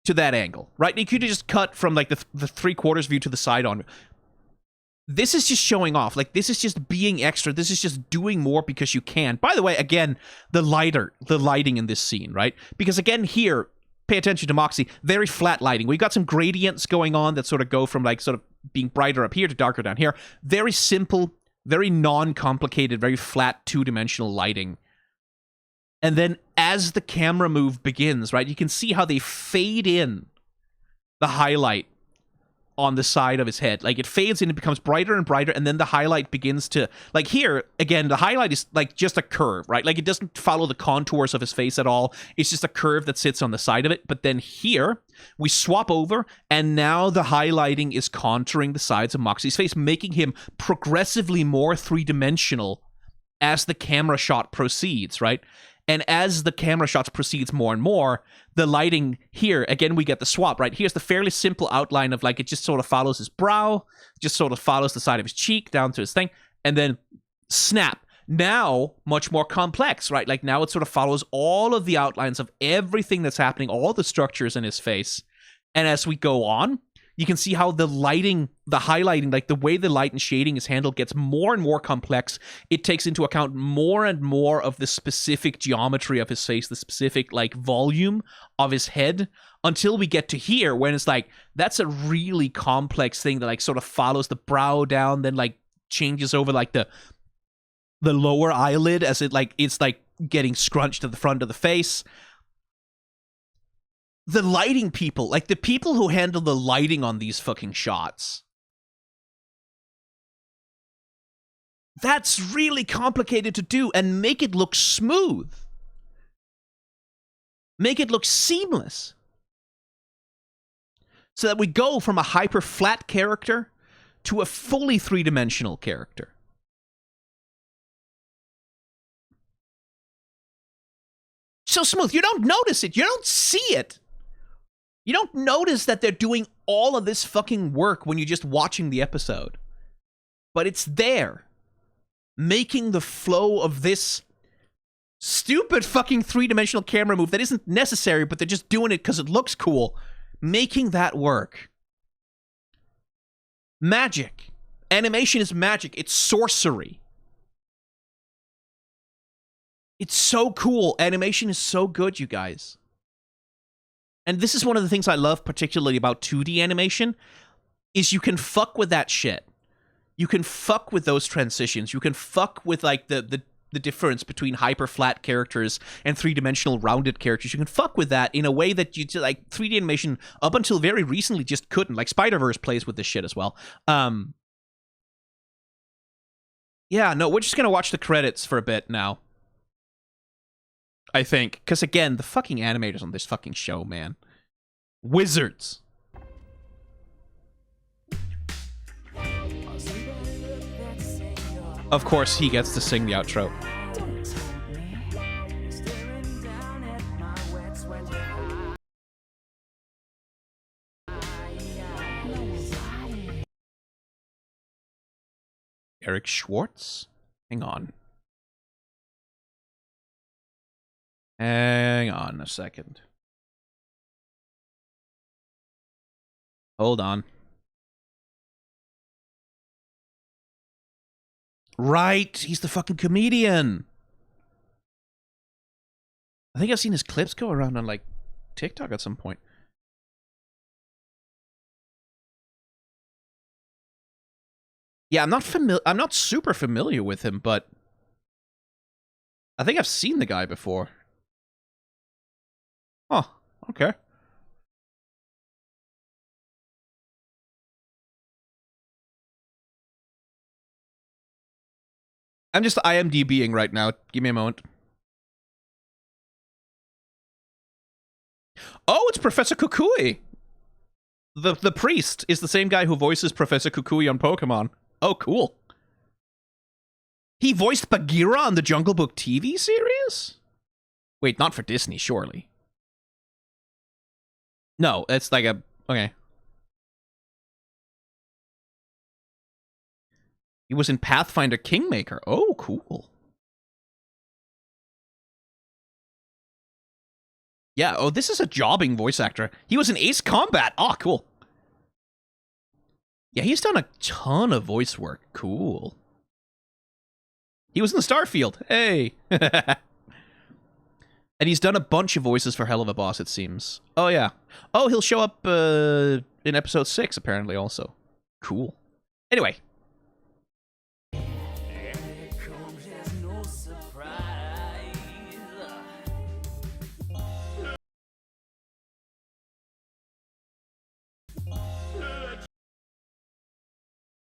to that angle, right? You could have just cut from, like, the three-quarters view to the side on... This is just showing off. Like, this is just being extra. This is just doing more because you can. By the way, again, the lighting in this scene, right? Because, again, here, pay attention to Moxie, very flat lighting. We've got some gradients going on that sort of go from, like, sort of being brighter up here to darker down here. Very simple, very non-complicated, very flat, two-dimensional lighting. And then as the camera move begins, right, you can see how they fade in the highlight on the side of his head. Like, it fades in, it becomes brighter and brighter, and then the highlight begins to... Like, here, again, the highlight is, like, just a curve, right? Like, it doesn't follow the contours of his face at all. It's just a curve that sits on the side of it. But then here, we swap over, and now the highlighting is contouring the sides of Moxie's face, making him progressively more three-dimensional as the camera shot proceeds, right? And as the camera shots proceeds more and more, the lighting here, again, we get the swap, right? Here's the fairly simple outline of, like, it just sort of follows his brow, just sort of follows the side of his cheek down to his thing, and then snap. Now, much more complex, right? Like, now it sort of follows all of the outlines of everything that's happening, all the structures in his face. And as we go on, you can see how the lighting, the highlighting, like the way the light and shading is handled gets more and more complex. It takes into account more and more of the specific geometry of his face, the specific, like, volume of his head, until we get to here, when it's like, that's a really complex thing that, like, sort of follows the brow down, then, like, changes over, like, the lower eyelid as it, like, it's, like, getting scrunched to the front of the face. The lighting people, like, the people who handle the lighting on these fucking shots, that's really complicated to do, and make it look smooth. Make it look seamless. So that we go from a hyper flat character to a fully three-dimensional character. So smooth. You don't notice it. You don't see it. You don't notice that they're doing all of this fucking work when you're just watching the episode. But it's there. Making the flow of this stupid fucking three-dimensional camera move that isn't necessary, but they're just doing it because it looks cool. Making that work. Magic. Animation is magic. It's sorcery. It's so cool. Animation is so good, you guys. And this is one of the things I love particularly about 2D animation, is you can fuck with that shit. You can fuck with those transitions. You can fuck with, like, the difference between hyper-flat characters and three-dimensional rounded characters. You can fuck with that in a way that you, like, 3D animation up until very recently just couldn't. Like, Spider-Verse plays with this shit as well. Yeah, no, we're just gonna watch the credits for a bit now. I think. Because, again, the fucking animators on this fucking show, man. Wizards. Of course, he gets to sing the outro. Eric Schwartz? Hang on. Hang on a second. Hold on. Right, he's the fucking comedian. I think I've seen his clips go around on, like, TikTok at some point. Yeah, I'm not super familiar with him, but I think I've seen the guy before. Oh, okay. I'm just IMDbing right now. Give me a moment. Oh, it's Professor Kukui. The priest is the same guy who voices Professor Kukui on Pokemon. Oh, cool. He voiced Bagheera on the Jungle Book TV series? Wait, not for Disney, surely. No, it's like a... Okay. He was in Pathfinder Kingmaker. Oh, cool. Yeah, oh, this is a jobbing voice actor. He was in Ace Combat. Oh, cool. Yeah, he's done a ton of voice work. Cool. He was in the Starfield. Hey. And he's done a bunch of voices for Helluva Boss, it seems. Oh, yeah. Oh, he'll show up in episode 6, apparently, also. Cool. Anyway.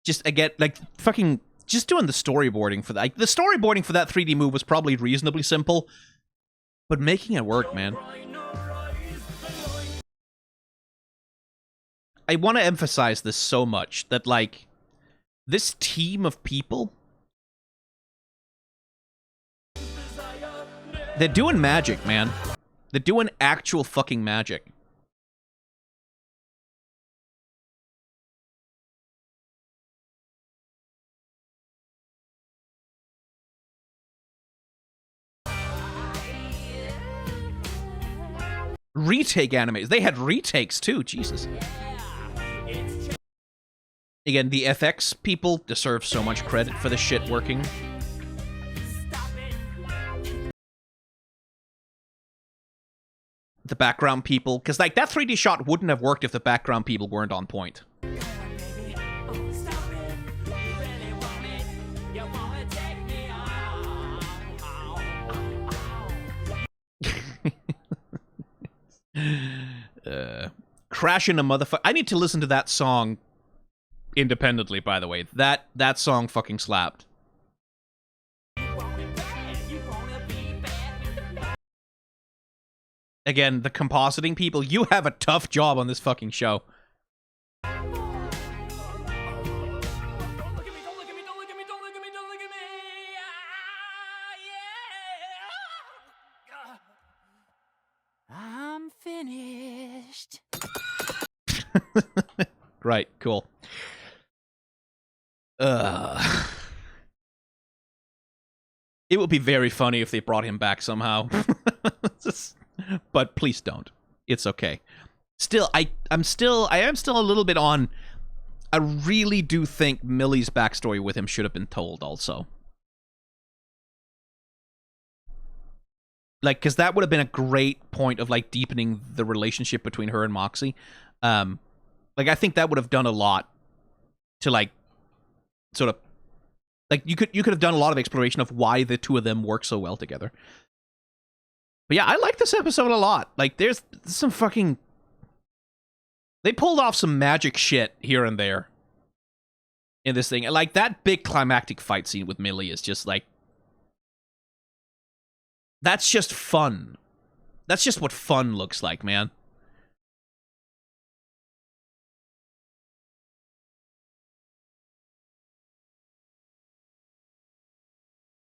Just, again, like, fucking... Just doing the storyboarding for that. Like, the storyboarding for that 3D move was probably reasonably simple. But making it work, man. I want to emphasize this so much, that, like, this team of people... They're doing magic, man. They're doing actual fucking magic. Retake animes. They had retakes too, Jesus. Again, the FX people deserve so much credit for the shit working. The background people, because like that 3D shot wouldn't have worked if the background people weren't on point. Crashing a motherfucker. I need to listen to that song independently, by the way. That song fucking slapped. Again, the compositing people, you have a tough job on this fucking show. I'm finished. Right, cool. It would be very funny if they brought him back somehow. But please don't. It's okay. Still, I am still a little bit on... I really do think Millie's backstory with him should have been told also. Like, because that would have been a great point of, like, deepening the relationship between her and Moxie. Like, I think that would have done a lot to, like, sort of... Like, you could have done a lot of exploration of why the two of them work so well together. But yeah, I like this episode a lot. Like, there's some fucking... They pulled off some magic shit here and there in this thing. Like, that big climactic fight scene with Millie is just, like... That's just fun. That's just what fun looks like, man.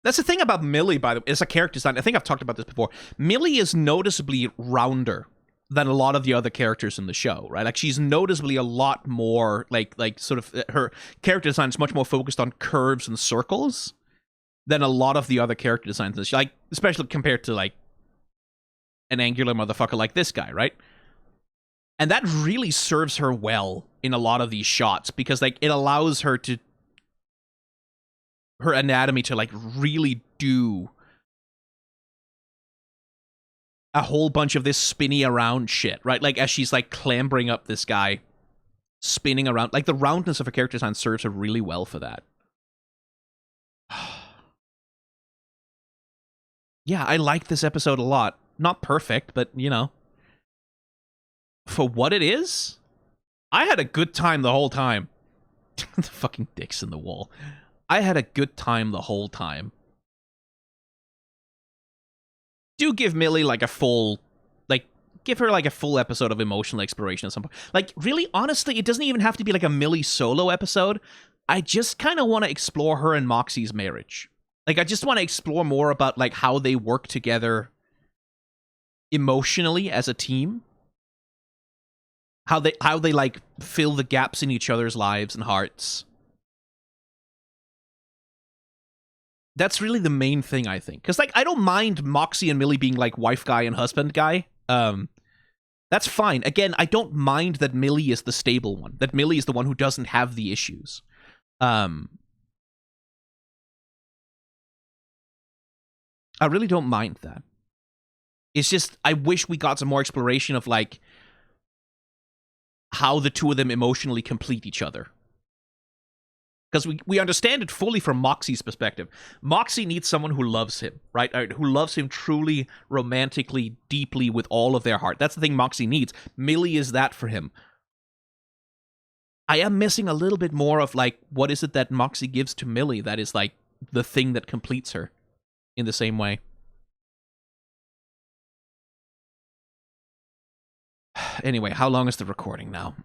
That's the thing about Millie, by the way, as a character design. I think I've talked about this before. Millie is noticeably rounder than a lot of the other characters in the show, right? Like, she's noticeably a lot more, like sort of, her character design is much more focused on curves and circles than a lot of the other character designs in the show. Like, especially compared to, like, an angular motherfucker like this guy, right? And that really serves her well in a lot of these shots, because, like, it allows her to, her anatomy to, like, really do a whole bunch of this spinny around shit, right? Like, as she's, like, clambering up this guy, spinning around. Like, the roundness of her character design serves her really well for that. Yeah, I like this episode a lot. Not perfect, but, you know, for what it is, I had a good time the whole time. The fucking dicks in the wall. I had a good time the whole time. Do give Millie, like, a full, like, give her, like, a full episode of emotional exploration at some point. Like, really, honestly, it doesn't even have to be, like, a Millie solo episode. I just kind of want to explore her and Moxie's marriage. Like, I just want to explore more about, like, how they work together emotionally as a team. How they like, fill the gaps in each other's lives and hearts. That's really the main thing, I think. Because, like, I don't mind Moxie and Millie being, like, wife guy and husband guy. That's fine. Again, I don't mind that Millie is the stable one. That Millie is the one who doesn't have the issues. I really don't mind that. It's just, I wish we got some more exploration of, like, how the two of them emotionally complete each other. Because we understand it fully from Moxie's perspective. Moxie needs someone who loves him, right? Who loves him truly, romantically, deeply, with all of their heart. That's the thing Moxie needs. Millie is that for him. I am missing a little bit more of, like, what is it that Moxie gives to Millie that is, like, the thing that completes her in the same way. Anyway, how long is the recording now?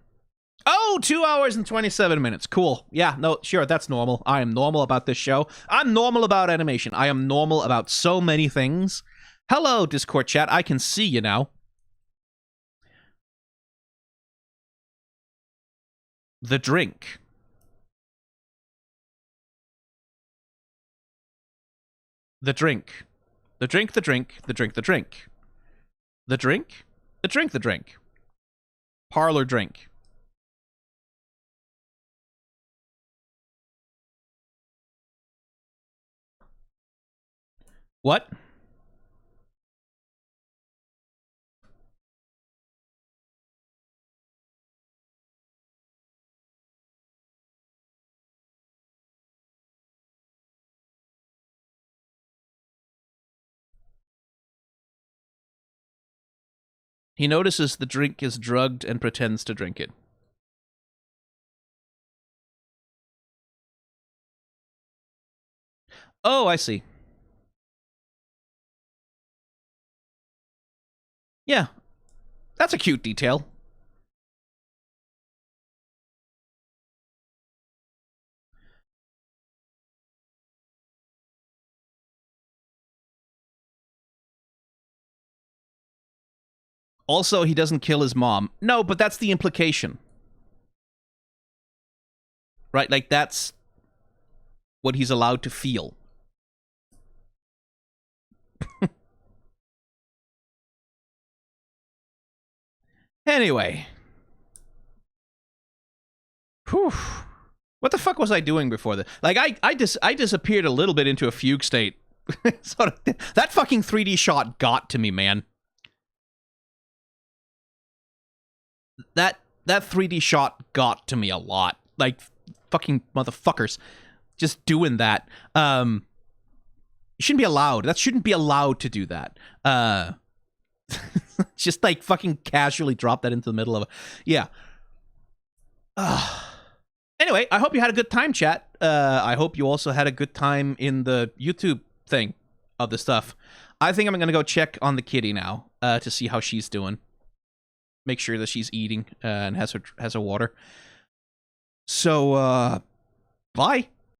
Oh, 2 hours and 27 minutes. Cool. Yeah, no, sure, that's normal. I am normal about this show. I'm normal about animation. I am normal about so many things. Hello, Discord chat. I can see you now. The drink. The drink. The drink, the drink, the drink, the drink. The drink, the drink, the drink. Parlor drink. What? He notices the drink is drugged and pretends to drink it. Oh, I see. Yeah. That's a cute detail. Also, he doesn't kill his mom. No, but that's the implication. Right? Like, that's what he's allowed to feel. Anyway. Whew. What the fuck was I doing before this? Like, I disappeared a little bit into a fugue state. That fucking 3D shot got to me, man. That 3D shot got to me a lot. Like, fucking motherfuckers. Just doing that. You shouldn't be allowed. That shouldn't be allowed to do that. Just, like, fucking casually drop that into the middle of a... Yeah. Anyway, I hope you had a good time, chat. I hope you also had a good time in the YouTube thing of the stuff. I think I'm going to go check on the kitty now to see how she's doing. Make sure that she's eating and has her water. So, bye.